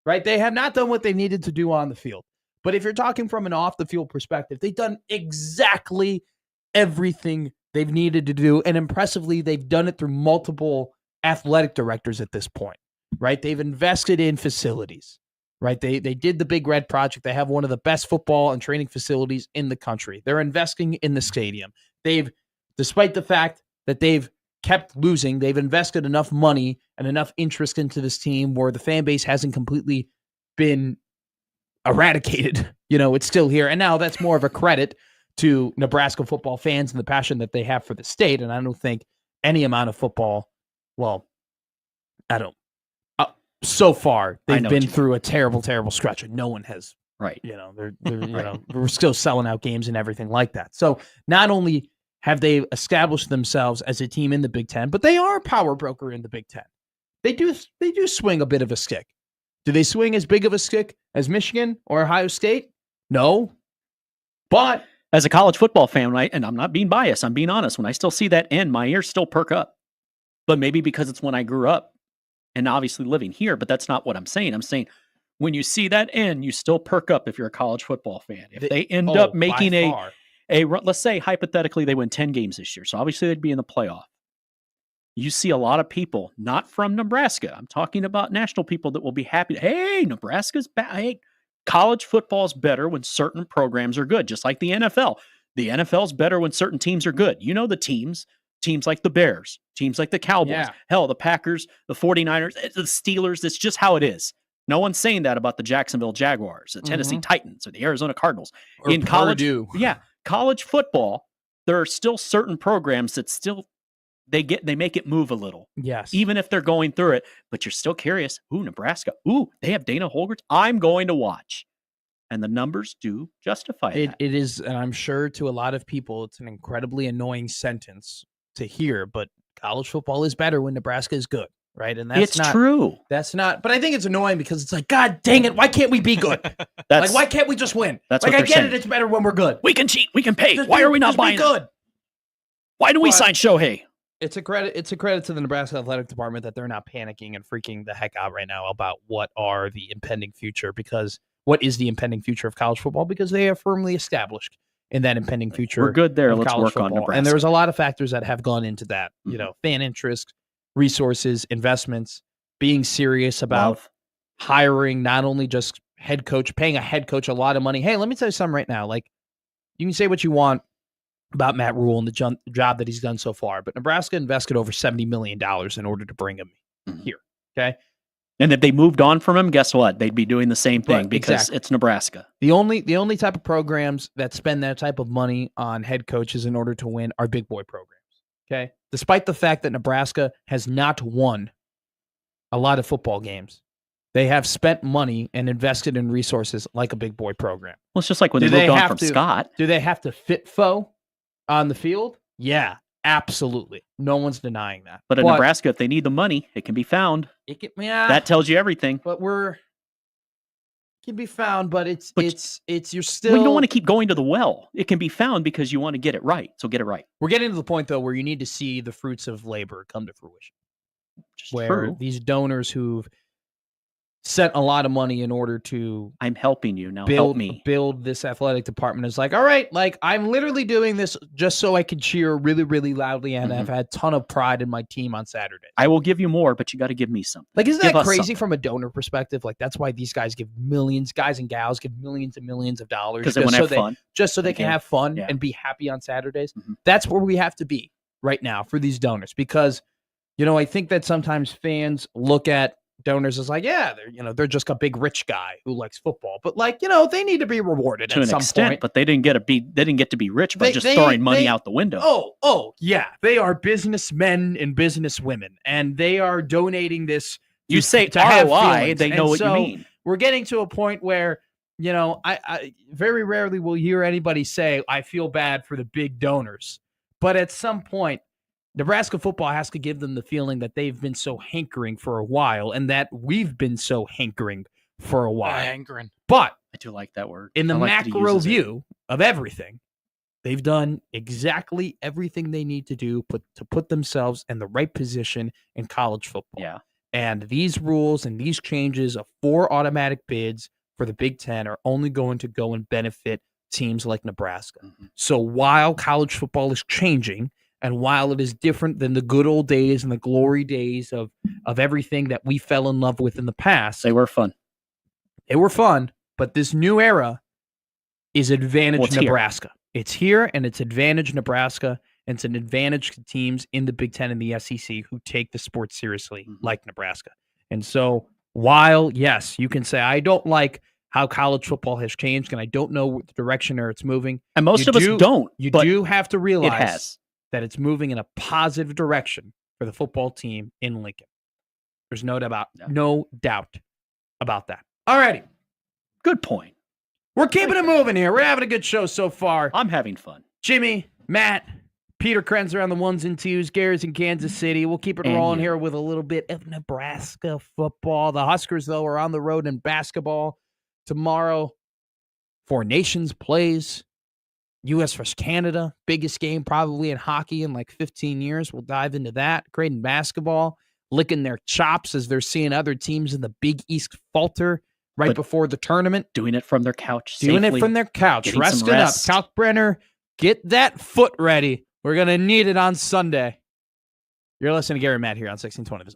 right? They have not done what they needed to do on the field. But if you're talking from an off-the-field perspective, they've done exactly everything they've needed to do, and impressively, they've done it through multiple athletic directors at this point, right? They've invested in facilities, right? They did the Big Red Project. They have one of the best football and training facilities in the country. They're investing in the stadium. Despite the fact that they've kept losing, they've invested enough money and enough interest into this team where the fan base hasn't completely been eradicated. It's still here. And now that's more of a credit to Nebraska football fans and the passion that they have for the state. And I don't think any amount of football, so far, they've been through a terrible, terrible stretch and no one has, right. We're still selling out games and everything like that. So not only have they established themselves as a team in the Big Ten, but they are a power broker in the Big Ten. They do swing a bit of a stick. Do they swing as big of a stick as Michigan or Ohio State? No. But as a college football fan, and I'm not being biased, I'm being honest, when I still see that end, my ears still perk up. But maybe because it's when I grew up and obviously living here, but that's not what I'm saying. I'm saying when you see that end, you still perk up if you're a college football fan. If they end up making a run, let's say hypothetically they win 10 games this year, so obviously they'd be in the playoff. You see a lot of people, not from Nebraska, I'm talking about national people that will be happy. Hey, Nebraska's back. Hey, college football is better when certain programs are good, just like the NFL. The NFL is better when certain teams are good. The teams like the Bears, teams like the Cowboys, hell, the Packers, the 49ers, the Steelers. It's just how it is. No one's saying that about the Jacksonville Jaguars, the Tennessee Titans, or the Arizona Cardinals. Or in college football, there are still certain programs that still they make it move a little. Yes. Even if they're going through it, but you're still curious. Ooh, Nebraska. Ooh, they have Dana Holgorsen. I'm going to watch. And the numbers do justify that. It is, and I'm sure to a lot of people, it's an incredibly annoying sentence to hear, but college football is better when Nebraska is good, right? And that's true. That's not, but I think it's annoying because it's like, God dang it, why can't we be good? Why can't we just win? That's like, what I get it, it's better when we're good. We can cheat, we can pay. Why are we not buying good? Why do we sign Shohei? It's a credit to the Nebraska athletic department that they're not panicking and freaking the heck out right now about what are the impending future, because what is the impending future of college football? Because they are firmly established in that impending future. We're good there. Let's work on Nebraska. And there's a lot of factors that have gone into that, fan interest, resources, investments, being serious about hiring, not only just head coach, paying a head coach a lot of money. Hey, let me tell you something right now. Like, you can say what you want about Matt Rule and the job that he's done so far, but Nebraska invested over $70 million in order to bring him here. Okay. And if they moved on from him, guess what? They'd be doing the same thing because it's Nebraska. The only type of programs that spend that type of money on head coaches in order to win are big boy programs. Okay. Despite the fact that Nebraska has not won a lot of football games, they have spent money and invested in resources like a big boy program. Well, it's just like when they moved on from Scott. Do they have to fit foe on the field? Yeah, absolutely. No one's denying that. But in Nebraska, if they need the money, it can be found. That tells you everything. But it can be found, but you're still. Well, you don't want to keep going to the well. It can be found because you want to get it right. So get it right. We're getting to the point though where you need to see the fruits of labor come to fruition. Where these donors who've sent a lot of money in order to I'm helping you now. Help me build this athletic department is like, all right, like I'm literally doing this just so I can cheer really, really loudly, and I've had a ton of pride in my team on Saturday. I will give you more, but you got to give me something. Like, isn't that crazy from a donor perspective? Like, that's why these guys give millions, guys and gals give millions and millions of dollars because they want to have fun, just so they can have fun and be happy on Saturdays. That's where we have to be right now for these donors, because I think that sometimes fans look at donors is like, yeah, they're just a big rich guy who likes football, but they need to be rewarded to at an some extent, point. but they didn't get to be rich by just throwing money out the window. Oh, yeah, they are businessmen and businesswomen, and they are donating this. You say to have ROI, feelings. they know what you mean. We're getting to a point where I very rarely will hear anybody say, I feel bad for the big donors, but at some point, Nebraska football has to give them the feeling that they've been so hankering for a while, and that we've been so hankering for a while. Hankering. But I do like that word. in the macro view of everything, they've done exactly everything they need to do to put themselves in the right position in college football. Yeah. And these rules and these changes of 4 automatic bids for the Big Ten are only going to go and benefit teams like Nebraska. Mm-hmm. So while college football is changing, and while it is different than the good old days and the glory days of everything that we fell in love with in the past. They were fun. But this new era is advantage Nebraska. It's here, and it's advantage Nebraska, and it's an advantage to teams in the Big Ten and the SEC who take the sport seriously, like Nebraska. And so while, yes, you can say, I don't like how college football has changed, and I don't know what the direction or it's moving. And most of us don't. You do have to realize it has. that it's moving in a positive direction for the football team in Lincoln. There's no doubt about that. All righty. Good point. We're keeping it moving here. We're having a good show so far. I'm having fun. Jimmy, Matt, Peter Krenzer on the ones and twos, Gary's in Kansas City. We'll keep it rolling here with a little bit of Nebraska football. The Huskers, though, are on the road in basketball tomorrow. 4 Nations plays. U.S. versus Canada, biggest game probably in hockey in like 15 years. We'll dive into that. Great in basketball, licking their chops as they're seeing other teams in the Big East falter before the tournament. Doing it from their couch. Doing it from their couch. Resting up. Kalkbrenner, get that foot ready. We're going to need it on Sunday. You're listening to Gary and Matt here on 1620.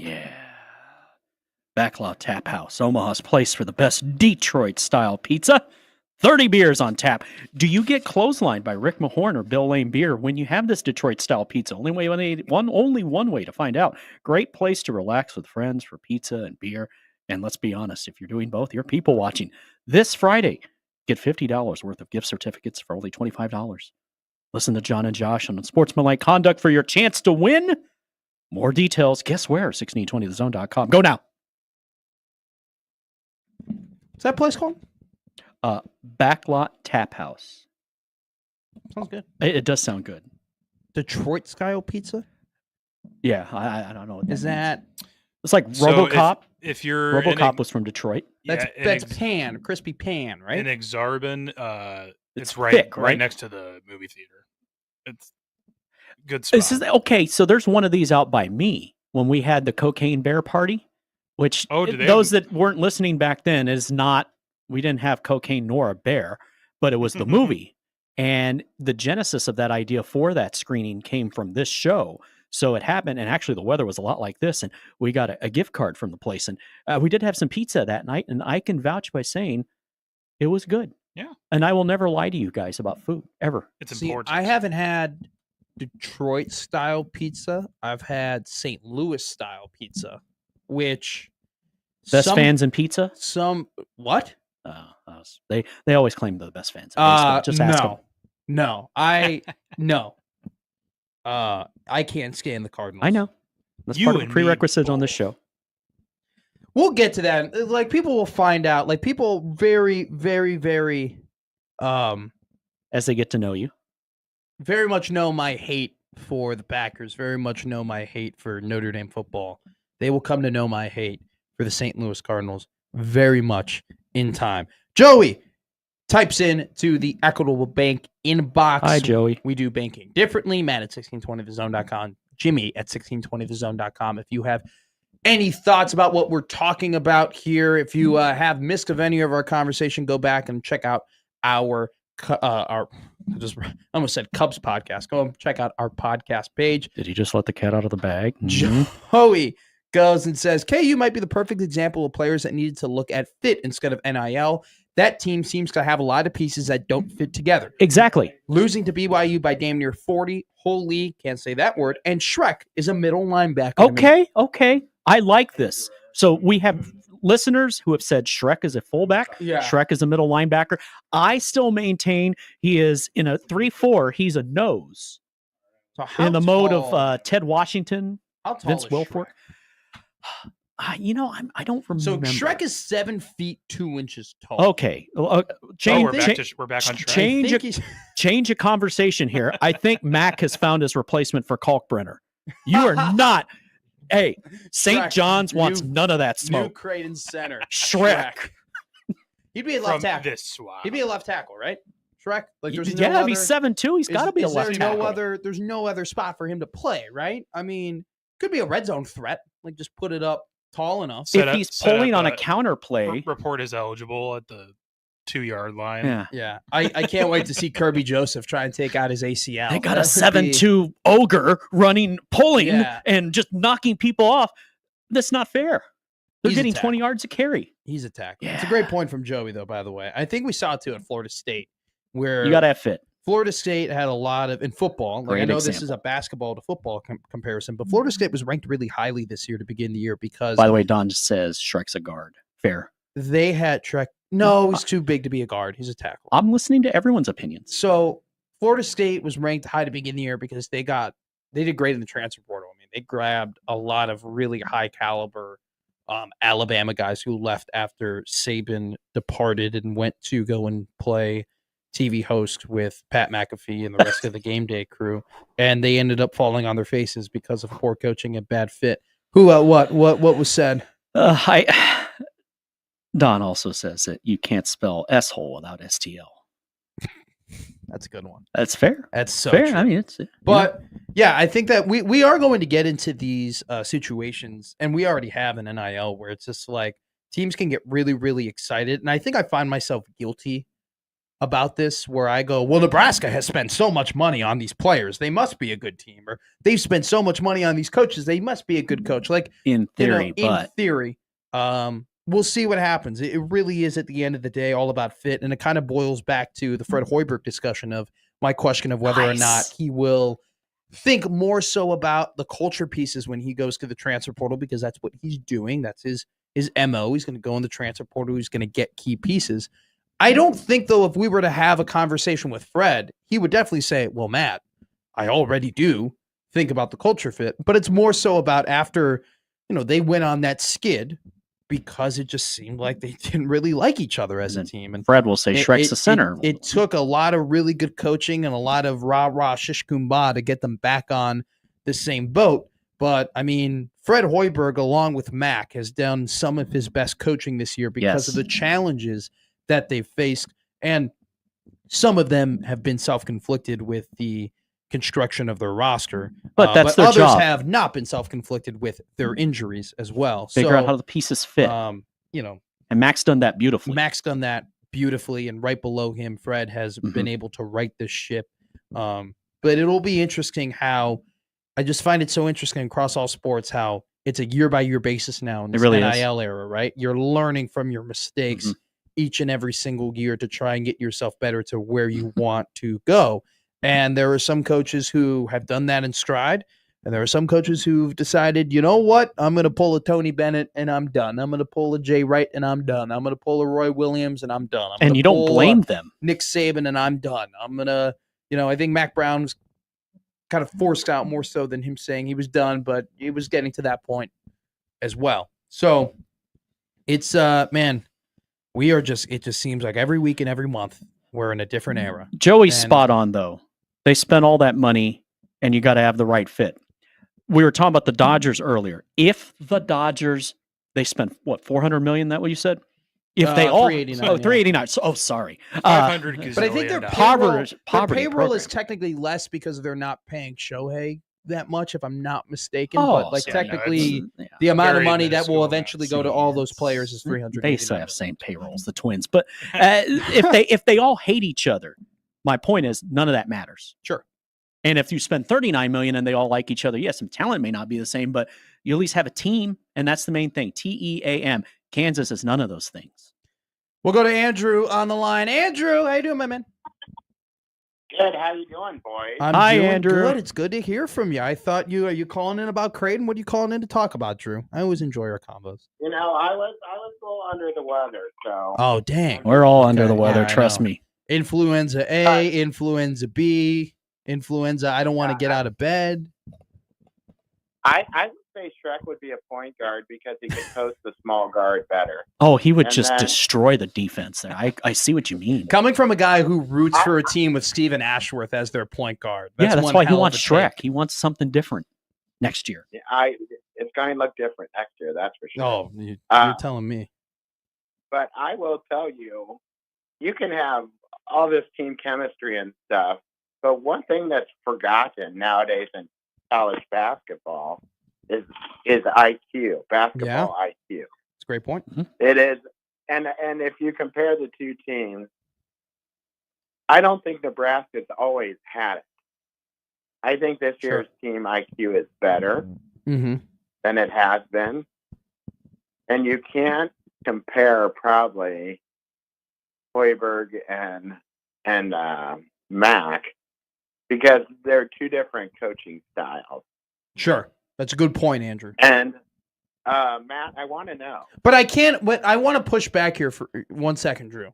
Yeah. Backlot Tap House, Omaha's place for the best Detroit-style pizza. 30 beers on tap. Do you get clotheslined by Rick Mahorn or Bill Lane Beer when you have this Detroit-style pizza? Only one way to find out. Great place to relax with friends for pizza and beer. And let's be honest, if you're doing both, you're people watching. This Friday, get $50 worth of gift certificates for only $25. Listen to John and Josh on Sportsmanlike Conduct for your chance to win. More details, guess where? 1620thezone.com. Go now. What's that place called? Backlot Tap House. Sounds good. It does sound good. Detroit style pizza? Yeah, I don't know. What Is that? It's like So RoboCop. If you're RoboCop was from Detroit. That's pan, crispy pan, right? In Exarban, it's thick, right right next to the movie theater. It's good spot. Okay, so there's one of these out by me when we had the Cocaine Bear party, which those that weren't listening back then is not, we didn't have cocaine nor a bear, but it was the movie. And the genesis of that idea for that screening came from this show. So it happened, and actually the weather was a lot like this, and we got a gift card from the place. And we did have some pizza that night, and I can vouch by saying it was good. Yeah. And I will never lie to you guys about food, ever. It's important. I haven't had Detroit-style pizza. I've had St. Louis-style pizza, which... Best fans in pizza? What? They always claim they're the best fans. Just ask them. No. I can't stand the Cardinals. I know. That's part of the prerequisite on this show. We'll get to that. Like, people will find out. Like, people very, very, very, as they get to know you, very much know my hate for the Packers. Very much know my hate for Notre Dame football. They will come to know my hate for the St. Louis Cardinals very much in time. Joey types in to the Equitable Bank inbox. Hi, Joey. We do banking differently. Matt at 1620thezone.com. Jimmy at 1620thezone.com. If you have any thoughts about what we're talking about here, if you have missed of any of our conversation, go back and check out our I almost said Cubs podcast. Go and check out our podcast page. Did he just let the cat out of the bag? Joey goes and says, KU might be the perfect example of players that needed to look at fit instead of NIL. That team seems to have a lot of pieces that don't fit together. Exactly. Losing to BYU by damn near 40. Holy, can't say that word. And Shrek is a middle linebacker. Okay. I like this. So we have listeners who have said Shrek is a fullback. Yeah. Shrek is a middle linebacker. I still maintain he is in a 3-4. He's a nose. So how in the tall, mode of Ted Washington, how tall Vince is Wilfork. I don't remember. So Shrek is 7 feet 2 inches tall. Okay. We're back on track. Change a conversation here. I think Mac has found his replacement for Kalkbrenner. You are not. Hey, St. John's wants none of that smoke. New Creighton Center. Shrek. He'd be a left tackle. He'd be a left tackle, right? Shrek. Like, there's no other, if he's 7'2", he's got to be a left tackle. There's no other spot for him to play, right? I mean, could be a red zone threat. Like, just put it up tall enough. If he's pulling on a counter play, report is eligible at the 2-yard line. Yeah. I can't wait to see Kirby Joseph try and take out his ACL. They got a 7'2" ogre pulling, and just knocking people off. That's not fair. They're getting 20 yards a carry. He's a tackle. Yeah. It's a great point from Joey, though, by the way. I think we saw it, too, at Florida State, where you got to have fit. Florida State had a lot of, in football, like I know this is a basketball to football comparison, but Florida State was ranked really highly this year to begin the year because... By the way, Don just says Shrek's a guard. Fair. They had Shrek... No, he's too big to be a guard. He's a tackle. I'm listening to everyone's opinions. So Florida State was ranked high to begin the year because they did great in the transfer portal. I mean, they grabbed a lot of really high caliber Alabama guys who left after Saban departed and went to go and play TV host with Pat McAfee and the rest of the game day crew, and they ended up falling on their faces because of poor coaching and bad fit. Who? What was said? Don also says that you can't spell S-hole without STL. That's a good one. That's fair. That's so fair. True. I mean, it's. But yeah, I think that we are going to get into these situations, and we already have an NIL where it's just like teams can get really, really excited, and I think I find myself guilty about this where I go, well, Nebraska has spent so much money on these players. They must be a good team. Or they've spent so much money on these coaches. They must be a good coach. Like, in theory, in theory, we'll see what happens. It really is at the end of the day all about fit. And it kind of boils back to the Fred Hoiberg discussion of my question of whether or not he will think more so about the culture pieces when he goes to the transfer portal, because that's what he's doing. That's his MO. He's going to go in the transfer portal. He's going to get key pieces. I don't think, though, if we were to have a conversation with Fred, he would definitely say, well, Matt, I already do think about the culture fit, but it's more so about after, they went on that skid because it just seemed like they didn't really like each other as a team. And Fred will say Shrek's the center. It took a lot of really good coaching and a lot of rah-rah shish kumbah to get them back on the same boat. But, I mean, Fred Hoiberg, along with Mac, has done some of his best coaching this year because of the challenges that they've faced. And some of them have been self-conflicted with the construction of their roster. But that's their others job. have not been self-conflicted with their injuries as well. Figure out how the pieces fit. And Mac's done that beautifully. And right below him, Fred has been able to right this ship. But it'll be interesting how I just find it so interesting across all sports how it's a year-by-year basis now in this NIL era, right? You're learning from your mistakes each and every single year to try and get yourself better to where you want to go. And there are some coaches who have done that in stride. And there are some coaches who've decided, you know what? I'm going to pull a Tony Bennett and I'm done. I'm going to pull a Jay Wright and I'm done. I'm going to pull a Roy Williams and I'm done. And you don't blame them. Nick Saban and I'm done. I'm going to, I think Mac Brown's kind of forced out more so than him saying he was done, but he was getting to that point as well. So it's, man, it just seems like every week and every month we're in a different era. Joey's spot on, though. They spent all that money and you got to have the right fit. We were talking about the Dodgers earlier. If the Dodgers, they spent what, $400 million? That what you said? If they all 389, $389. Sorry. 500 but I think their poverty payroll program is technically less because they're not paying Shohei that much, if I'm not mistaken. But technically, the amount of money that will eventually go to all those players is $300. They still have the same payrolls, the Twins. But if they all hate each other, my point is none of that matters. Sure. And if you spend $39 million and they all like each other, yes, some talent may not be the same, but you at least have a team, and that's the main thing. TEAM. Kansas is none of those things. We'll go to Andrew on the line. Andrew, how you doing, my man? Good. How you doing, boys? Hi, Andrew. Good. It's good to hear from you. I thought are you calling in about Creighton? What are you calling in to talk about, Drew? I always enjoy our combos. I was a little under the weather, so. Oh, dang. We're all under the weather, trust me. Influenza A, influenza B, influenza. I don't want to get out of bed. I would say Shrek would be a point guard because he could post the small guard better. Oh, he would destroy the defense there. I see what you mean. Coming from a guy who roots for a team with Steven Ashworth as their point guard. That's why he wants Shrek. He wants something different next year. It's going to look different next year, that's for sure. Oh, you're telling me. But I will tell you, you can have all this team chemistry and stuff, but one thing that's forgotten nowadays in college basketball is IQ, basketball IQ. It's a great point. Mm-hmm. It is, and if you compare the two teams, I don't think Nebraska's always had it. I think this year's team IQ is better than it has been, and you can't compare probably Hoiberg and Mac because they're two different coaching styles. Sure. That's a good point, Andrew. And Matt, I want to know. But I can't. But I want to push back here for 1 second, Drew.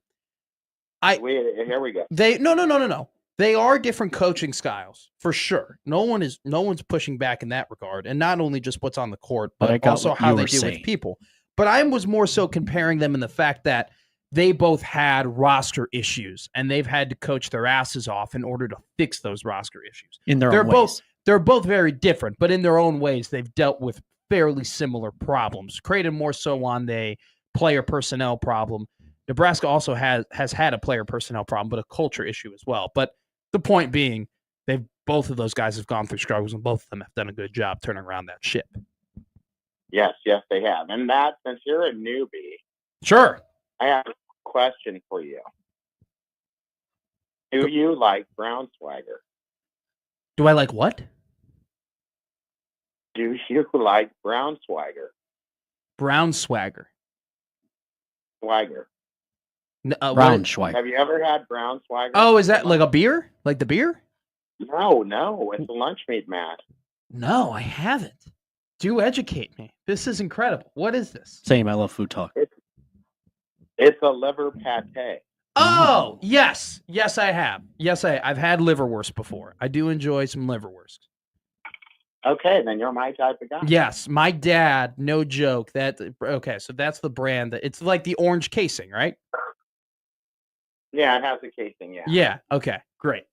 Here we go. No. They are different coaching styles for sure. No one's pushing back in that regard, and not only just what's on the court, but also how they deal with people. But I was more so comparing them in the fact that they both had roster issues, and they've had to coach their asses off in order to fix those roster issues. In their own ways. They're both very different, but in their own ways, they've dealt with fairly similar problems. Creighton more so on the player personnel problem. Nebraska also has had a player personnel problem, but a culture issue as well. But the point being, both of those guys have gone through struggles, and both of them have done a good job turning around that ship. Yes, they have. And Matt, since you're a newbie, sure, I have a question for you. Do you like Braunschweiger? Do I like what? Do you like Braunschweiger? Brown swagger. Swagger. Braunschweiger. Have you ever had Braunschweiger? Oh, is that like a beer? Like the beer? No. It's a lunch meat, Matt. No, I haven't. Do educate me. This is incredible. What is this? Same. I love food talk. It's a liver pate. Oh, yes. Yes, I have. I've had liverwurst before. I do enjoy some liverwurst. Okay, then you're my type of guy. Yes, my dad, no joke. So that's the brand. It's like the orange casing, right? Yeah, it has a casing, yeah. Yeah, okay, great.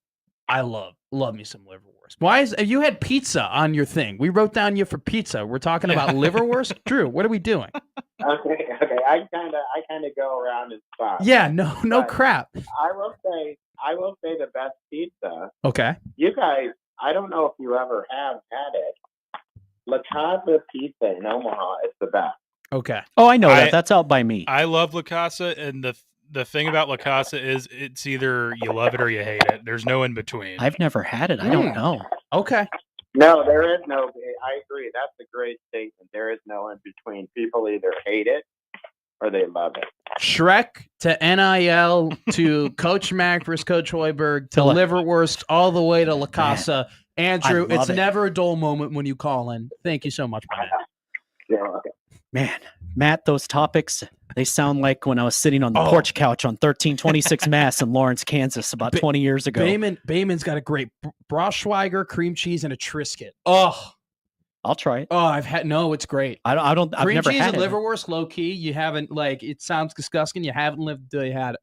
I love me some liverwurst. Why you had pizza on your thing? We wrote down you for pizza. We're talking about liverwurst? Drew, what are we doing? Okay. I kind of go around in spots. Yeah, no crap. I will say the best pizza. Okay. You guys, I don't know if you ever have had it. La Casa Pizza in Omaha is the best. Okay. Oh, I know that. That's out by me. I love La Casa, and the thing about La Casa is it's either you love it or you hate it. There's no in between. I've never had it. I don't know. Okay. No, there is no. I agree. That's a great statement. There is no in between. People either hate it or they love it. Shrek to NIL to Coach Mack versus Coach Hoiberg to liverwurst all the way to La Casa. Andrew, it's never a dull moment when you call in. Thank you so much, man. Yeah, okay. Man, Matt, those topics, they sound like when I was sitting on the porch couch on 1326 Mass in Lawrence, Kansas about 20 years ago. Bayman's got a great Braunschweiger, cream cheese, and a Triscuit. Oh, I'll try it. Oh, it's great. I've cream never cheese had and it. liverwurst, low key. You haven't it sounds disgusting. You haven't lived until you had it.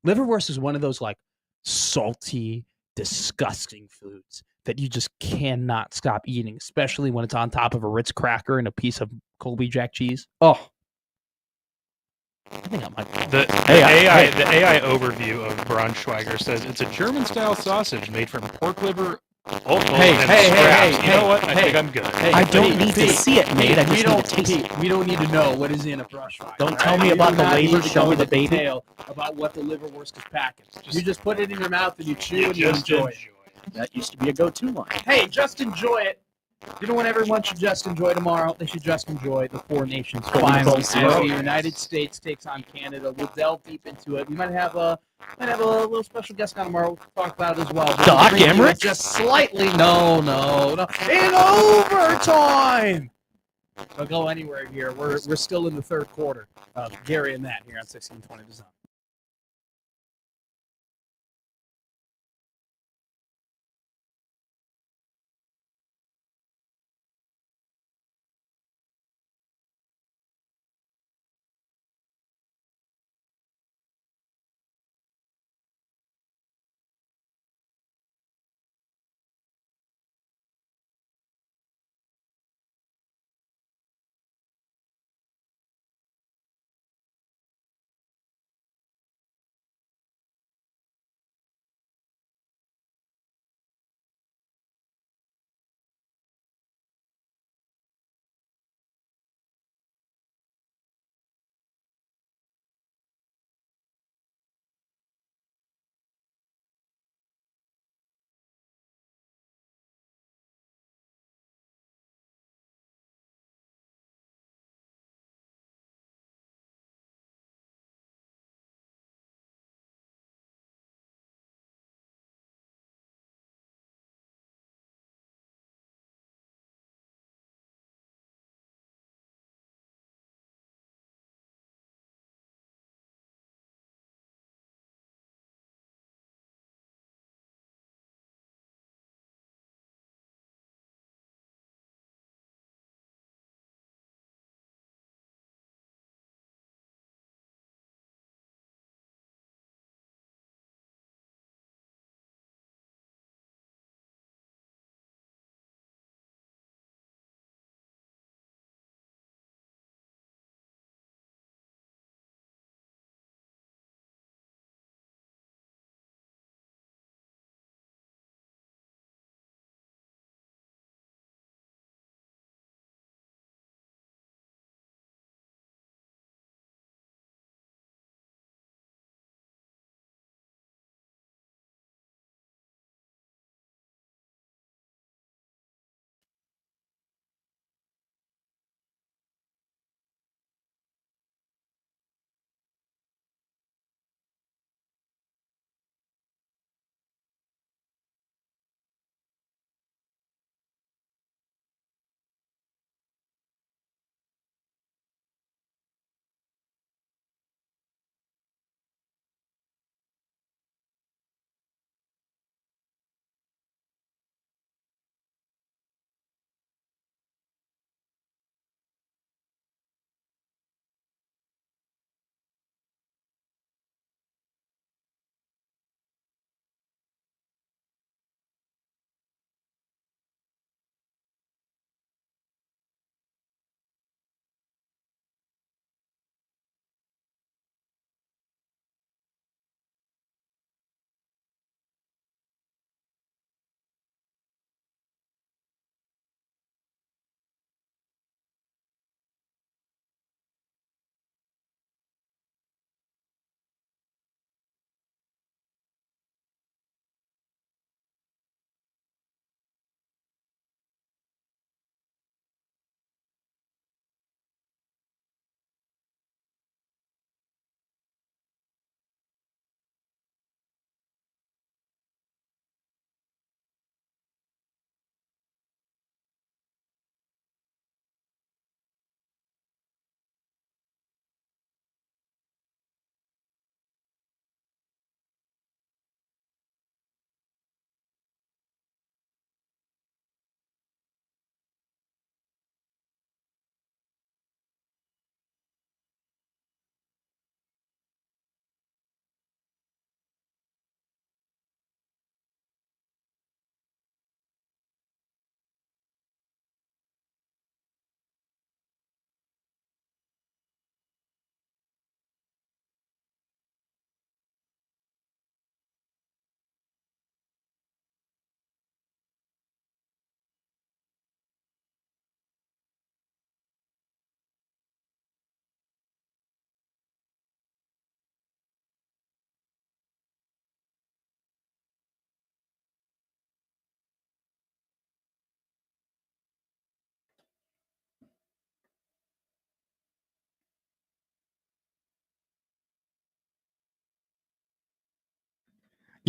Liverwurst is one of those like salty, disgusting foods that you just cannot stop eating, especially when it's on top of a Ritz cracker and a piece of Colby Jack cheese. Oh, I think I might. The AI overview of Braunschweiger says it's a German-style sausage made from pork liver. Hey! You know what? I think I'm good. I don't need to see it, mate. I just need to taste it. We don't need to know what is in a Braunschweiger. Don't tell me about the labor. Show me the baby. Detail about what the liverwurst is packing. You just put it in your mouth and you chew and you enjoy it. That used to be a go-to line. Hey, just enjoy it. You know what everyone should just enjoy tomorrow? They should just enjoy the Four Nations finals as the United States takes on Canada. We'll delve deep into it. We might have a little special guest on tomorrow. We'll talk about it as well. Doc Emmerich? Just slightly. No. In overtime. Don't go anywhere here. We're still in the third quarter. Gary and Matt here on 1620 Design.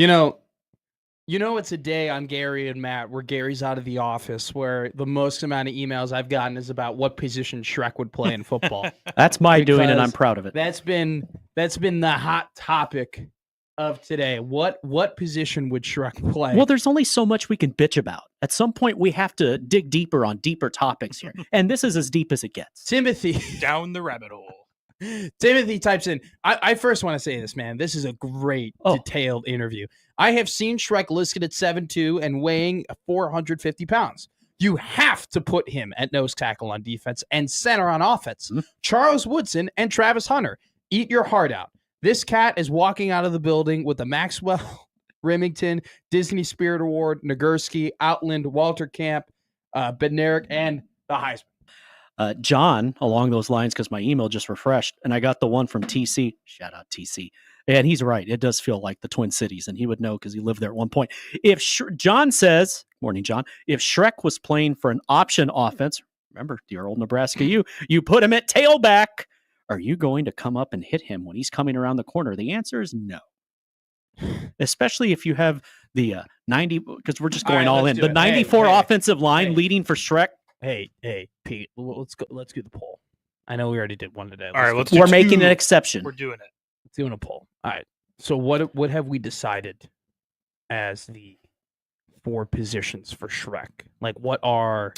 It's a day on Gary and Matt where Gary's out of the office, where the most amount of emails I've gotten is about what position Shrek would play in football. That's my doing, and I'm proud of it. That's been the hot topic of today. What position would Shrek play? Well, there's only so much we can bitch about. At some point, we have to dig deeper on deeper topics here, and this is as deep as it gets. Timothy down the rabbit hole. Timothy types in, I first want to say this, man. This is a great, detailed interview. I have seen Shrek listed at 7'2" and weighing 450 pounds. You have to put him at nose tackle on defense and center on offense. Mm-hmm. Charles Woodson and Travis Hunter. Eat your heart out. This cat is walking out of the building with the Maxwell, Remington, Disney Spirit Award, Nagurski, Outland, Walter Camp, Bednarik, and the Heisman. John, along those lines, because my email just refreshed, and I got the one from TC. Shout out TC. And he's right. It does feel like the Twin Cities, and he would know because he lived there at one point. If John says, morning, John, if Shrek was playing for an option offense, remember, dear old Nebraska, you put him at tailback. Are you going to come up and hit him when he's coming around the corner? The answer is no. Especially if you have the 90, because we're just going all in. The 94 offensive line leading for Shrek. Hey, Pete, let's go. Let's do the poll. I know we already did one today. All right, we're making an exception. We're doing it. Let's doing a poll. All right. So what have we decided as the 4 positions for Shrek? Like, what are?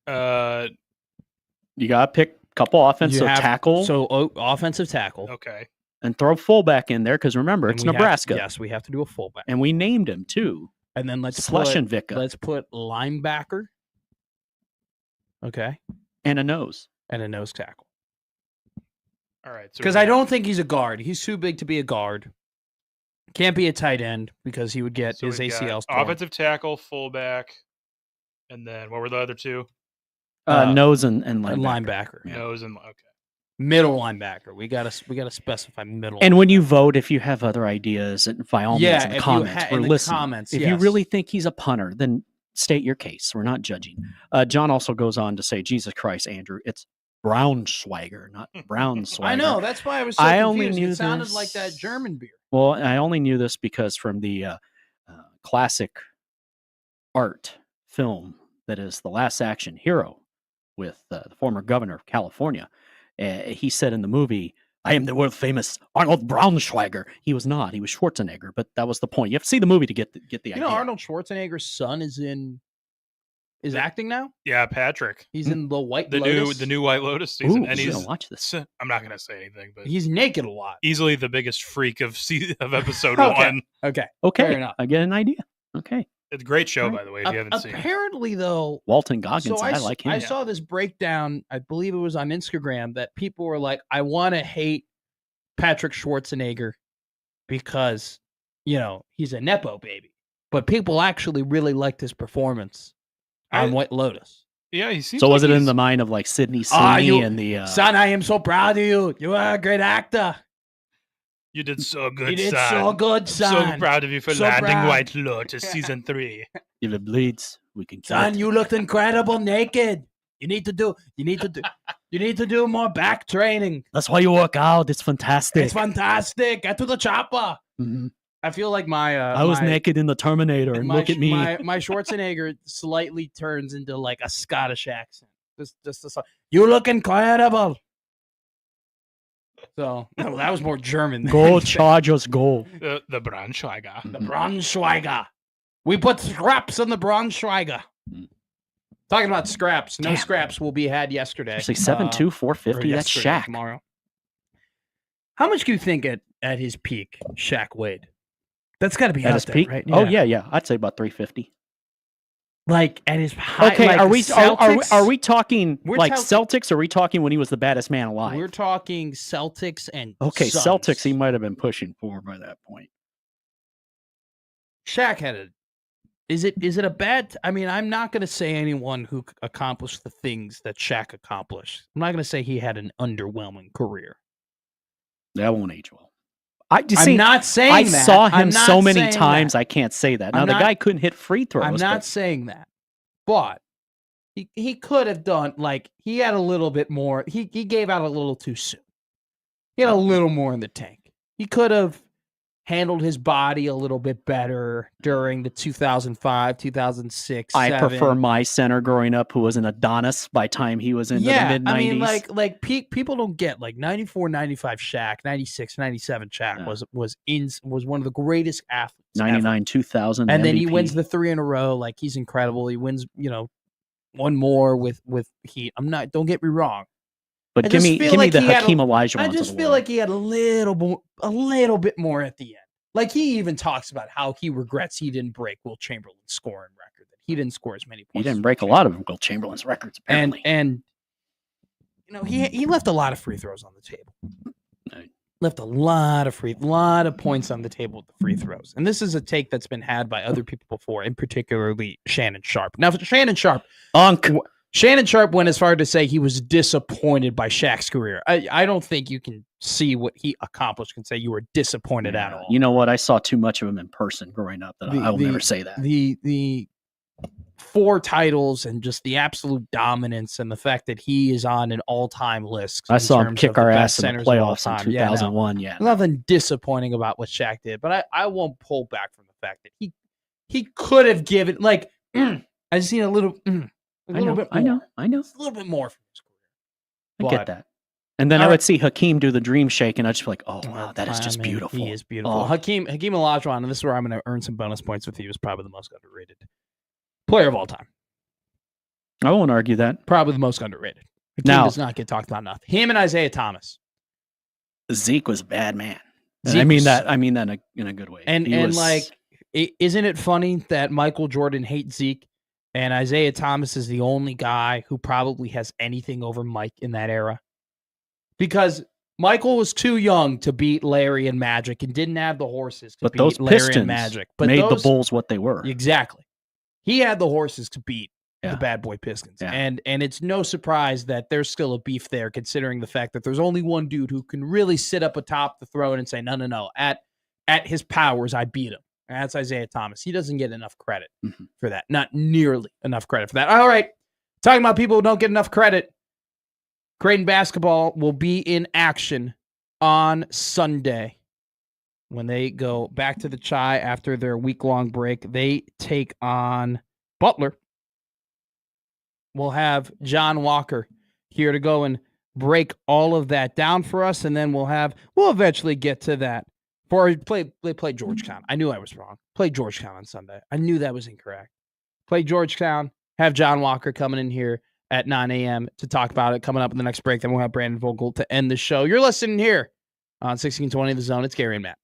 You gotta pick a couple offensive tackle. So offensive tackle. Okay. And throw fullback in there because remember it's Nebraska. Yes, we have to do a fullback, and we named him too. And then let's put linebacker. Okay. And a nose tackle. All right. Because I don't think he's a guard. He's too big to be a guard. Can't be a tight end because he would get his ACLs torn. Offensive tackle, fullback, and then what were the other 2? Nose and linebacker. Yeah. Nose and okay. Middle linebacker. We gotta specify middle. And when you vote, if you have other ideas, by all means in the comments, we're listening. If you really think he's a punter, then state your case. We're not judging. John also goes on to say, Jesus Christ, Andrew, it's Braunschweiger, not Brownsweiger. I know. That's why I was so confused. Only knew it sounded like that German beer. Well, I only knew this because from the classic art film that is The Last Action Hero with the former governor of California, he said in the movie, I am the world famous Arnold Braunschweiger. He was not. He was Schwarzenegger, but that was the point. You have to see the movie to get the idea. You know, Arnold Schwarzenegger's son is acting now? Yeah, Patrick. He's in the White Lotus. The new White Lotus season. And he's going to watch this. I'm not going to say anything, but he's naked a lot. Easily the biggest freak of episode 1. Okay. Fair enough. I get an idea. Okay. It's a great show, by the way, if you haven't seen it. Apparently, though, Walton Goggins, I like him. I saw this breakdown, I believe it was on Instagram, that people were like, I want to hate Patrick Schwarzenegger because, he's a Nepo baby. But people actually really liked his performance on White Lotus. Yeah, he seems so was it in the mind of like Sidney Sweeney and the... Son, I am so proud of you. You are a great actor. You did so good, son. You did so good, son. So proud of you for landing White Lotus season 3. If it bleeds, we can kill Son, you looked incredible naked. You need to do more back training. That's why you work out. It's fantastic. It's fantastic. Get to the chopper. Mm-hmm. I feel like I was naked in the Terminator, and look at me. My Schwarzenegger slightly turns into like a Scottish accent. You look incredible. So that was more German. Go Chargers, go. The Braunschweiger. The Braunschweiger. We put scraps on the Braunschweiger. Talking about scraps. No scraps will be had yesterday. Actually, 7'2", 450. That's Shaq. Tomorrow. How much do you think at his peak Shaq weighed? That's got to be at his peak, right? Yeah. Oh yeah. I'd say about 350. Like at his high. Okay, like are we talking like Celtics? Or are we talking when he was the baddest man alive? We're talking Celtics and Suns. Celtics. He might have been pushing 4 by that point. Shaq had a. Is it a bad? I mean, I'm not going to say anyone who accomplished the things that Shaq accomplished. I'm not going to say he had an underwhelming career. That won't age well. I'm not saying I that. saw him so many times. I can't say that. Now, the guy couldn't hit free throws. I'm not saying that. But he could have done, like, he had a little bit more. He gave out a little too soon. He had a little more in the tank. He could have handled his body a little bit better during the 2005, 2006. I prefer my center growing up who was an Adonis by time he was into the mid 90s. I mean, like people don't get like 94, 95 Shaq, 96, 97 Shaq was one of the greatest athletes. 99, 2000, and then MVP. he wins the 3 in a row. Like he's incredible. He wins, one more with Heat. Don't get me wrong. But give me the Hakeem Olajuwon. I just feel like he had a little bit more at the end. Like he even talks about how he regrets he didn't break Wilt Chamberlain's scoring record. That he didn't score as many points. He didn't break a lot of Wilt Chamberlain's records, apparently. And he left a lot of free throws on the table. Left a lot of points on the table with the free throws. And this is a take that's been had by other people before, and particularly Shannon Sharp. Now, Shannon Sharp went as far to say he was disappointed by Shaq's career. I don't think you can see what he accomplished and say you were disappointed at all. You know what? I saw too much of him in person growing up that I will never say that. The 4 titles and just the absolute dominance and the fact that he is on an all-time list. I saw him kick our ass in the playoffs in 2001. Nothing disappointing about what Shaq did, but I won't pull back from the fact that he could have given I just need a little bit more. I know. Just a little bit more from his career. I get that. And then I would see Hakeem do the dream shake, and I'd just be like, oh, wow, that is just beautiful. He is beautiful. Hakeem Olajuwon, and this is where I'm going to earn some bonus points with you, is probably the most underrated player of all time. I won't argue that. Probably the most underrated. Hakeem does not get talked about enough. Him and Isaiah Thomas. Zeke was a bad man. I mean that in a good way. Isn't it funny that Michael Jordan hates Zeke and Isaiah Thomas is the only guy who probably has anything over Mike in that era? Because Michael was too young to beat Larry and Magic and didn't have the horses to beat those Larry Pistons and Magic. But made the Bulls what they were. Exactly. He had the horses to beat the bad boy Pistons. Yeah. And it's no surprise that there's still a beef there, considering the fact that there's only one dude who can really sit up atop the throne and say, no. At his powers, I beat him. And that's Isaiah Thomas. He doesn't get enough credit for that. Not nearly enough credit for that. All right. Talking about people who don't get enough credit. Creighton basketball will be in action on Sunday when they go back to the Chi after their week-long break. They take on Butler. We'll have John Walker here to go and break all of that down for us, and then we'll eventually get to that. They play Georgetown. I knew I was wrong. Play Georgetown on Sunday. I knew that was incorrect. Play Georgetown. Have John Walker coming in here at 9 a.m. to talk about it. Coming up in the next break, then we'll have Brandon Vogel to end the show. You're listening here on 1620 The Zone. It's Gary and Matt.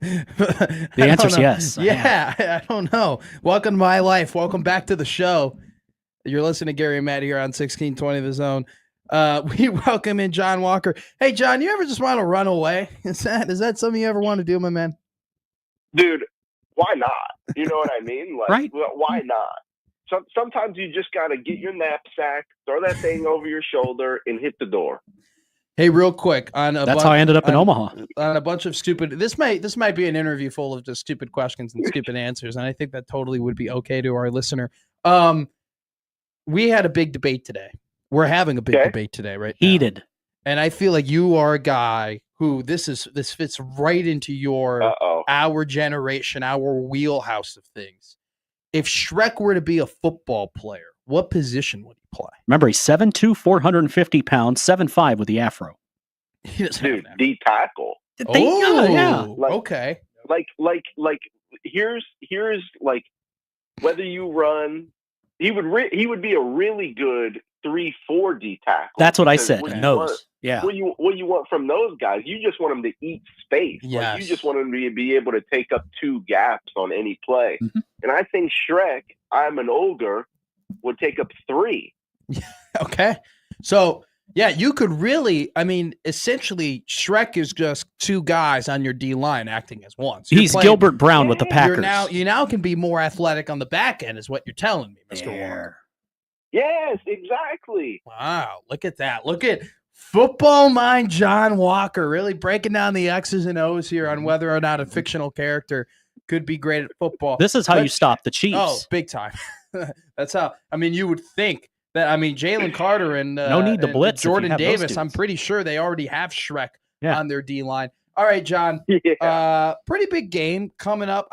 The answer's yes. Yeah, I don't know. Welcome to my life. Welcome back to the show. You're listening to Gary and Matt here on 1620 The Zone. We welcome in John Walker. Hey, John, you ever just want to run away? Is that something you ever want to do, my man? Dude, why not? You know what I mean? Like, right? Why not? Sometimes you just got to get your knapsack, throw that thing over your shoulder, and hit the door. Hey, real quick that's how I ended up in Omaha on a bunch of stupid. This might be an interview full of just stupid questions and stupid answers, and I think that totally would be okay to our listener. We had a big debate today. We're having a big debate today, right? Heated, and I feel like you are a guy who this fits right into our generation, our wheelhouse of things. If Shrek were to be a football player, what position would he play? Remember, he's 7'2", 450 pounds, 7'5" with the afro. Dude, D tackle. Yeah. Okay. Like, here's like whether you run, he would be a really good 3-4 D tackle. That's what I said. Nose. Yeah. What you want from those guys? You just want them to eat space. Yes. Like, you just want them to be able to take up 2 gaps on any play. Mm-hmm. And I think Shrek, I'm an ogre, would take up 3. Okay. So, yeah, you could really, essentially, Shrek is just 2 guys on your D line acting as one. So he's Gilbert Brown with the Packers. You now can be more athletic on the back end, is what you're telling me, Mr. Warner. Yes, exactly. Wow, look at that. Look at football mind John Walker really breaking down the X's and O's here on whether or not a fictional character could be great at football. This is how you stop the Chiefs. Oh, big time. That's how. You would think that. Jalen Carter and no need to blitz. Jordan Davis. I'm pretty sure they already have Shrek on their D line. All right, John. Pretty big game coming up.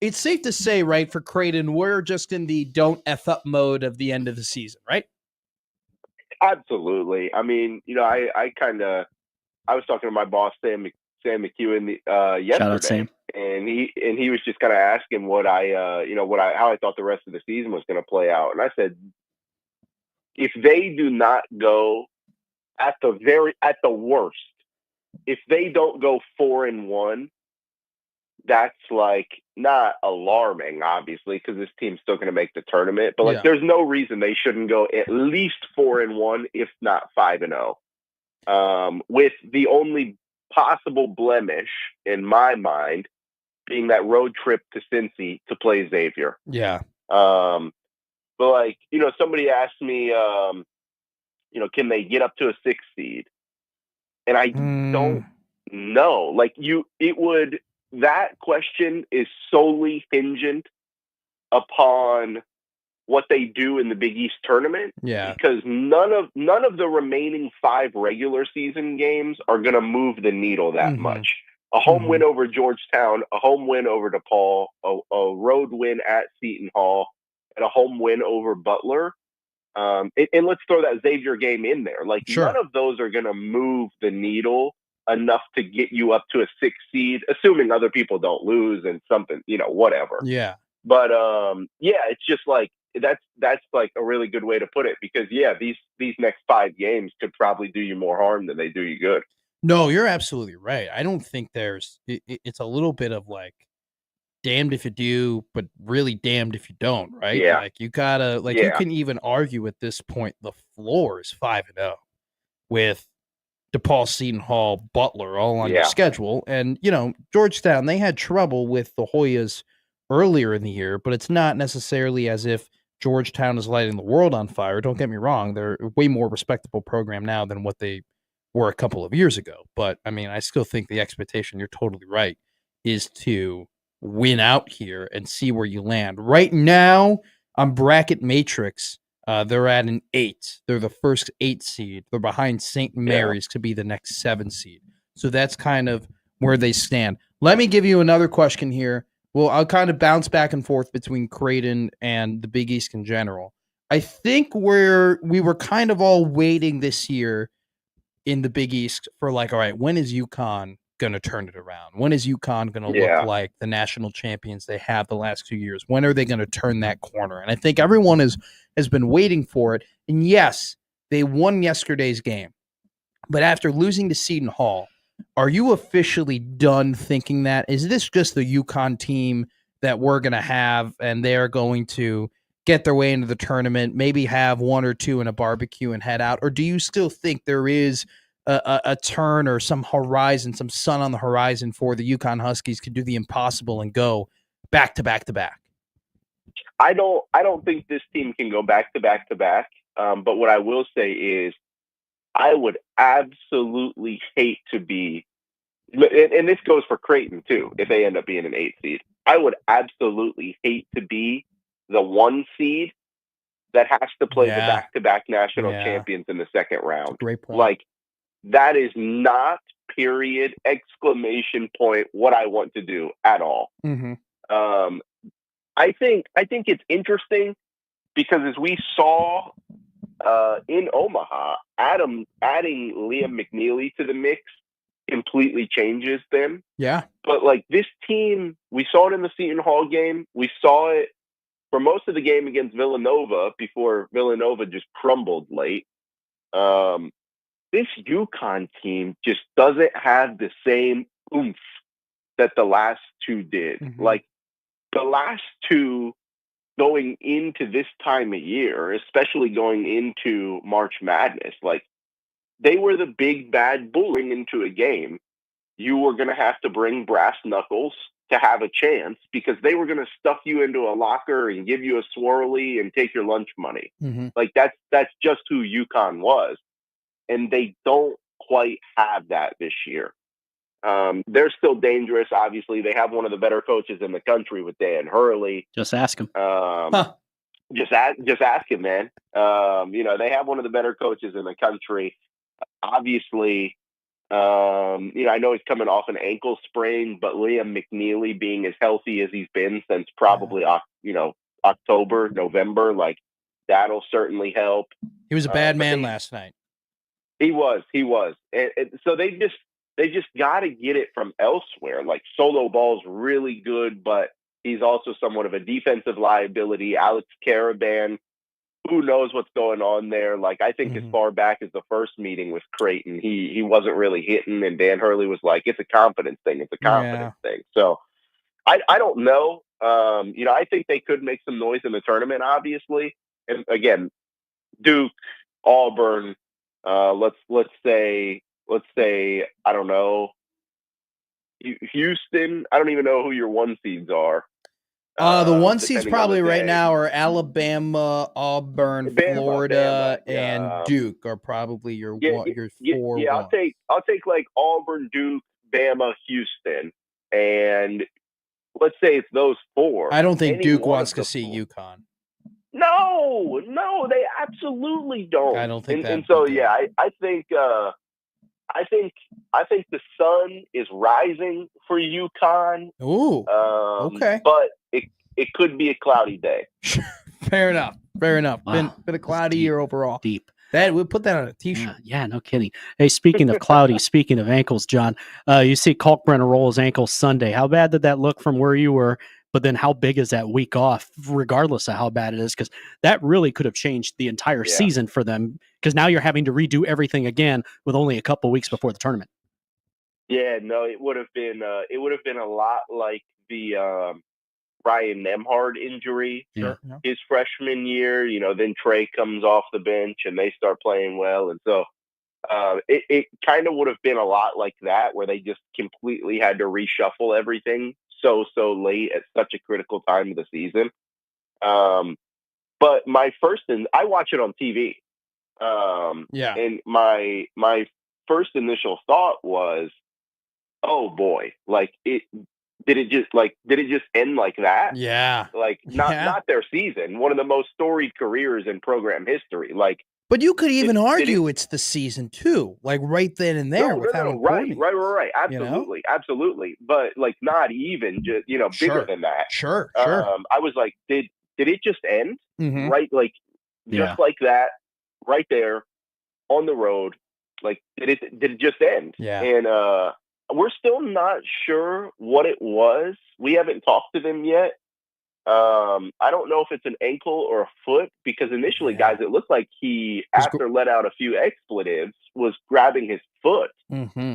It's safe to say, right, for Creighton, we're just in the don't F up mode of the end of the season, right? Absolutely. I was talking to my boss, Sam McEwen, yesterday. Shout out, Sam. And he was just kind of asking how I thought the rest of the season was going to play out. And I said, if they do not go at the worst, if they don't go 4-1, that's like not alarming, obviously, because this team's still going to make the tournament. But there's no reason they shouldn't go at least 4-1, if not 5-0. With the only possible blemish in my mind being that road trip to Cincy to play Xavier. Yeah. But somebody asked me, can they get up to a 6 seed? And I don't know. That question is solely hingent upon what they do in the Big East tournament. Yeah. Because none of the remaining 5 regular season games are going to move the needle that much. A home win over Georgetown, a home win over DePaul, a road win at Seton Hall, and a home win over Butler. And let's throw that Xavier game in there. None of those are going to move the needle enough to get you up to a 6 seed, assuming other people don't lose and something, whatever. Yeah. But it's just that's like a really good way to put it, because these next 5 games could probably do you more harm than they do you good. No, you're absolutely right. I don't think it's a little bit of damned if you do, but really damned if you don't, right? Yeah. You gotta, you can even argue at this point, the floor is 5-0 with DePaul, Seton Hall, Butler all on your schedule. And, Georgetown, they had trouble with the Hoyas earlier in the year, but it's not necessarily as if Georgetown is lighting the world on fire. Don't get me wrong. They're a way more respectable program now than what they were a couple of years ago. But, I still think the expectation, you're totally right, is to win out here and see where you land. Right now, on Bracket Matrix, they're at an 8. They're the first 8 seed. They're behind St. Mary's to be the next 7 seed. So that's kind of where they stand. Let me give you another question here. Well, I'll kind of bounce back and forth between Creighton and the Big East in general. I think we were kind of all waiting this year in the Big East for all right, when is UConn going to turn it around? When is UConn going to look like the national champions they have the last 2 years? When are they going to turn that corner? And I think everyone has been waiting for it. And yes, they won yesterday's game. But after losing to Seton Hall, Are you officially done thinking that? Is this just the UConn team that we're going to have, and they're going to get their way into the tournament, maybe have one or two in a barbecue and head out? Or do you still think there is a turn or some horizon, some sun on the horizon for the UConn Huskies to do the impossible and go back to back to back? I don't think this team can go back to back to back. But what I will say is, I would absolutely hate to be, and this goes for Creighton too, if they end up being an 8 seed. I would absolutely hate to be the 1 seed that has to play the back-to-back national champions in the second round. Great point. Like, that is not, period, exclamation point, what I want to do at all. Mm-hmm. I think it's interesting because as we saw in Omaha, adding Liam McNeely to the mix completely changes them. Yeah. But like this team, we saw it in the Seton Hall game. We saw it for most of the game against Villanova before Villanova just crumbled late. This UConn team just doesn't have the same oomph that the last two did. Mm-hmm. Like the last two going into this time of year, especially going into March Madness, like they were the big bad bull into a game. You were going to have to bring brass knuckles to have a chance because they were going to stuff you into a locker and give you a swirly and take your lunch money. Mm-hmm. Like that's just who UConn was. And they don't quite have that this year. They're still dangerous. Obviously, they have one of the better coaches in the country with Dan Hurley. Just ask him. Just ask him, man. They have one of the better coaches in the country. Obviously, I know he's coming off an ankle sprain, but Liam McNeely being as healthy as he's been since probably October, November, like that'll certainly help. He was a bad man last night. He was. And so they just got to get it from elsewhere. Like Solo Ball's really good, but he's also somewhat of a defensive liability. Alex Caravan, who knows what's going on there? Like I think as far back as the first meeting with Creighton, he wasn't really hitting, and Dan Hurley was like, "It's a confidence thing. It's a confidence thing." So I don't know. I think they could make some noise in the tournament, obviously. And again, Duke, Auburn. Let's say I don't know, Houston. I don't even know who your 1 seeds are. The 1 seeds probably right now are Alabama, Auburn, Florida, and Duke are probably your 4. Yeah, I'll take like Auburn, Duke, Bama, Houston, and let's say it's those 4. I don't think Duke wants to see UConn. No, they absolutely don't. I don't think that. And so I think the sun is rising for UConn. Ooh. Okay. But it could be a cloudy day. Fair enough. Wow. Been a cloudy year overall. Deep. We'll put that on a t-shirt. Yeah, no kidding. Hey, speaking of cloudy, speaking of ankles, John, you see Kalkbrenner roll his ankle Sunday. How bad did that look from where you were? But then how big is that week off, regardless of how bad it is? Because that really could have changed the entire season for them, because now you're having to redo everything again with only a couple weeks before the tournament. Yeah, no, it would have been a lot like the Ryan Nemhard injury his freshman year. Then Trey comes off the bench and they start playing well. And so it kind of would have been a lot like that, where they just completely had to reshuffle everything so late at such a critical time of the season. But my first, and I watch it on TV. And my first initial thought was, oh boy, like did it just end like that? Yeah. Like not their season, one of the most storied careers in program history. Like, but you could even argue it's the season too, like right then and there. Right. Absolutely. But like not even just, bigger than that. Sure. I was like, did it just end? Mm-hmm. Right. Like just like that, right there on the road. Like, did it just end? Yeah. And we're still not sure what it was. We haven't talked to them yet. I don't know if it's an ankle or a foot, because initially, guys, it looked like he, after let out a few expletives, was grabbing his foot. Mm-hmm.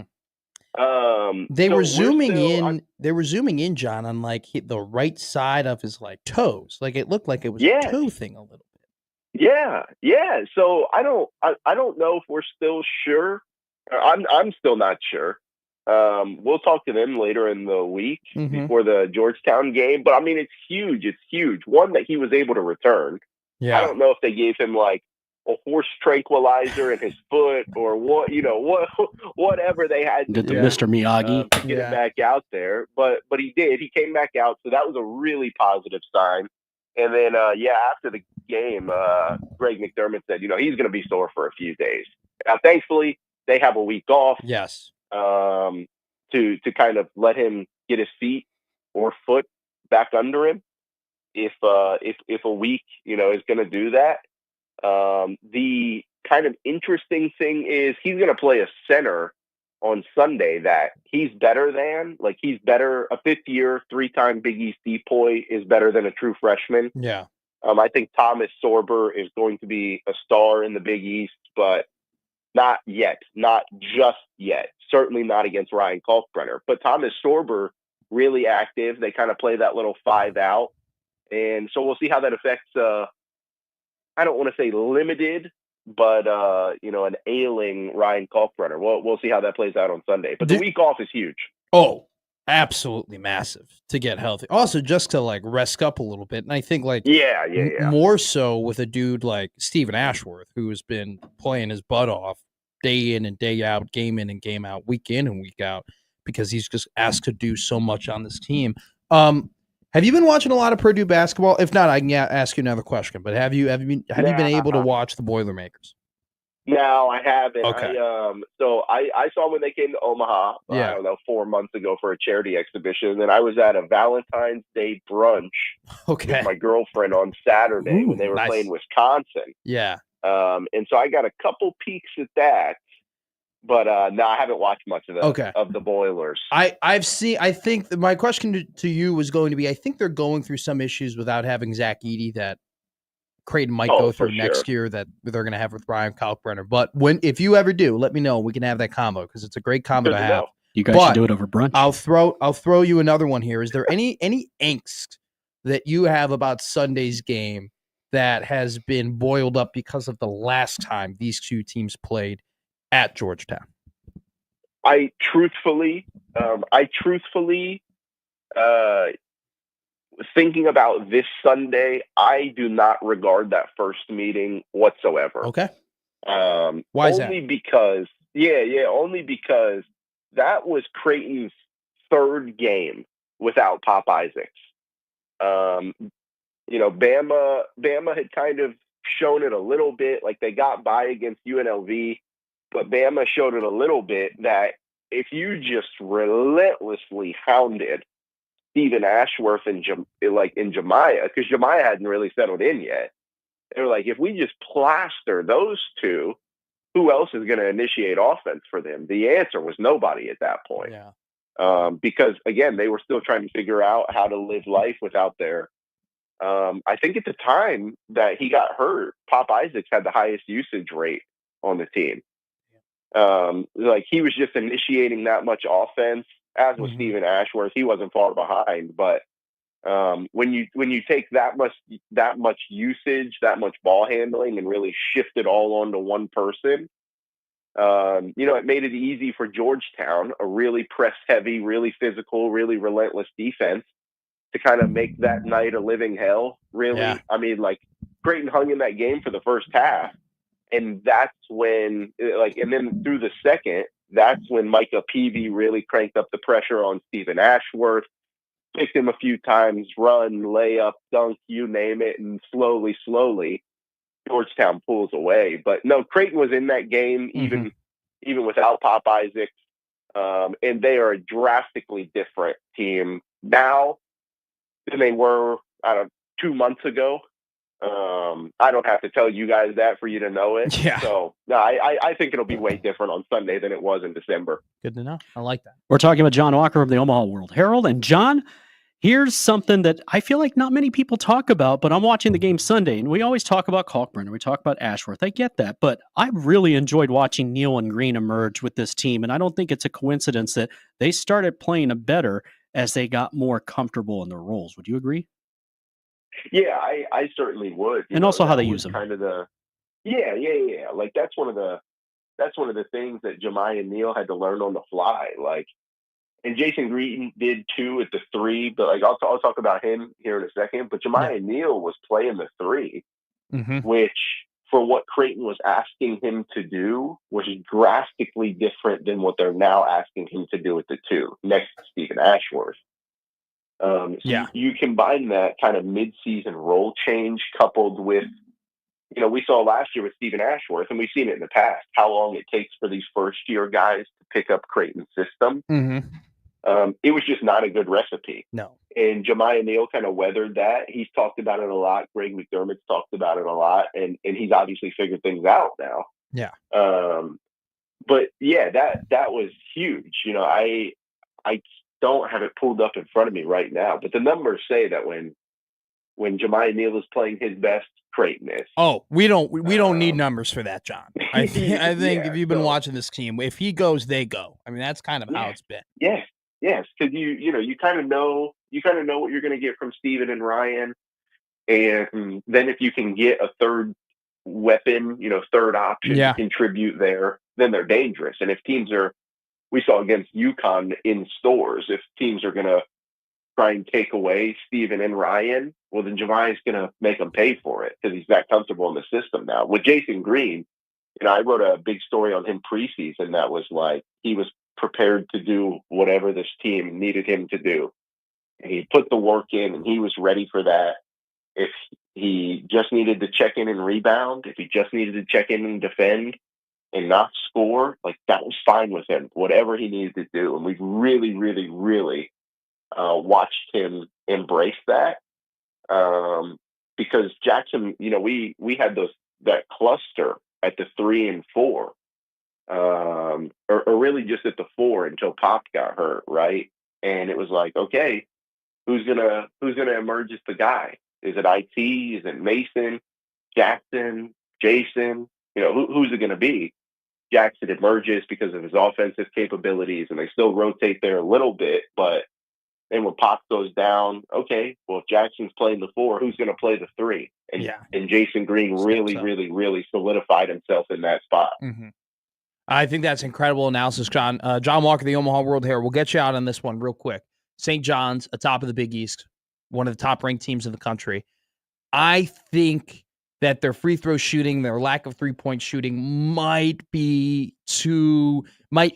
They were zooming in. They were zooming in, John, on like the right side of his like toes. Like it looked like it was a toe thing a little bit. Yeah. So I don't know if we're still sure. I'm still not sure. We'll talk to them later in the week before the Georgetown game. But I mean, it's huge. It's huge. One, that he was able to return. Yeah. I don't know if they gave him like a horse tranquilizer in his foot or whatever they had to do, Mr. Miyagi to get him back out there. But he did. He came back out, so that was a really positive sign. And then after the game, Greg McDermott said, he's going to be sore for a few days. Now, thankfully, they have a week off. Yes. To kind of let him get his feet or foot back under him. If a week, is going to do that. The kind of interesting thing is he's going to play a center on Sunday that he's better than. Like, he's better. A fifth-year, 3-time Big East depoy is better than a true freshman. Yeah. I think Thomas Sorber is going to be a star in the Big East, but not yet. Not just yet. Certainly not against Ryan Kalkbrenner. But Thomas Sorber, really active. They kind of play that little 5 out. And so we'll see how that affects, I don't want to say limited, but, an ailing Ryan Kalkbrenner. We'll see how that plays out on Sunday. But the week off is huge. Oh, absolutely massive to get healthy. Also, just to, like, rest up a little bit. And I think, like, more so with a dude like Stephen Ashworth, who has been playing his butt off day in and day out, game in and game out, week in and week out, because he's just asked to do so much on this team. Have you been watching a lot of Purdue basketball? If not, I can ask you another question. But have you been able to watch the Boilermakers? No, I haven't. Okay. I saw when they came to Omaha, I don't know, 4 months ago for a charity exhibition. And then I was at a Valentine's Day brunch with my girlfriend on Saturday when they were playing Wisconsin. Yeah. And so I got a couple peeks at that. But no, I haven't watched much of the Boilers. I've seen. I think my question to you was going to be, I think they're going through some issues without having Zach Edey that Creighton might go through next year that they're going to have with Ryan Kalkbrenner. But if you ever do, let me know. We can have that combo because it's a great combo to have. You guys should do it over brunch. I'll throw you another one here. Is there any angst that you have about Sunday's game that has been boiled up because of the last time these two teams played at Georgetown? I truthfully, thinking about this Sunday, I do not regard that first meeting whatsoever. Okay. Why is that? Only because that was Creighton's third game without Pop Isaacs. Bama had kind of shown it a little bit, like they got by against UNLV. But Bama showed it a little bit that if you just relentlessly hounded Stephen Ashworth and Jemiah, because Jemiah hadn't really settled in yet, they were like, if we just plaster those two, who else is going to initiate offense for them? The answer was nobody at that point. Yeah. Because, again, they were still trying to figure out how to live life without their I think at the time that he got hurt, Pop Isaacs had the highest usage rate on the team. He was just initiating that much offense, as was Stephen Ashworth. He wasn't far behind, but when you take that much usage, that much ball handling, and really shift it all onto one person, it made it easy for Georgetown, a really press heavy, really physical, really relentless defense, to kind of make that night a living hell. Really, I mean, Creighton hung in that game for the first half. And that's when, and then through the second, that's when Micah Peavy really cranked up the pressure on Stephen Ashworth, picked him a few times, run, layup, dunk, you name it, and slowly, Georgetown pulls away. But no, Creighton was in that game even without Pop Isaacs, and they are a drastically different team now than they were, 2 months ago. I don't have to tell you guys that for you to know it. Yeah. So no, I think it'll be way different on Sunday than it was in December. Good to know. I like that. We're talking about John Walker of the Omaha World Herald. And John, Here's something that I feel like not many people talk about, but I'm watching the game Sunday, and we always talk about Kalkbrenner, we talk about Ashworth. I get that, but I really enjoyed watching Neal and Green emerge with this team, and I don't think it's a coincidence that they started playing better as they got more comfortable in their roles. Would you agree? Yeah, I certainly would. And also how they use them. Kind of the Like that's one of the things that Jemiah Neal had to learn on the fly. Like, and Jason Green did too at the 3, but like I'll talk about him here in a second. But Jemiah Neal was playing the 3, which for what Creighton was asking him to do was drastically different than what they're now asking him to do at the 2 next to Stephen Ashworth. So you combine that kind of mid-season role change coupled with, we saw last year with Stephen Ashworth, and we've seen it in the past, how long it takes for these first-year guys to pick up Creighton's system. It was just not a good recipe. No. And Jemiah Neal kind of weathered that. He's talked about it a lot. Greg McDermott's talked about it a lot, and he's obviously figured things out now. Yeah. But yeah, that was huge. I don't have it pulled up in front of me right now, but the numbers say that when Jemiah Neal is playing his best, Creighton is. Oh, we don't need numbers for that, John. I think if you've been watching this team, if he goes, they go. I mean, that's kind of how it's been. Yes, because you kind of know what you're going to get from Steven and Ryan, and then if you can get a third weapon, third option to contribute there, then they're dangerous. And if teams we saw against UConn in stores, if teams are going to try and take away Steven and Ryan, well, then Jemiah's going to make them pay for it because he's that comfortable in the system now. With Jason Green, I wrote a big story on him preseason that was like he was prepared to do whatever this team needed him to do. And he put the work in, and he was ready for that. If he just needed to check in and rebound, if he just needed to check in and defend and not score, like that was fine with him, whatever he needed to do. And we've really, really, really watched him embrace that. Because Jackson, we had that cluster at the 3 and 4, or really just at the 4 until Pop got hurt, right? And it was like, okay, who's gonna emerge as the guy? Is it IT? Is it Mason, Jackson, Jason? Who's it gonna be? Jackson emerges because of his offensive capabilities, and they still rotate there a little bit, but then when Pop goes down, okay, well, if Jackson's playing the 4, who's going to play the 3? And Jason Green really, really, really solidified himself in that spot. I think that's incredible analysis, John. John Walker, the Omaha World Herald. We'll get you out on this one real quick. St. John's, atop of the Big East, one of the top-ranked teams in the country. I think that their free throw shooting, their lack of three-point shooting might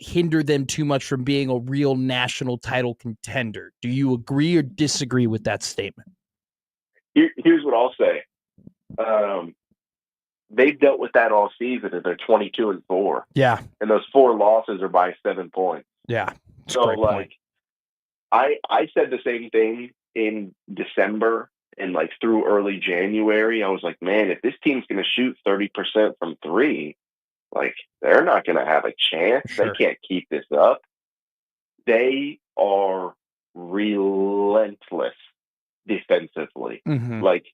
hinder them too much from being a real national title contender. Do you agree or disagree with that statement? Here's what I'll say. They've dealt with that all season, and they're 22-4. Yeah. And those 4 losses are by 7 points. Yeah. So, like, I said the same thing in December and, like, through early January. I was like, man, if this team's going to shoot 30% from 3, like, they're not going to have a chance. Sure. They can't keep this up. They are relentless defensively. Like,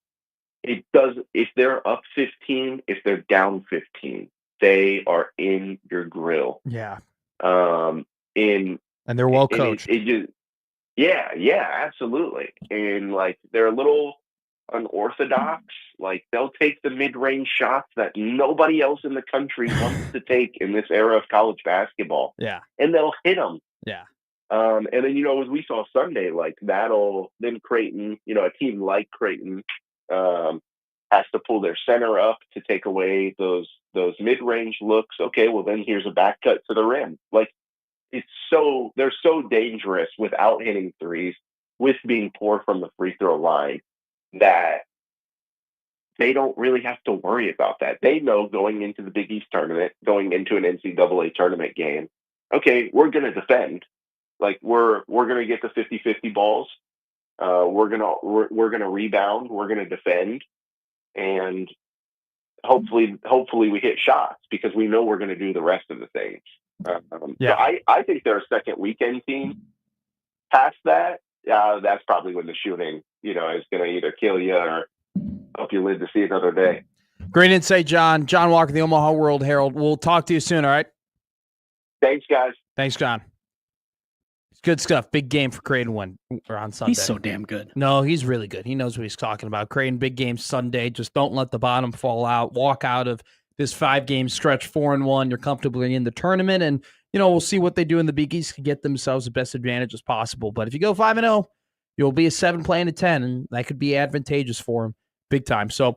if they're up 15, if they're down 15, they are in your grill. Yeah. And they're well coached. Yeah, absolutely. And like they're a little unorthodox. Like they'll take the mid-range shots that nobody else in the country wants to take in this era of college basketball. Yeah. And they'll hit them. Yeah. And then, as we saw Sunday, like then Creighton, a team like Creighton has to pull their center up to take away those mid-range looks. Okay, well then here's a back cut to the rim. Like they're so dangerous without hitting threes, with being poor from the free throw line, that they don't really have to worry about that. They know going into the Big East tournament, going into an NCAA tournament game, okay, we're going to defend. Like we're going to get the 50-50 balls. We're going to rebound. We're going to defend, and hopefully we hit shots because we know we're going to do the rest of the things. So I think they're a second weekend team. Past that, that's probably when the shooting, is going to either kill you or help you live to see another day. Great insight, John. John Walker, the Omaha World Herald. We'll talk to you soon, all right? Thanks, guys. Thanks, John. It's good stuff. Big game for Creighton on Sunday. He's so damn good. No, he's really good. He knows what he's talking about. Creighton, big game Sunday. Just don't let the bottom fall out. Walk out of this 5-game stretch 4-1. You're comfortably in the tournament, and we'll see what they do in the Big East to get themselves the best advantage as possible. But if you go 5-0, you'll be a 7 playing a 10, and that could be advantageous for them big time. So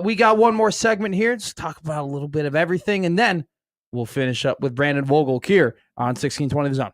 we got one more segment here. Just talk about a little bit of everything, and then we'll finish up with Brandon Vogel here on 1620 The Zone.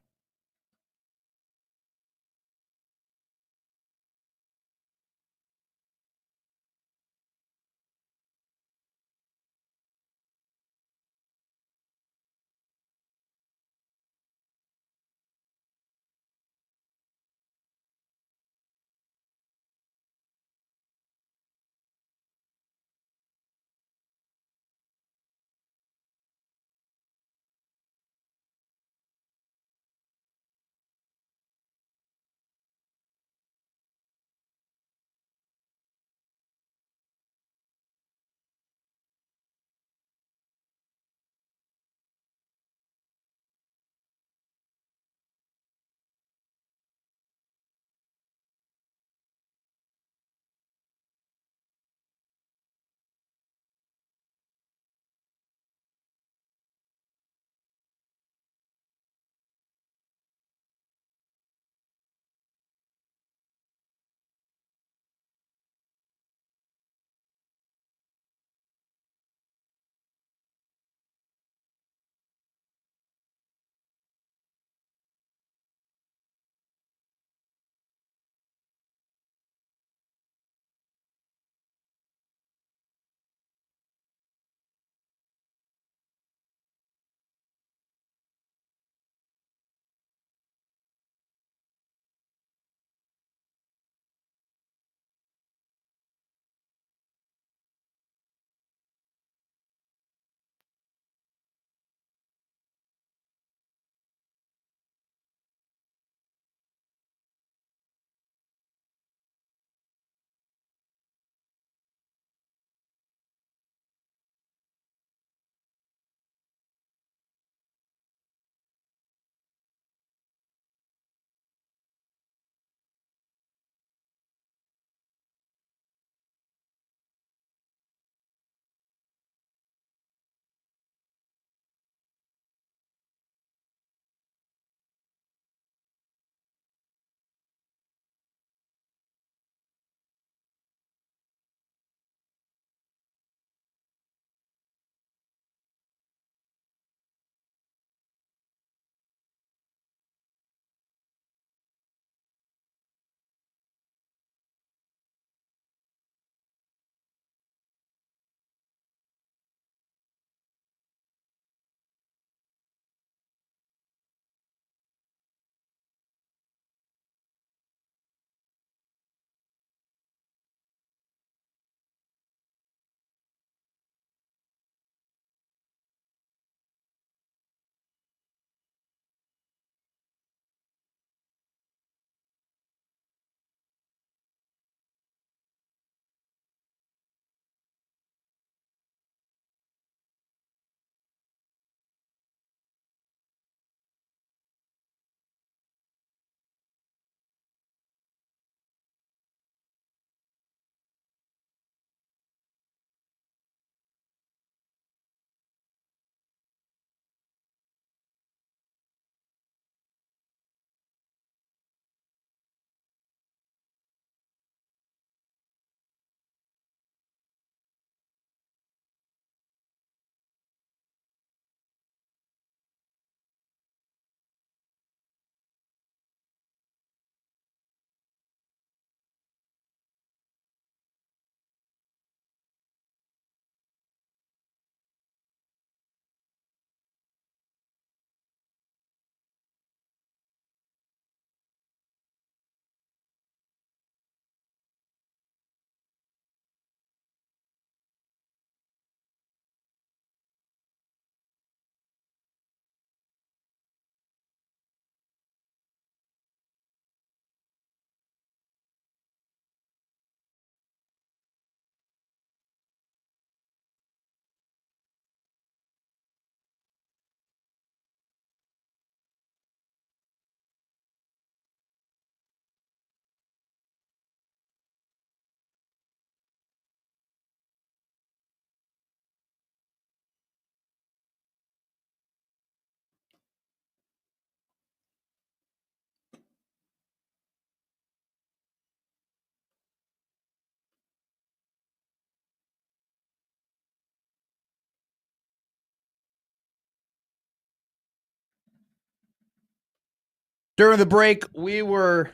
During the break, we were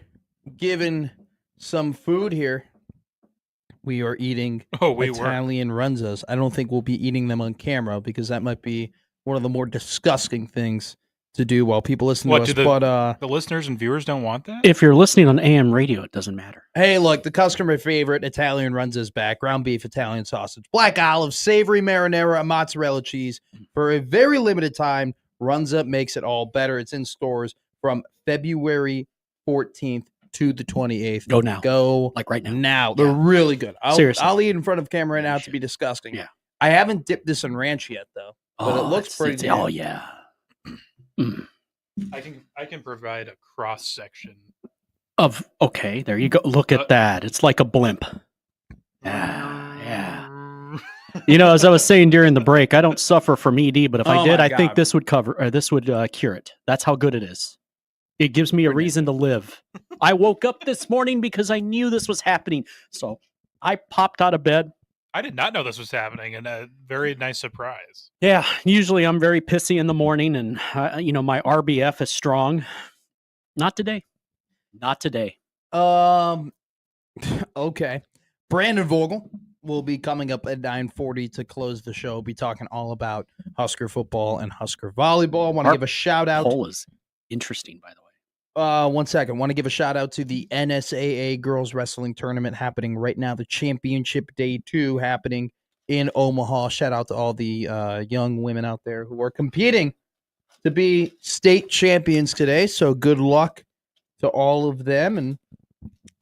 given some food here. We are eating Italian runzas. I don't think we'll be eating them on camera because that might be one of the more disgusting things to do while people listen to us. But the listeners and viewers don't want that? If you're listening on AM radio, it doesn't matter. Hey, look, the customer favorite Italian runzas back. Ground beef, Italian sausage, black olive, savory marinara, and mozzarella cheese. For a very limited time, Runza makes it all better. It's in stores from February 14th to the 28th. Go now. Go like right now. Now. They're really good. Seriously. I'll eat in front of camera right now to be disgusting. Yeah. I haven't dipped this in ranch yet, though. But it looks pretty good. Oh, yeah. I can provide a cross section of there you go. Look at that. It's like a blimp. Yeah. As I was saying during the break, I don't suffer from ED, but if I did, I think this would cure it. That's how good it is. It gives me a reason to live. I woke up this morning because I knew this was happening. So I popped out of bed. I did not know this was happening, and a very nice surprise. Yeah, usually I'm very pissy in the morning, and my RBF is strong. Not today. Not today. Okay. Brandon Vogel will be coming up at 9:40 to close the show. Be talking all about Husker football and Husker volleyball. I want to give a shout out. Poll is interesting, by the way. 1 second. Want to give a shout out to the NSAA Girls Wrestling Tournament happening right now. The Championship Day 2 happening in Omaha. Shout out to all the young women out there who are competing to be state champions today. So good luck to all of them, and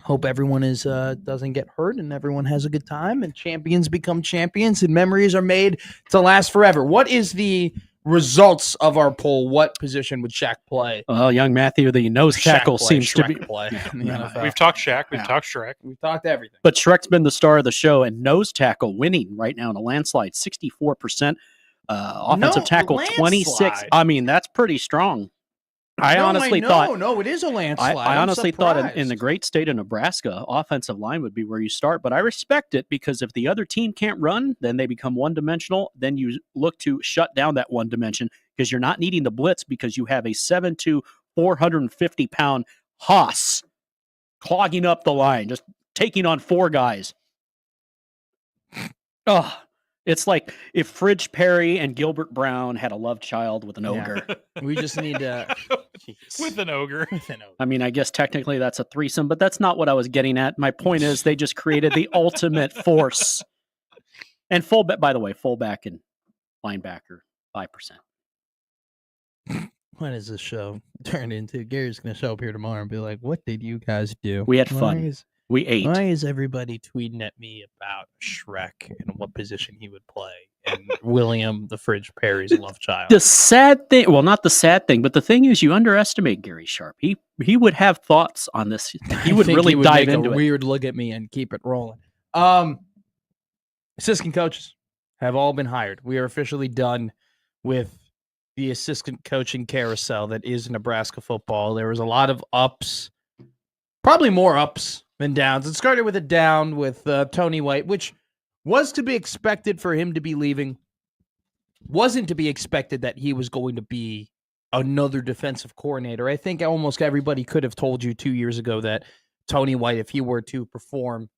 hope everyone doesn't get hurt and everyone has a good time and champions become champions and memories are made to last forever. What is the results of our poll? What position would Shaq play? Well, young Matthew, the nose tackle seems to be play. We've talked Shaq. We've talked Shrek. We've talked everything. But Shrek's been the star of the show, and nose tackle winning right now in a landslide, 64%. Offensive tackle, 26. I mean, that's pretty strong. I honestly thought it is a landslide. I honestly thought in the great state of Nebraska, offensive line would be where you start, but I respect it because if the other team can't run, then they become one-dimensional. Then you look to shut down that one dimension because you're not needing the blitz because you have a 7'2", 450-pound Haas clogging up the line, just taking on four guys. Oh, it's like if Fridge Perry and Gilbert Brown had a love child with an ogre. We just need to... With an ogre. I mean, I guess technically that's a threesome, but that's not what I was getting at. My point is they just created the ultimate force. And fullback, by the way, fullback and linebacker, 5%. What is this show turned into? Gary's going to show up here tomorrow and be like, what did you guys do? We had fun. We ate. Why is everybody tweeting at me about Shrek and what position he would play and William the Fridge Perry's love child? The sad thing, well, not the sad thing, but the thing is you underestimate Gary Sharp. He would have thoughts on this. He would really dive into it. Weird look at me and keep it rolling. Assistant coaches have all been hired. We are officially done with the assistant coaching carousel that is Nebraska football. There was a lot of ups, probably more ups than downs. It started with a down with Tony White, which was to be expected for him to be leaving. Wasn't to be expected that he was going to be another defensive coordinator. I think almost everybody could have told you 2 years ago that Tony White, if he were to perform,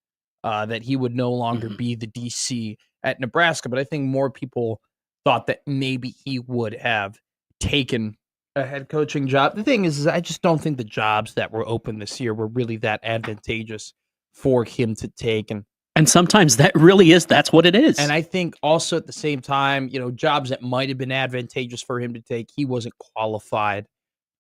that he would no longer be the DC at Nebraska. But I think more people thought that maybe he would have taken a head coaching job. The thing is I just don't think the jobs that were open this year were really that advantageous for him to take. And sometimes that's what it is. And I think also at the same time, jobs that might have been advantageous for him to take, he wasn't qualified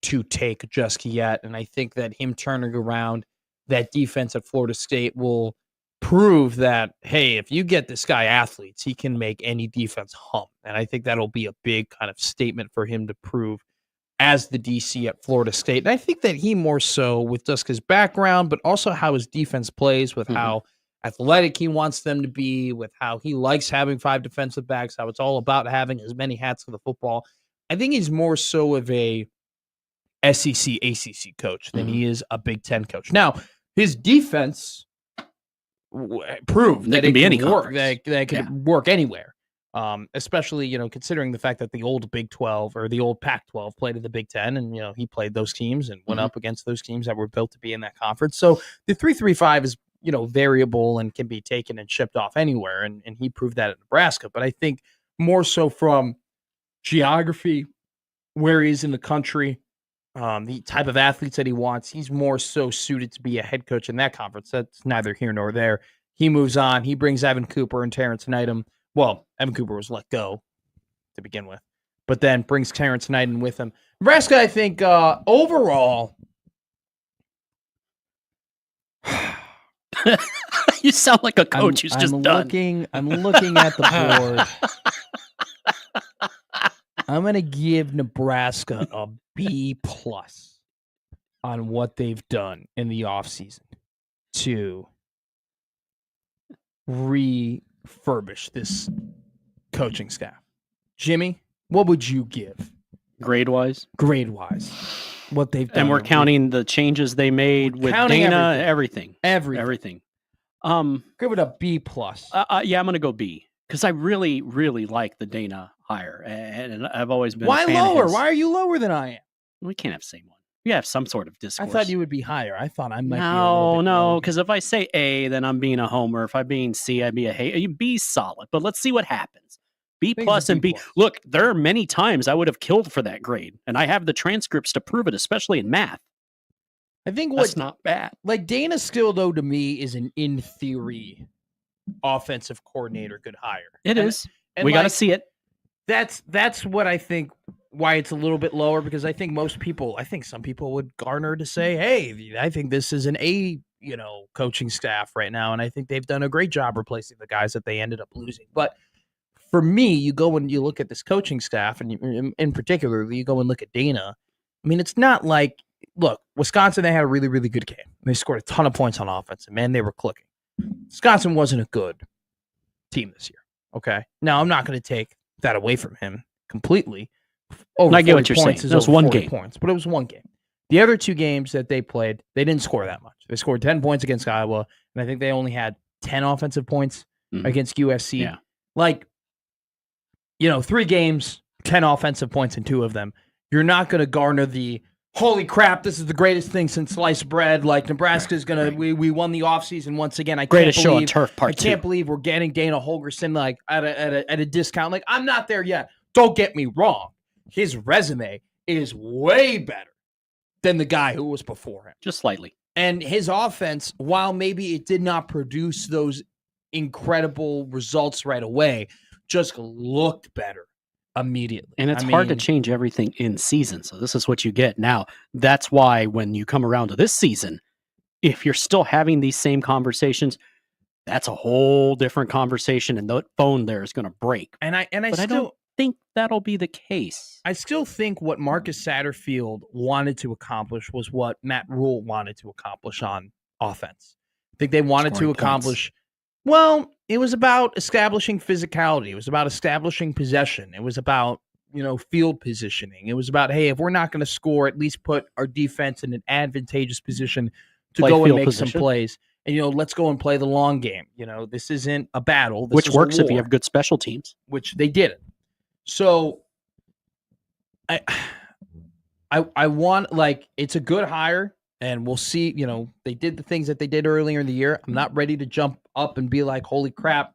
to take just yet. And I think that him turning around that defense at Florida State will prove that, hey, if you get this guy athletes, he can make any defense hum. And I think that'll be a big kind of statement for him to prove as the DC at Florida State. And I think that he more so with just his background, but also how his defense plays, with how athletic he wants them to be, with how he likes having 5 defensive backs, how it's all about having as many hats for the football. I think he's more so of a SEC, ACC coach than he is a Big Ten coach. Now, his defense proved that it can work. That can work anywhere. Especially, considering the fact that the old Big 12 or the old Pac-12 played in the Big 10, and, he played those teams and went up against those teams that were built to be in that conference. So the 3-3-5 is, variable and can be taken and shipped off anywhere. And he proved that at Nebraska. But I think more so from geography, where he is in the country, the type of athletes that he wants, he's more so suited to be a head coach in that conference. That's neither here nor there. He moves on. He brings Evan Cooper and Terrence Knighton. Well, Evan Cooper was let go to begin with, but then brings Terrence Knighton with him. Nebraska, I think, overall. You sound like a coach who's just done. I'm looking at the board. I'm going to give Nebraska a B+ on what they've done in the offseason to refurbish this coaching staff. Jimmy, what would you give? Grade-wise? Grade-wise. What they've done. And we're counting the changes they made with Dana, everything. Everything. Give it a B+. Yeah, I'm going to go B because I really, really like the Dana hire. And I've always been Why a fan lower? of his. Why are you lower than I am? We can't have the same one. We have some sort of discourse. I thought you would be higher. I thought I might be a little bit No, lower. because if I say A, then I'm being a homer. If I'm being C, I'd be a hate. B solid. But let's see what happens. B+ and B. Look, there are many times I would have killed for that grade, and I have the transcripts to prove it, especially in math. I think That's not bad. Like Dana still, though, to me, is an in theory offensive coordinator could hire. It is. And We got to see it. That's what I think why it's a little bit lower, because I think some people would garner to say, hey, I think this is an A, coaching staff right now. And I think they've done a great job replacing the guys that they ended up losing. But for me, you go and you look at this coaching staff, and in particular, you go and look at Dana. I mean, it's not like, look, Wisconsin, they had a really, really good game. They scored a ton of points on offense, and man, they were clicking. Wisconsin wasn't a good team this year. Okay. Now, I'm not going to take that away from him completely. I get what you're saying. It was one game. Points, but it was one game. The other two games that they played, they didn't score that much. They scored 10 points against Iowa, and I think they only had 10 offensive points against USC. Yeah. Like, 3 games, 10 offensive points in 2 of them. You're not going to garner the, holy crap, this is the greatest thing since sliced bread. Like, Nebraska's going to, we won the offseason once again. Greatest show on turf part 2. I can't believe we're getting Dana Holgorsen like at a discount. Like, I'm not there yet. Don't get me wrong. His resume is way better than the guy who was before him. Just slightly. And his offense, while maybe it did not produce those incredible results right away, just looked better immediately. And it's hard to change everything in season. So this is what you get. Now, that's why when you come around to this season, if you're still having these same conversations, that's a whole different conversation, and the phone there is going to break. I don't think that'll be the case. I still think what Marcus Satterfield wanted to accomplish was what Matt Rule wanted to accomplish on offense. I think they wanted to accomplish. Well, it was about establishing physicality. It was about establishing possession. It was about, field positioning. It was about, hey, if we're not going to score, at least put our defense in an advantageous position to go and make some plays. And, let's go and play the long game. This isn't a battle. This Which is works a war, if you have good special teams. which they didn't. So I want, it's a good hire. And we'll see, they did the things that they did earlier in the year. I'm not ready to jump up and be like, holy crap,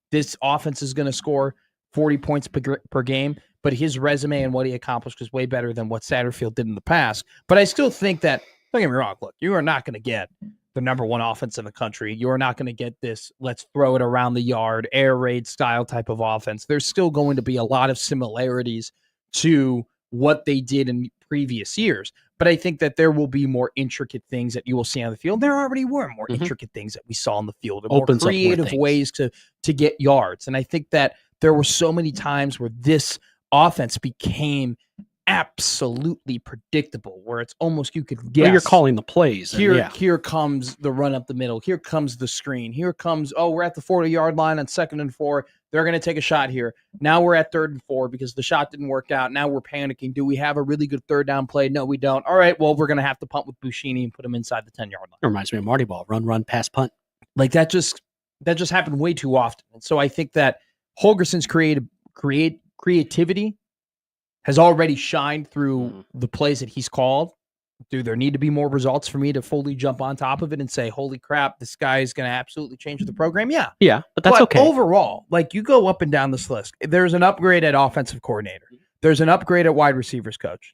this offense is going to score 40 points per game. But his resume and what he accomplished was way better than what Satterfield did in the past. But I still think that, don't get me wrong, look, you are not going to get the number 1 offense in the country. You are not going to get this, let's throw it around the yard, air raid style type of offense. There's still going to be a lot of similarities to what they did in previous years. But I think that there will be more intricate things that you will see on the field. There already were more intricate things that we saw on the field, more creative ways to get yards. And I think that there were so many times where this offense became absolutely predictable, where it's almost you could guess. Well, you're calling the plays. Here comes the run up the middle. Here comes the screen. Here comes, we're at the 40-yard line on 2nd and 4. They're going to take a shot here. Now we're at 3rd and 4 because the shot didn't work out. Now we're panicking. Do we have a really good 3rd down play? No, we don't. All right, well, we're going to have to punt with Buschini and put him inside the 10-yard line. It reminds me of Marty Ball. Run, pass, punt. Like that just happened way too often. And so I think that Holgerson's creativity has already shined through the plays that he's called. Do there need to be more results for me to fully jump on top of it and say, holy crap, this guy is going to absolutely change the program? Yeah. Yeah, but that's okay. Overall, like, you go up and down this list. There's an upgrade at offensive coordinator. There's an upgrade at wide receivers coach.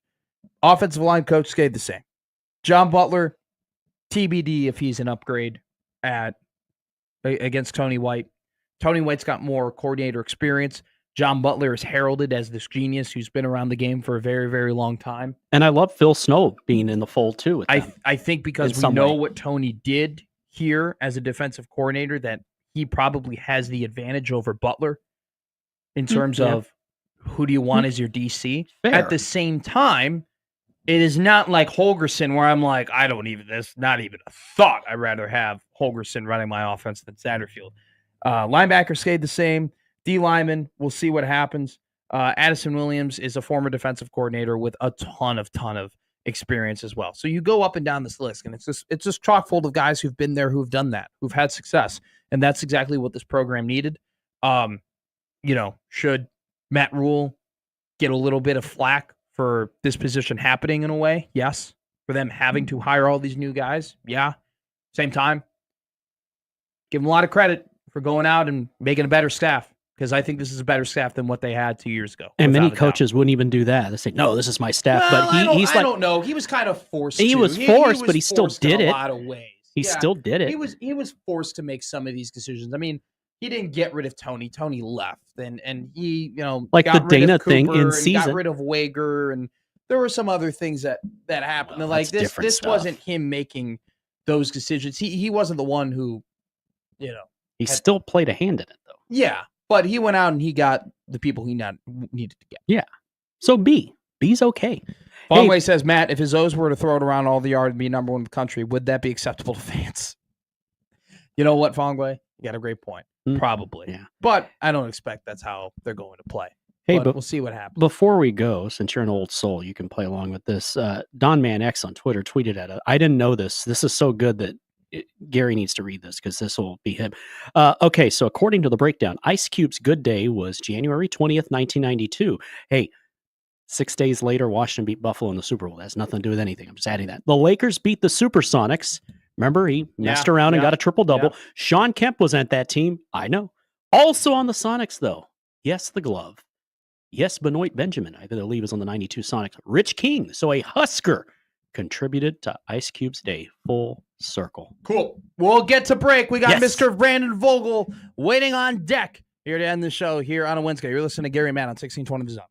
Offensive line coach stayed the same. John Butler, TBD if he's an upgrade against Tony White. Tony White's got more coordinator experience. John Butler is heralded as this genius who's been around the game for a very, very long time. And I love Phil Snow being in the fold too. I think because we know what Tony did here as a defensive coordinator, that he probably has the advantage over Butler in terms of who do you want as your DC. Fair. At the same time, it is not like Holgerson where I'm like, that's not even a thought. I'd rather have Holgerson running my offense than Satterfield. Linebacker stayed the same. D lineman, we'll see what happens. Addison Williams is a former defensive coordinator with a ton of experience as well. So you go up and down this list, and it's just chock full of guys who've been there, who've done that, who've had success, and that's exactly what this program needed. Should Matt Rule get a little bit of flack for this position happening in a way? Yes. For them having to hire all these new guys? Yeah. Same time, give them a lot of credit for going out and making a better staff, because I think this is a better staff than what they had 2 years ago. And many coaches wouldn't even do that. They say, "No, this is my staff." Well, but I don't know. He was kind of forced. He was forced, but he still did it. In a lot of ways. He still did it. He was forced to make some of these decisions. I mean, he didn't get rid of Tony. Tony left, and he like got the rid Dana of Cooper thing in and season. got rid of Wager, and there were some other things that happened. Well, like this stuff. wasn't him making those decisions. He wasn't the one who, he still played a hand in it though. Yeah, but he went out and he got the people he needed to get. Yeah. So B's okay. Longway says, Matt, if his O's were to throw it around all the yard and be number one in the country, would that be acceptable to fans? You know what, Fongway? You got a great point. Probably. Yeah. But I don't expect that's how they're going to play. But we'll see what happens. Before we go, since you're an old soul, you can play along with this. Don Man X on Twitter tweeted at it. I didn't know this. This is so good that Gary needs to read this because this will be him. Okay, so according to the breakdown, Ice Cube's good day was January 20th, 1992. Hey, 6 days later, Washington beat Buffalo in the Super Bowl. That has nothing to do with anything. I'm just adding that. The Lakers beat the Supersonics. Remember, he messed around and got a triple-double. Yeah. Sean Kemp was at that team. I know. Also on the Sonics, though. Yes, the glove. Yes, Benoit Benjamin. I believe was on the 92 Sonics. Rich King. So a Husker contributed to Ice Cube's day. Full circle. Cool. We'll get to break. We got Mr. Brandon Vogel waiting on deck here to end the show here on a Wednesday. You're listening to Gary Mann on 1620 The Zone.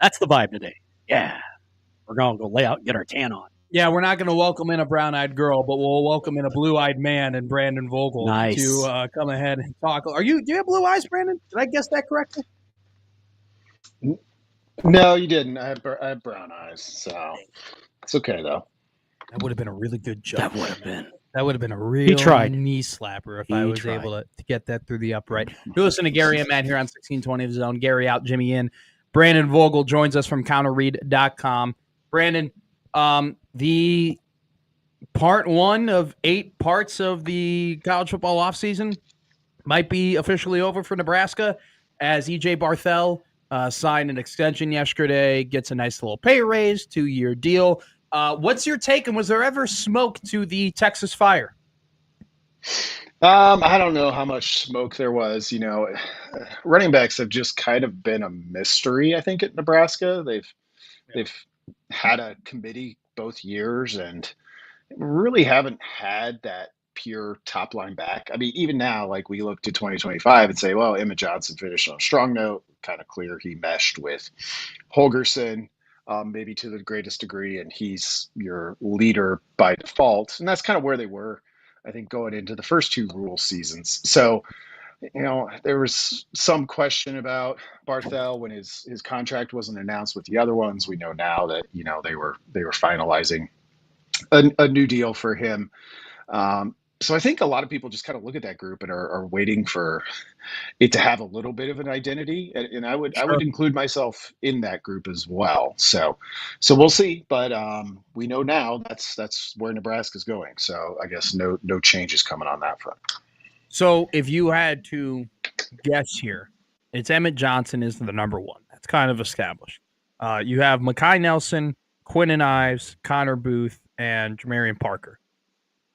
That's the vibe today. Yeah. We're going to go lay out and get our tan on. Yeah, we're not going to welcome in a brown-eyed girl, but we'll welcome in a blue-eyed man and Brandon Vogel to come ahead and talk. Do you have blue eyes, Brandon? Did I guess that correctly? No, you didn't. I have brown eyes, so it's okay though. That would have been a really good joke. That would have been. That would have been a real knee slapper if I was able to get that through the upright. You listen to Gary and Matt here on 1620 The Zone. Gary out, Jimmy in. Brandon Vogel joins us from counterread.com. Brandon, the part 1 of 8 parts of the college football offseason might be officially over for Nebraska as E.J. Barthel signed an extension yesterday, gets a nice little pay raise, 2-year deal. What's your take, and was there ever smoke to the Texas fire? I don't know how much smoke there was. Running backs have just kind of been a mystery, I think, at Nebraska. They've had a committee both years and really haven't had that pure top line back. I mean, even now, like we look to 2025 and say, well, Emmett Johnson finished on a strong note, kind of clear he meshed with Holgerson. Maybe to the greatest degree, and he's your leader by default. And that's kind of where they were, I think, going into the first 2 rule seasons. So, there was some question about Barthel when his contract wasn't announced with the other ones. We know now that, they were finalizing a new deal for him. So I think a lot of people just kind of look at that group and are waiting for it to have a little bit of an identity, and I would include myself in that group as well. So we'll see, but we know now that's where Nebraska's going. So I guess no changes coming on that front. So if you had to guess here, it's Emmett Johnson is the number 1. That's kind of established. You have Mekhi Nelson, Quinton Ives, Connor Booth, and Jamarian Parker.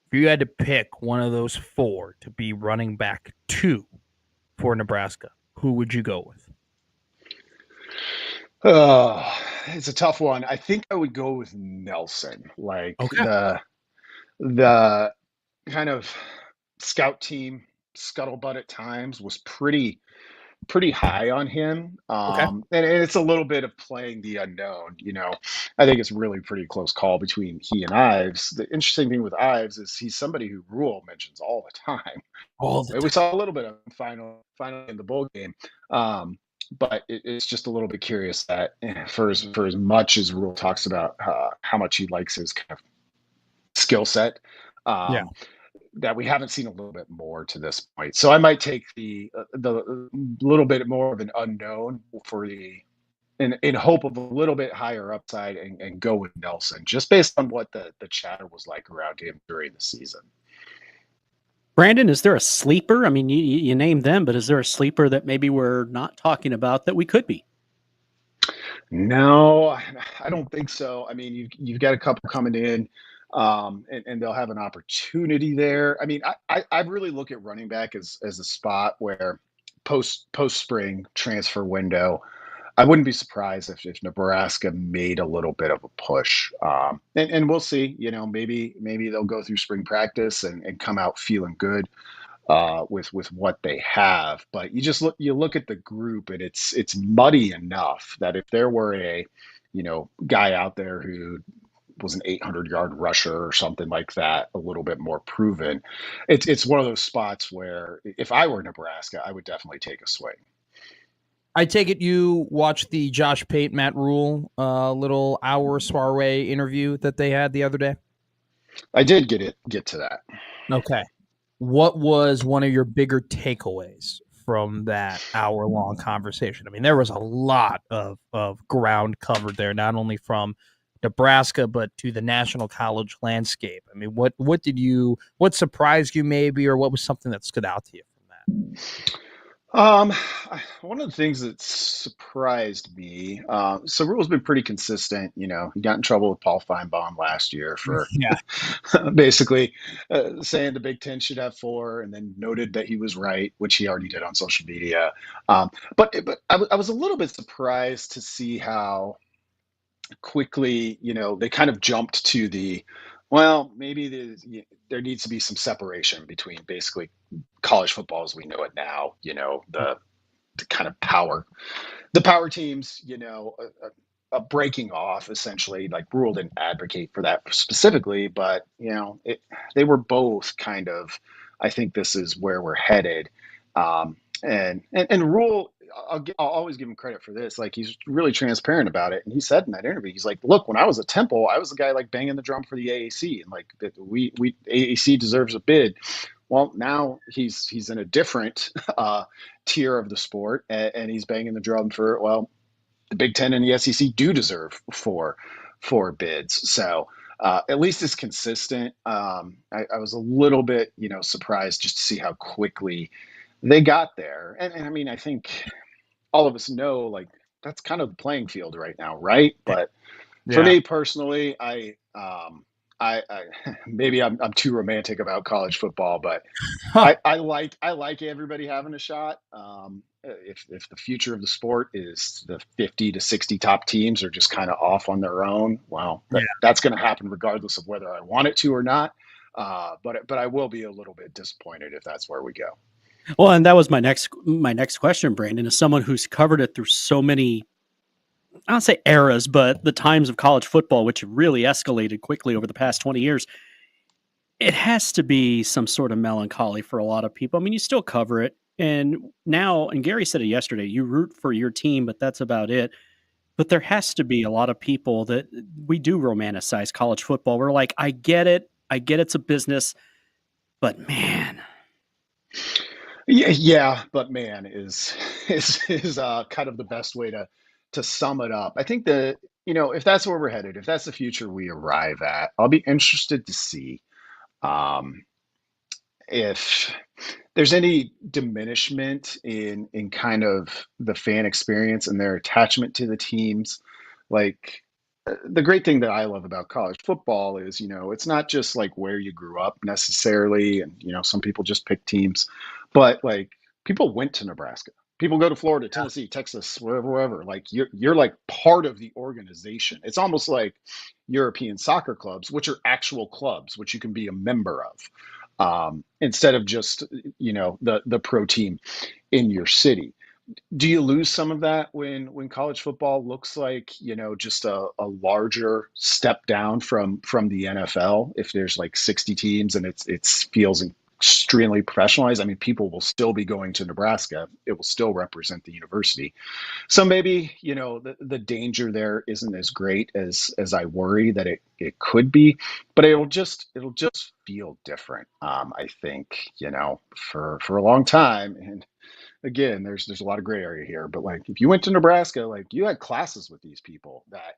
If you had to pick one of those 4 to be running back 2 for Nebraska, who would you go with? It's a tough one. I think I would go with Nelson. The kind of scout team scuttlebutt at times was pretty high on him. And it's a little bit of playing the unknown. I think it's really pretty close call between he and Ives. The interesting thing with Ives is he's somebody who Rule mentions all the time. We saw a little bit of him finally in the bowl game. But it's just a little bit curious that for as much as Rule talks about how much he likes his kind of skill set, that we haven't seen a little bit more to this point. So I might take the little bit more of an unknown for in hope of a little bit higher upside and go with Nelson, just based on what the chatter was like around him during the season. Brandon, is there a sleeper? I mean, you named them, but is there a sleeper that maybe we're not talking about that we could be? No, I don't think so. I mean, you've got a couple coming in. And they'll have an opportunity there. I mean, I really look at running back as a spot where post spring transfer window, I wouldn't be surprised if Nebraska made a little bit of a push. And we'll see. Maybe they'll go through spring practice and come out feeling good with what they have. But you look at the group, and it's muddy enough that if there were a guy out there who was an 800-yard rusher or something like that, a little bit more proven, it's one of those spots where if I were Nebraska, I would definitely take a swing. I take it you watched the Josh Pate, Matt Rule little hour soiree interview that they had the other day? I did get to that. Okay. What was one of your bigger takeaways from that hour-long conversation? I mean, there was a lot of ground covered there, not only from Nebraska, but to the national college landscape. I mean, what surprised you maybe, or what was something that stood out to you from that? One of the things that surprised me, so Rule's been pretty consistent. He got in trouble with Paul Feinbaum last year for basically saying the Big Ten should have 4, and then noted that he was right, which he already did on social media. But I was a little bit surprised to see how quickly, they kind of jumped to maybe there needs to be some separation between basically college football as we know it now, the kind of power the power teams, breaking off essentially. Like Rule didn't advocate for that specifically, but they were both kind of. I think this is where we're headed, and Rule. I'll always give him credit for this. Like, he's really transparent about it, and he said in that interview, he's like, "Look, when I was at Temple, I was the guy like banging the drum for the AAC, and like that we AAC deserves a bid." Well, now he's in a different tier of the sport, and he's banging the drum for, well, the Big Ten and the SEC do deserve four bids. So at least it's consistent. I was a little bit, surprised just to see how quickly they got there. And I mean, I think all of us know, like, that's kind of the playing field right now, right? But for me personally, I maybe I'm too romantic about college football, but I like everybody having a shot. If the future of the sport is the 50 to 60 top teams are just kind of off on their own, well, that's going to happen regardless of whether I want it to or not. But I will be a little bit disappointed if that's where we go. Well, and that was my next question, Brandon. As someone who's covered it through so many, I don't say eras, but the times of college football, which really escalated quickly over the past 20 years, it has to be some sort of melancholy for a lot of people. I mean, you still cover it. And now, and Gary said it yesterday, you root for your team, but that's about it. But there has to be a lot of people that we do romanticize college football. We're like, I get it. I get it's a business, but man. Yeah, but man is kind of the best way to sum it up. I think that, if that's where we're headed, if that's the future we arrive at, I'll be interested to see if there's any diminishment in kind of the fan experience and their attachment to the teams. Like, the great thing that I love about college football is, it's not just like where you grew up necessarily. And, some people just pick teams, but like people went to Nebraska. People go to Florida, Tennessee, Texas, wherever. Like you're like part of the organization. It's almost like European soccer clubs, which are actual clubs, which you can be a member of, instead of just, the pro team in your city. Do you lose some of that when college football looks like, just a larger step down from the NFL? If there's like 60 teams and it feels extremely professionalized. I mean, people will still be going to Nebraska. It will still represent the university. So maybe, the danger there isn't as great as I worry that it could be, but it'll just feel different. I think, for a long time. And again, there's a lot of gray area here, but like if you went to Nebraska, like you had classes with these people that,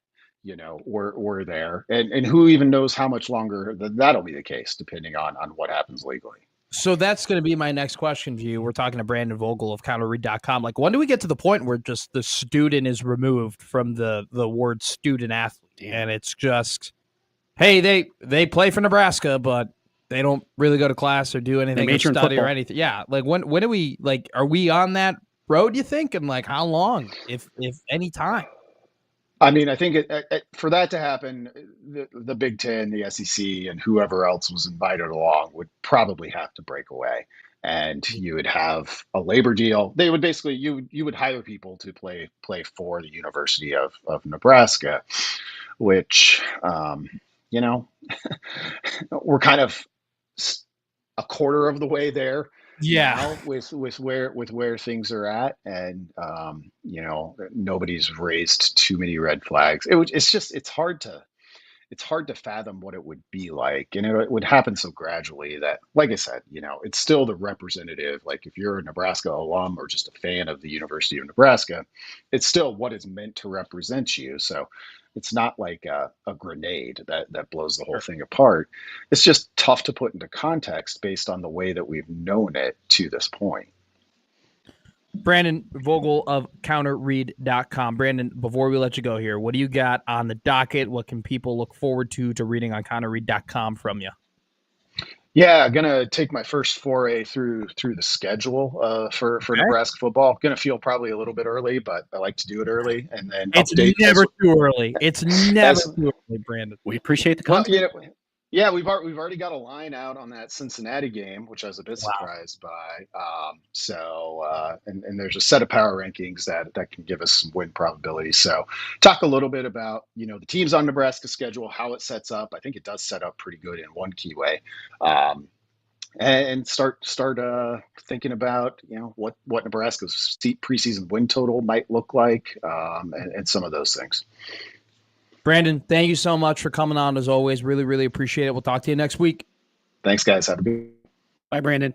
were there, and who even knows how much longer that'll be the case, depending on what happens legally. So that's going to be my next question for you. We're talking to Brandon Vogel of counterread.com. Like, when do we get to the point where just the student is removed from the word student athlete? And it's just, hey, they play for Nebraska, but they don't really go to class or do anything or study or anything. Yeah. Like, when do we, like, are we on that road, you think? And like, how long, if any time? I mean, I think for that to happen, the Big Ten, the SEC, and whoever else was invited along would probably have to break away, and you would have a labor deal. They would basically you would hire people to play for the University of Nebraska, which we're kind of a quarter of the way there. Now with where things are at, and nobody's raised too many red flags. It's hard to fathom what it would be like, and it would happen so gradually that, like I said, it's still the representative. Like if you're a Nebraska alum or just a fan of the University of Nebraska, it's still what is meant to represent you. So it's not like a grenade that blows the whole thing apart. It's just tough to put into context based on the way that we've known it to this point. Brandon Vogel of counterread.com. Brandon, before we let you go here, what do you got on the docket? What can people look forward to reading on counterread.com from you? Yeah, I'm gonna take my first foray through the schedule for Nebraska football. Gonna feel probably a little bit early, but I like to do it early, and then it's never too early. It's never too early, Brandon. We appreciate the content. Well, Yeah, we've already got a line out on that Cincinnati game, which I was a bit surprised by. And there's a set of power rankings that can give us some win probability. So talk a little bit about, the teams on Nebraska's schedule, how it sets up. I think it does set up pretty good in one key way. And start thinking about, what Nebraska's preseason win total might look like, and some of those things. Brandon, thank you so much for coming on as always. Really, really appreciate it. We'll talk to you next week. Thanks, guys. Have a good. Bye, Brandon.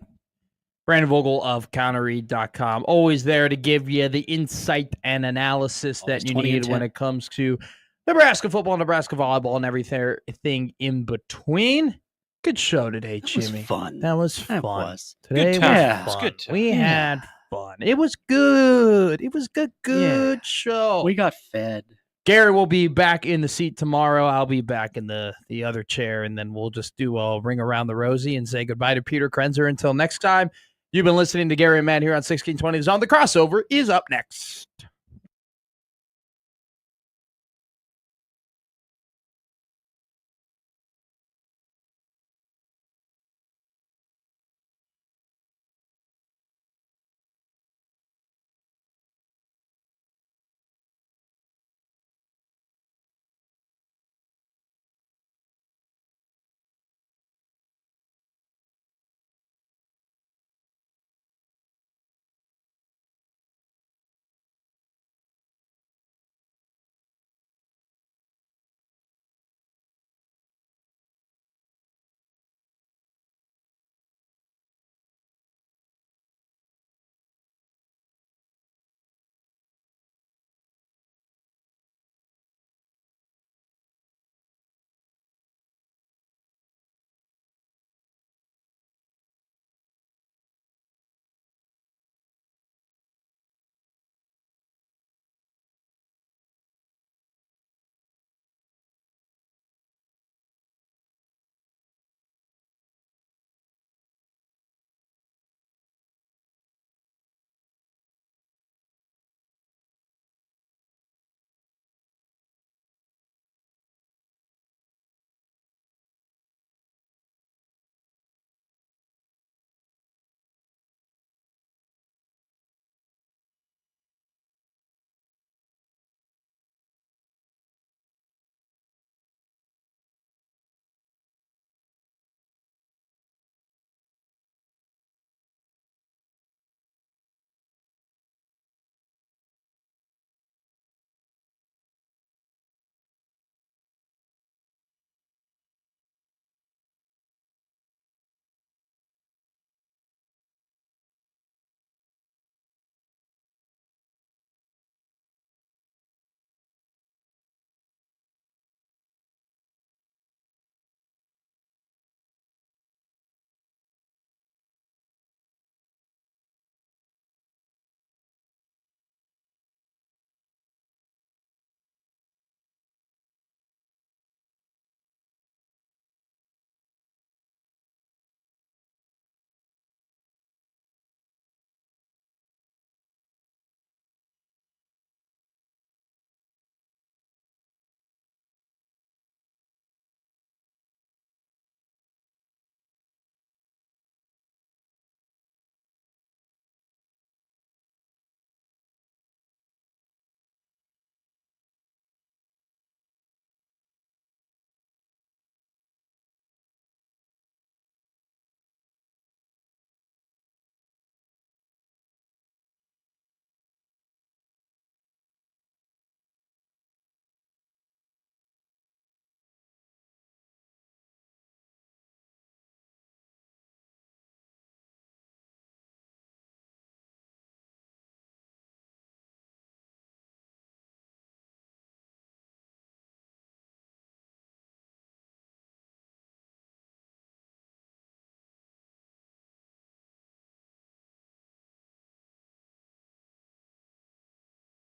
Brandon Vogel of counterread.com. Always there to give you the insight and analysis that you need when it comes to Nebraska football, Nebraska volleyball, and everything in between. Good show today, Jimmy. That was fun. That was fun. That was. Today good time. was fun. Good time. We had fun. It was good. It was a good show. We got fed. Gary will be back in the seat tomorrow. I'll be back in the other chair, and then we'll just do a ring around the rosy and say goodbye to Peter Krenzer. Until next time, you've been listening to Gary and Matt here on 1620 The Zone. The crossover is up next.